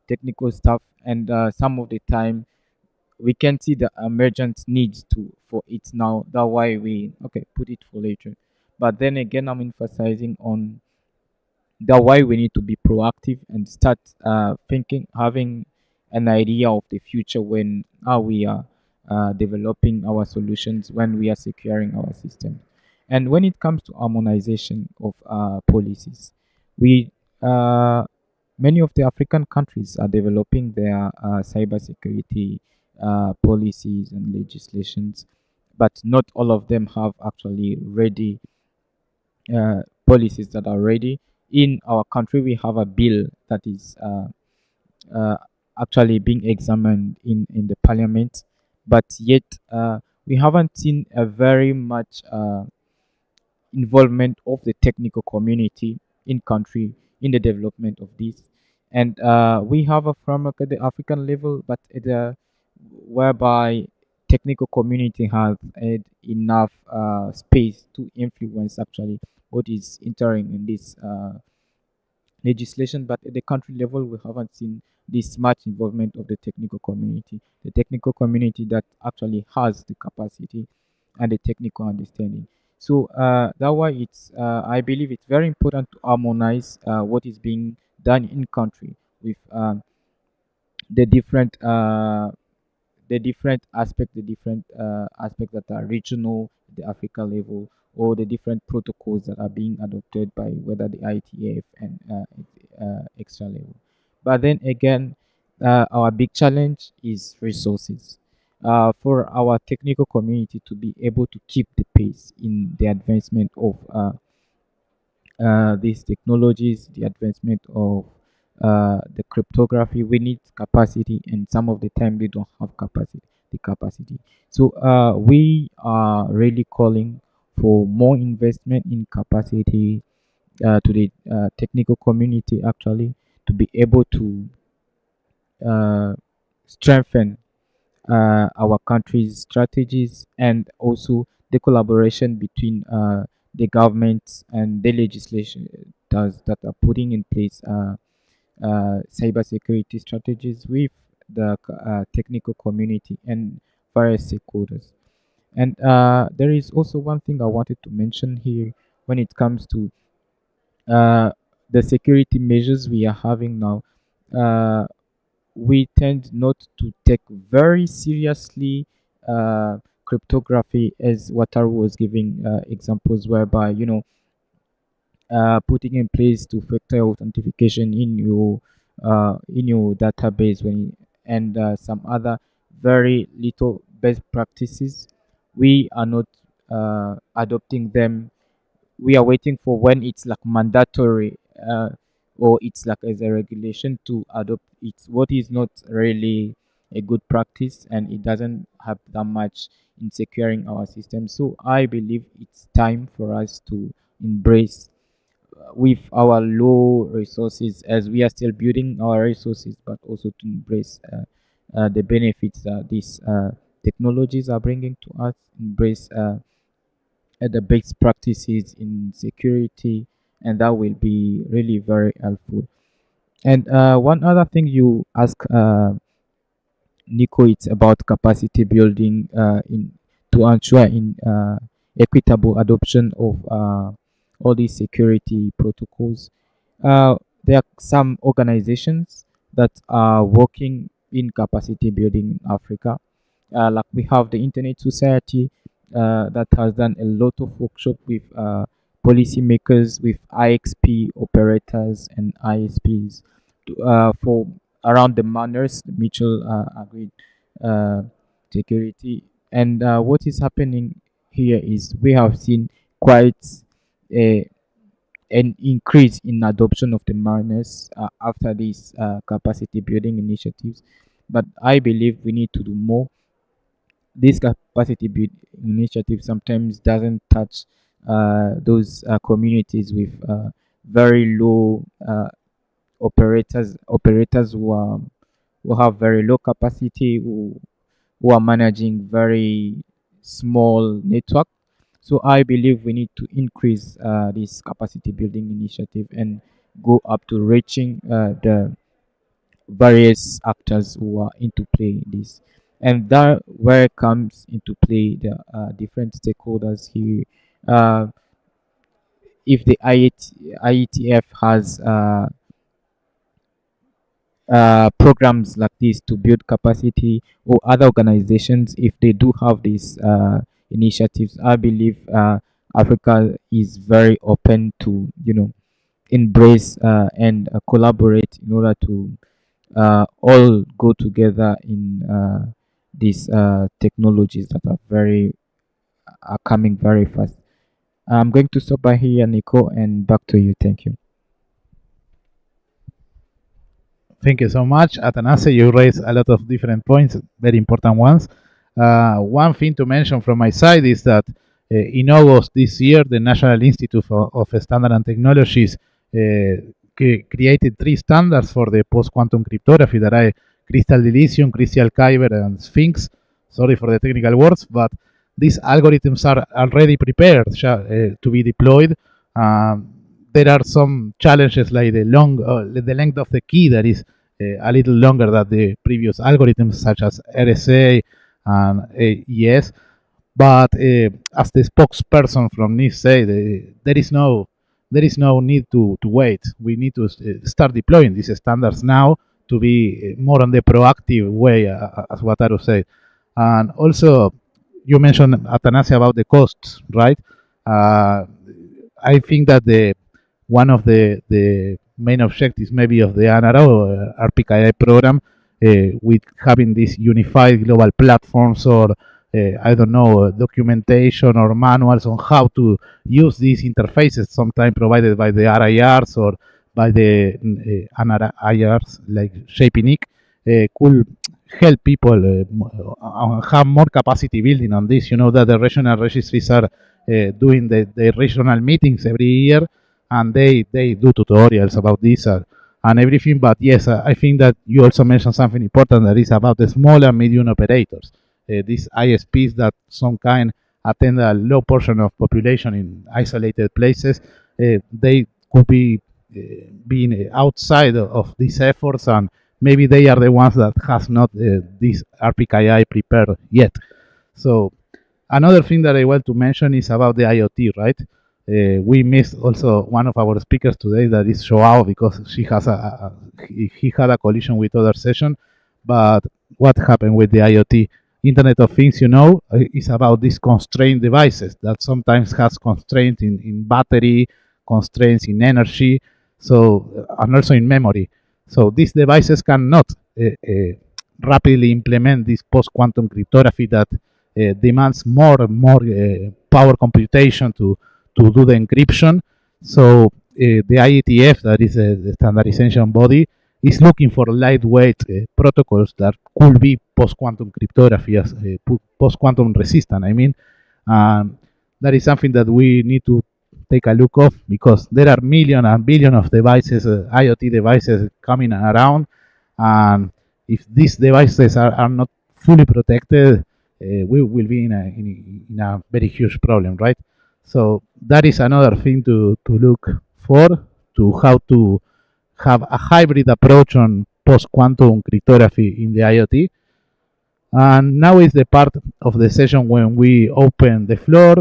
C: technical stuff, and some of the time we can see the emergent needs to for it now. That's why we put it for later. But then again, I'm emphasizing on that why we need to be proactive and start thinking, having an idea of the future when how we are developing our solutions, when we are securing our system. And when it comes to harmonization of policies, we many of the African countries are developing their cybersecurity policies and legislations, but not all of them have actually ready policies that are ready. In our country, we have a bill that is uh, actually being examined in the parliament, but yet we haven't seen a very much involvement of the technical community in country in the development of this. And we have a framework at the African level, but at the whereby technical community has had enough space to influence actually what is entering in this legislation. But at the country level, we haven't seen this much involvement of the technical community that actually has the capacity and the technical understanding. So that's why it's I believe it's very important to harmonize what is being done in country with the different the different aspects that are regional, the Africa level, or the different protocols that are being adopted by whether the ITF and extra level. But then again, our big challenge is resources. For our technical community to be able to keep the pace in the advancement of these technologies, the advancement of the cryptography, we need capacity, and some of the time they don't have capacity. So we are really calling for more investment in capacity to the technical community actually to be able to uh, strengthen our country's strategies, and also the collaboration between the governments and the legislation that are putting in place cybersecurity strategies with the technical community and various stakeholders. And there is also one thing I wanted to mention here when it comes to uh, the security measures we are having now. We tend not to take very seriously cryptography, as Wataru was giving examples, whereby putting in place two-factor authentication in your database and some other very little best practices. We are not adopting them. We are waiting for when it's like mandatory or it's like as a regulation to adopt it, what is not really a good practice, and it doesn't have that much in securing our system. So I believe it's time for us to embrace with our low resources, as we are still building our resources, but also to embrace the benefits that these technologies are bringing to us, embrace the best practices in security, and that will be really very helpful. And one other thing you ask, Nico, it's about capacity building in to ensure in equitable adoption of all these security protocols. There are some organizations that are working in capacity building in Africa. Like we have the Internet Society that has done a lot of workshop with policymakers, with IXP operators and ISPs for around the manners, the mutual agreed uh, security. And what is happening here is we have seen quite a, an increase in adoption of the manners after these capacity building initiatives. But I believe we need to do more this capacity building initiative sometimes doesn't touch those communities with very low operators who have very low capacity, who are managing very small network. So I believe we need to increase this capacity building initiative and go up to reaching the various actors who are into play in this. And that where comes into play the different stakeholders here. Uh, if the IETF has programs like this to build capacity, or other organizations, if they do have these initiatives, I believe Africa is very open to embrace and collaborate in order to all go together in these technologies that are coming very fast. I'm going to stop by here, Nico, and back to you. Thank you.
A: Thank you so much, Atanase. You raised a lot of different points, very important ones. One thing to mention from my side is that in August this year, the National Institute of Standard and Technologies created 3 standards for the post-quantum cryptography that are Crystal Dilithium, Crystal Kyber, and Sphinx. Sorry for the technical words, but these algorithms are already prepared to be deployed. There are some challenges like the length of the key that is a little longer than the previous algorithms such as RSA and AES. But as the spokesperson from NIST said, there is no need to wait. We need to start deploying these standards now to be more on the proactive way, as Wataru said. And also, you mentioned, Atanasi, about the costs, right? I think that one of the main objectives maybe of the NRO RPKI program with having these unified global platforms, or I don't know, documentation or manuals on how to use these interfaces, sometimes provided by the RIRs or by the NRIRs like Shaping could help people have more capacity building on this. You know that the regional registries are doing the regional meetings every year, and they do tutorials about this and everything. But yes, I think that you also mentioned something important that is about the small and medium operators, these ISPs that some kind attend a low portion of population in isolated places. They could be being outside of these efforts, and maybe they are the ones that has not this RPKI prepared yet. So another thing that I want to mention is about the IoT, right? We missed also one of our speakers today, that is Joao, because he had a collision with other session. But what happened with the IoT? Internet of Things, is about these constrained devices that sometimes has constraints in battery, constraints in energy, so and also in memory. So these devices cannot rapidly implement this post-quantum cryptography that demands more and more power computation to do the encryption. So the IETF, that is the standardization body, is looking for lightweight protocols that could be post-quantum cryptography, as post-quantum resistant. I mean, that is something that we need to take a look of, because there are millions and billions of devices, IoT devices coming around, and if these devices are not fully protected, we will be in a very huge problem, right? So that is another thing to look for, to how to have a hybrid approach on post-quantum cryptography in the IoT. And now is the part of the session when we open the floor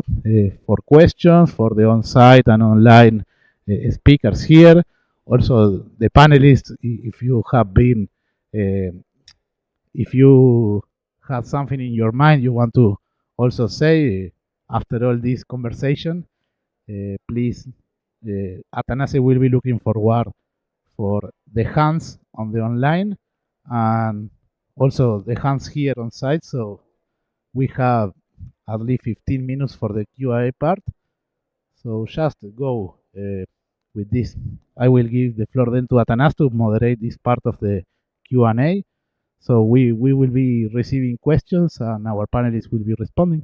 A: for questions for the on-site and online speakers here. Also, the panelists, if you have been, if you have something in your mind you want to also say after all this conversation, please, Atanase will be looking forward for the hands on the online and also the hands here on site. So we have at least 15 minutes for the Q&A part. So just go with this. I will give the floor then to Atanas to moderate this part of the Q&A. So we will be receiving questions and our panelists will be responding.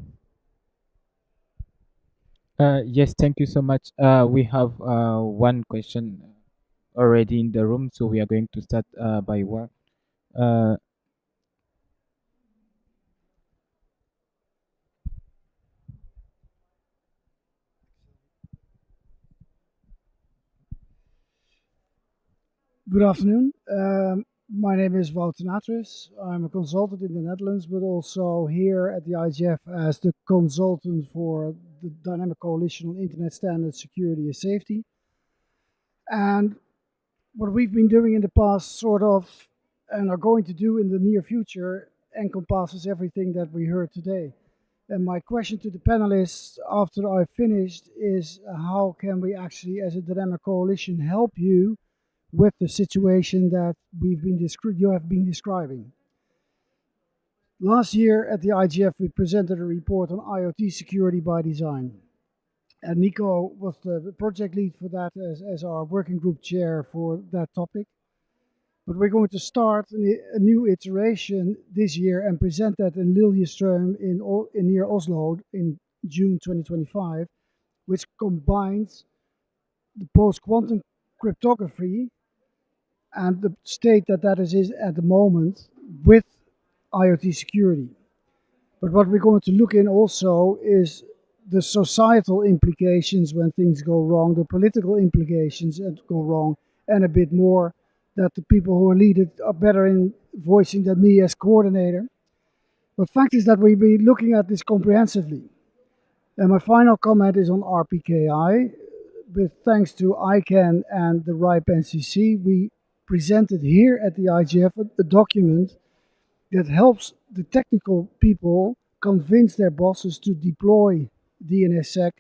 C: Yes, thank you so much. We have one question already in the room, so we are going to start by one.
B: Good afternoon. My name is Wouter Natris. I'm a consultant in the Netherlands, but also here at the IGF as the consultant for the Dynamic Coalition on Internet Standards, Security and Safety. And what we've been doing in the past sort of, and are going to do in the near future, encompasses everything that we heard today. And my question to the panelists after I finished is how can we actually, as a Dynamic Coalition, help you with the situation that you have been describing. Last year at the IGF, we presented a report on IoT security by design. And Nico was the project lead for that as our working group chair for that topic. But we're going to start a new iteration this year and present that in Liljestrøm in near Oslo in June 2025, which combines the post-quantum cryptography and the state that is at the moment with IoT security. But what we're going to look in also is the societal implications when things go wrong, the political implications that go wrong, and a bit more that the people who lead it are better in voicing than me as coordinator. But fact is that we'll be looking at this comprehensively. And my final comment is on RPKI. With thanks to ICANN and the RIPE NCC, we presented here at the IGF a document that helps the technical people convince their bosses to deploy DNSSEC,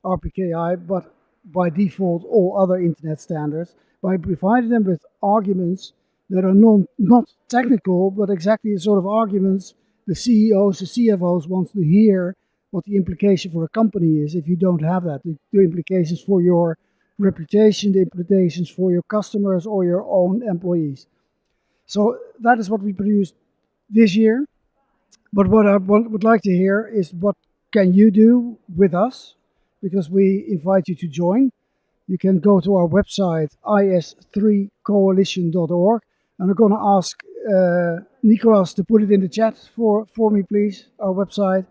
B: RPKI, but by default all other internet standards, by providing them with arguments that are not technical, but exactly the sort of arguments the CEOs, the CFOs want to hear what the implication for a company is if you don't have that. The implications for your reputation, the implications for your customers or your own employees. So that is what we produced this year. But what I would like to hear is what can you do with us? Because we invite you to join. You can go to our website, is3coalition.org. And I'm going to ask Nicolas to put it in the chat for me, please, our website.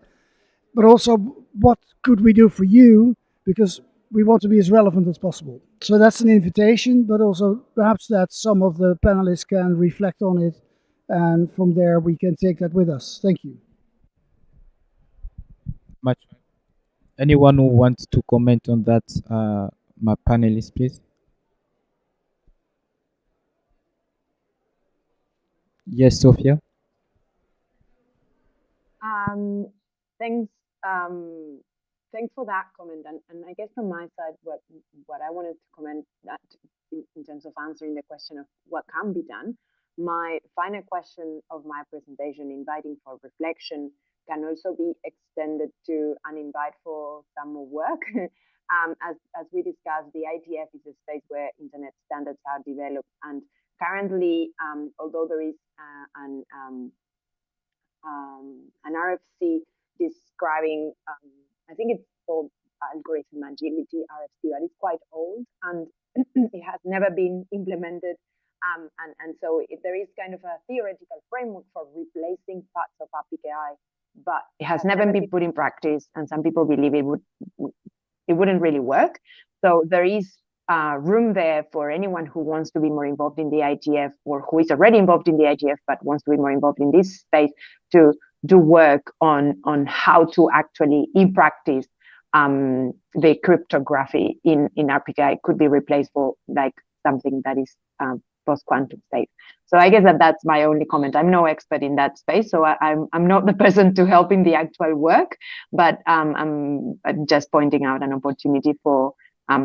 B: But also, what could we do for you? Because we want to be as relevant as possible. So that's an invitation, but also perhaps that some of the panelists can reflect on it. And from there, we can take that with us. Thank you.
C: Much. Anyone who wants to comment on that, my panelists, please? Yes, Sophia?
D: Thanks. Thanks for that comment. And I guess from my side, what I wanted to comment that in terms of answering the question of what can be done, my final question of my presentation, inviting for reflection, can also be extended to an invite for some more work. As we discussed, the IGF is a space where internet standards are developed, and currently, although there is an RFC describing, I think it's called algorithm agility RFC, but it's quite old and it has never been implemented. And so there is kind of a theoretical framework for replacing parts of RPKI, but it has never been put in practice. And some people believe it wouldn't really work. So there is room there for anyone who wants to be more involved in the IGF or who is already involved in the IGF but wants to be more involved in this space to do work on how to actually, in practice, the cryptography in RPKI could be replaced for like something that is post-quantum state. So I guess that's my only comment. I'm no expert in that space, so I'm not the person to help in the actual work, but I'm just pointing out an opportunity for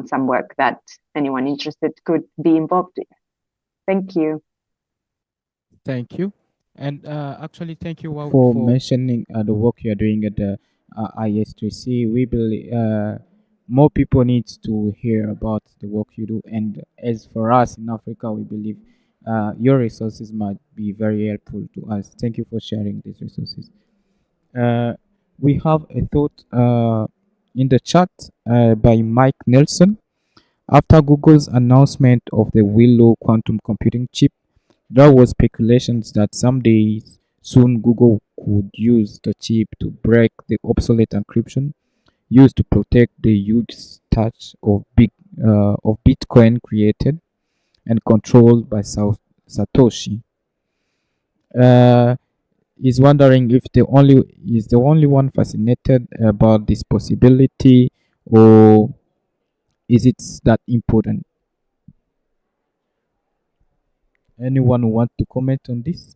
D: some work that anyone interested could be involved in. Thank you.
C: Thank you. And actually, thank you for mentioning the work you're doing at the IS3C. We believe more people need to hear about the work you do. And as for us in Africa, we believe your resources might be very helpful to us. Thank you for sharing these resources. We have a thought in the chat by Mike Nelson. After Google's announcement of the Willow quantum computing chip, there was speculations that someday soon Google could use the chip to break the obsolete encryption used to protect the huge stash of Bitcoin created and controlled by Satoshi. Is wondering if the only one fascinated about this possibility, or is it that important? Anyone want to comment on this?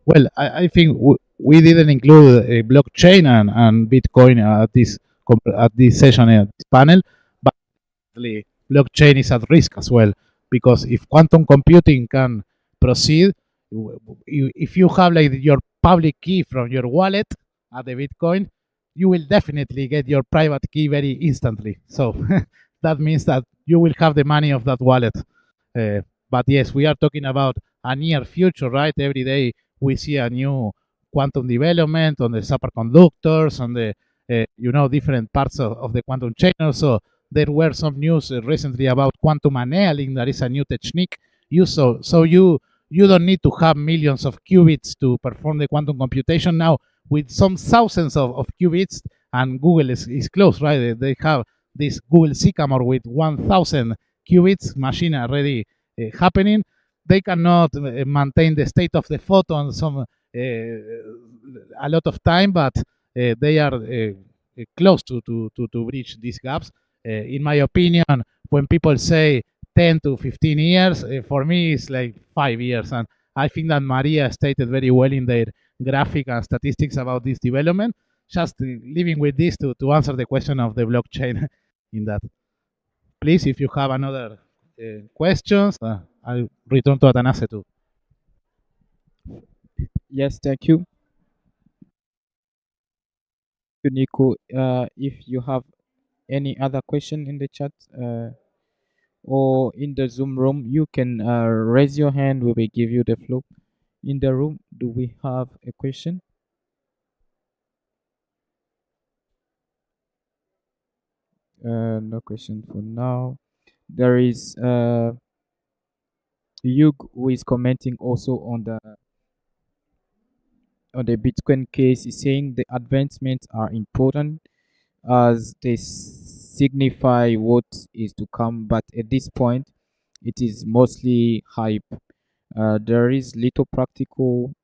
A: Well, I think we didn't include a blockchain and Bitcoin at this session at this panel, but the blockchain is at risk as well, because if quantum computing can proceed, if you have like your public key from your wallet at the Bitcoin, you will definitely get your private key very instantly. So that means that you will have the money of that wallet. But yes, we are talking about a near future, right? Every day we see a new quantum development on the superconductors, on the different parts of the quantum chain. Also, there were some news recently about quantum annealing. That is a new technique. You don't need to have millions of qubits to perform the quantum computation now. With some thousands of qubits, and Google is close, right? They have this Google Sycamore with 1,000 qubits machine already happening. They cannot maintain the state of the photon a lot of time, but they are close to bridge these gaps. In my opinion, when people say 10 to 15 years, for me it's like 5 years. And I think that Maria stated very well in their graphic and statistics about this development. Just leaving with this to answer the question of the blockchain in that. Please, if you have another questions, I'll return to Atanase too.
C: Yes, thank you. Nico, if you have any other question in the chat or in the Zoom room, you can raise your hand. We will give you the floor. In the room, do we have a question? No question for now. There is Hugh who is commenting also on the Bitcoin case. Is saying the advancements are important as they signify what is to come, but at this point, it is mostly hype. There is little practical.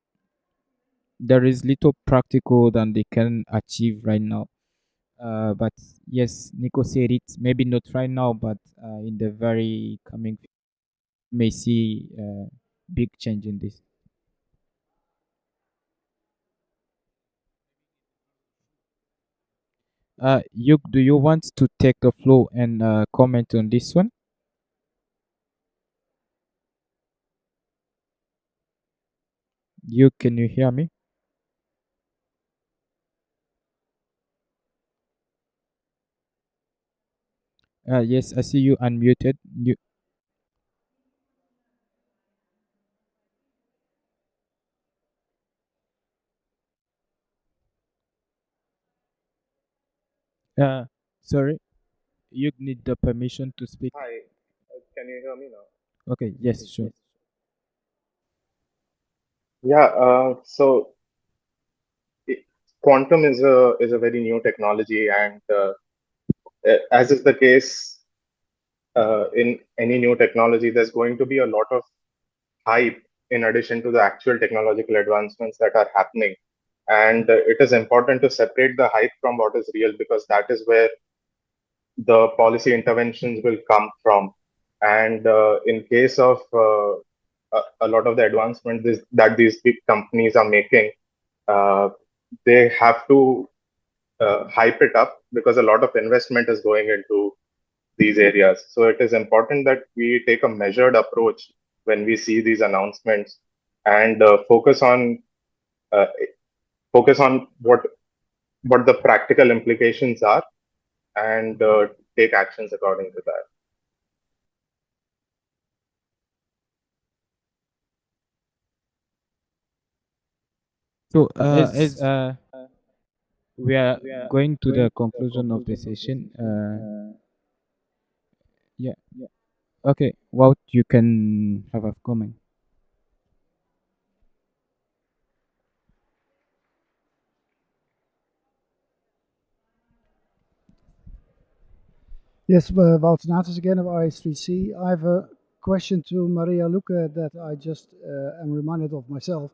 C: There is little practical than they can achieve right now. But yes, Nico said it. Maybe not right now, but in the very coming, may see big change in this. Yuk, do you want to take the floor and comment on this one? Yuk, can you hear me? Yes, I see you unmuted. Sorry, you need the permission to speak.
F: Hi, can you hear me now?
C: Okay, yes, sure.
F: Yeah, quantum is a very new technology, and as is the case in any new technology, there's going to be a lot of hype in addition to the actual technological advancements that are happening. And it is important to separate the hype from what is real, because that is where the policy interventions will come from. And in case of a lot of the advancements that these big companies are making, they have to hype it up because a lot of investment is going into these areas. So it is important that we take a measured approach when we see these announcements and focus on what the practical implications are, and take actions according to that.
C: So, as we are going to the conclusion of the session, yeah, okay, Wout, you can have a comment.
B: Yes, Wouter Natus again of IS3C. I have a question to Maria Luque that I just am reminded of myself.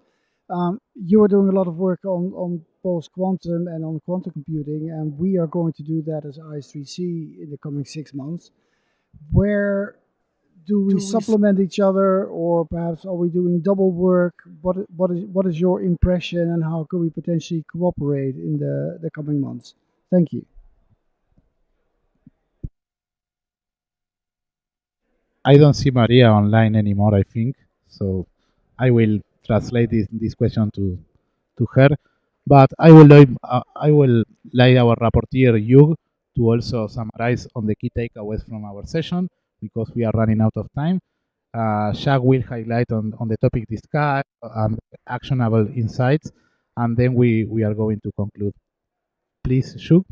B: You are doing a lot of work on both quantum and on quantum computing, and we are going to do that as IS3C in the coming 6 months. Where do we supplement each other, or perhaps are we doing double work? What is your impression, and how can we potentially cooperate in the coming months? Thank you.
A: I don't see Maria online anymore, I think. So I will translate this question to her. But I will like our rapporteur Hugh to also summarize on the key takeaways from our session because we are running out of time. Shaq will highlight on the topic discussed and actionable insights, and then we are going to conclude. Please, Shaq.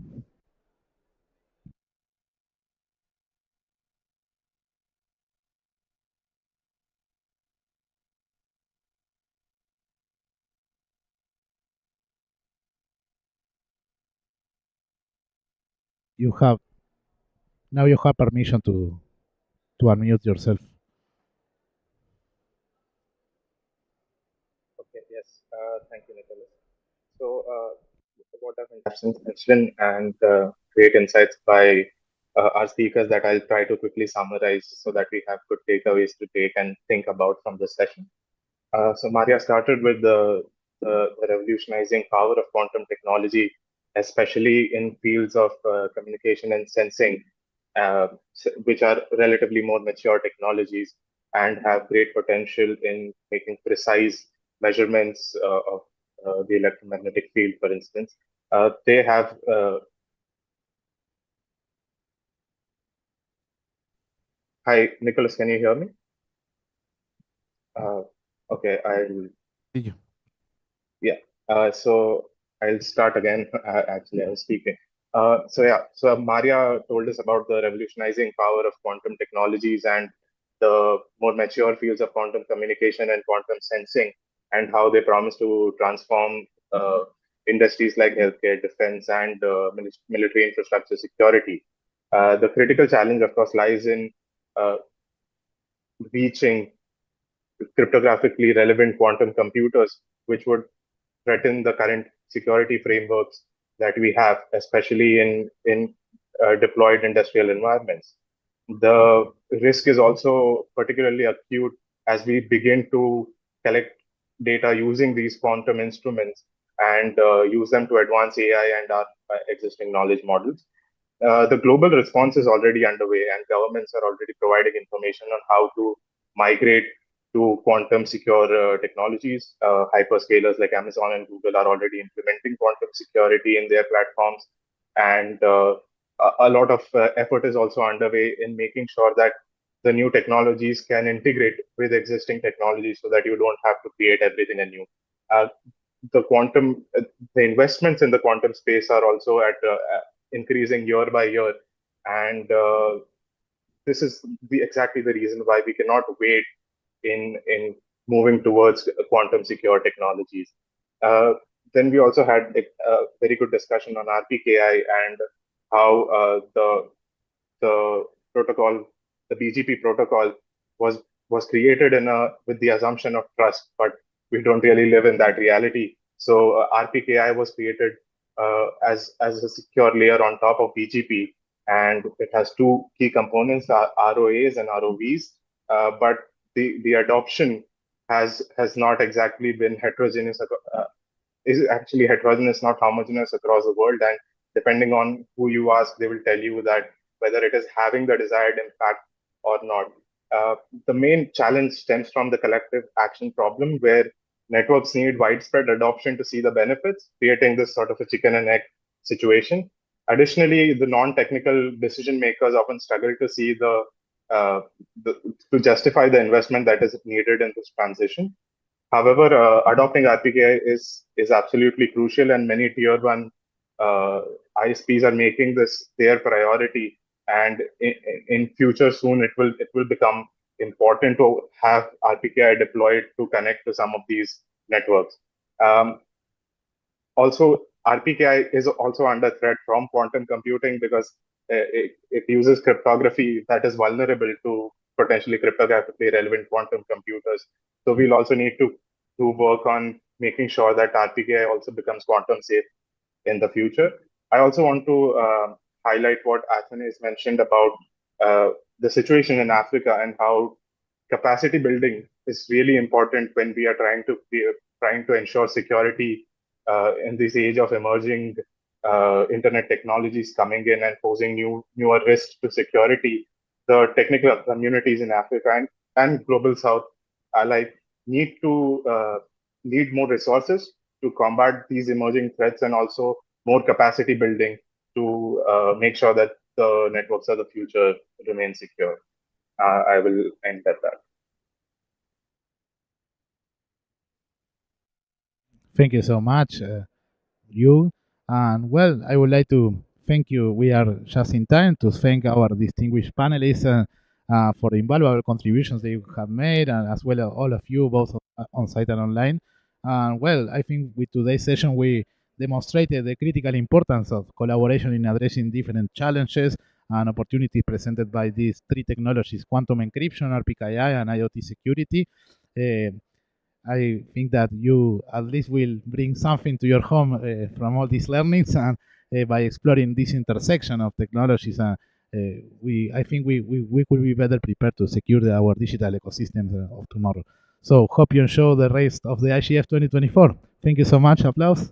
A: You have now you have permission to unmute yourself.
F: Okay, yes, thank you, Nicholas. So, what a fantastic session and great insights by our speakers that I'll try to quickly summarize so that we have good takeaways to take and think about from this session. So Maria started with the revolutionizing power of quantum technology, especially in fields of communication and sensing, which are relatively more mature technologies and have great potential in making precise measurements of the electromagnetic field, for instance. They have Hi, Nicholas, can you hear me? Okay, yeah. So I'll start again. Actually, I was speaking. So Maria told us about the revolutionizing power of quantum technologies and the more mature fields of quantum communication and quantum sensing, and how they promise to transform industries like healthcare, defense, and military infrastructure security. The critical challenge, of course, lies in uh, reaching cryptographically relevant quantum computers, which would threaten the current security frameworks that we have, especially in deployed industrial environments. The risk is also particularly acute as we begin to collect data using these quantum instruments and use them to advance AI and our existing knowledge models. The global response is already underway, and governments are already providing information on how to migrate to quantum secure technologies. Hyperscalers like Amazon and Google are already implementing quantum security in their platforms, and a lot of effort is also underway in making sure that the new technologies can integrate with existing technologies so that you don't have to create everything anew. Uh, the quantum, the investments in the quantum space are also at increasing year by year, and this is exactly the reason why we cannot wait in moving towards quantum secure technologies. Then we also had a very good discussion on RPKI and how the protocol, the BGP protocol, was was created with the assumption of trust, but we don't really live in that reality. So RPKI was created as a secure layer on top of BGP, and it has two key components: ROAs and ROVs. But the adoption has not exactly been heterogeneous. Is actually heterogeneous, not homogeneous across the world. And depending on who you ask, they will tell you that whether it is having the desired impact or not. The main challenge stems from the collective action problem, where networks need widespread adoption to see the benefits, creating this sort of a chicken and egg situation. Additionally, the non-technical decision makers often struggle to see to justify the investment that is needed in this transition. However, adopting RPKI is absolutely crucial, and many tier one ISPs are making this their priority. And in future soon, it will become important to have RPKI deployed to connect to some of these networks. Also, RPKI is also under threat from quantum computing because it uses cryptography that is vulnerable to potentially cryptographically relevant quantum computers. So we'll also need to work on making sure that RPKI also becomes quantum safe in the future. I also want to highlight what Athanasis mentioned about the situation in Africa and how capacity building is really important when we are trying to ensure security in this age of emerging internet technologies coming in and posing newer risks to security. The technical communities in Africa and global South alike need more resources to combat these emerging threats, and also more capacity building to make sure that the networks of the future remain secure. I will end at that.
A: Thank you so much, you. And well, I would like to thank you. We are just in time to thank our distinguished panelists for the invaluable contributions they have made, and as well as all of you, both on site and online. And well, I think with today's session, we demonstrated the critical importance of collaboration in addressing different challenges and opportunities presented by these three technologies: quantum encryption, RPKI, and IoT security. I think that you at least will bring something to your home from all these learnings, and by exploring this intersection of technologies, I think we could be better prepared to secure our digital ecosystems of tomorrow. So hope you enjoy the rest of the IGF 2024. Thank you so much. Applause.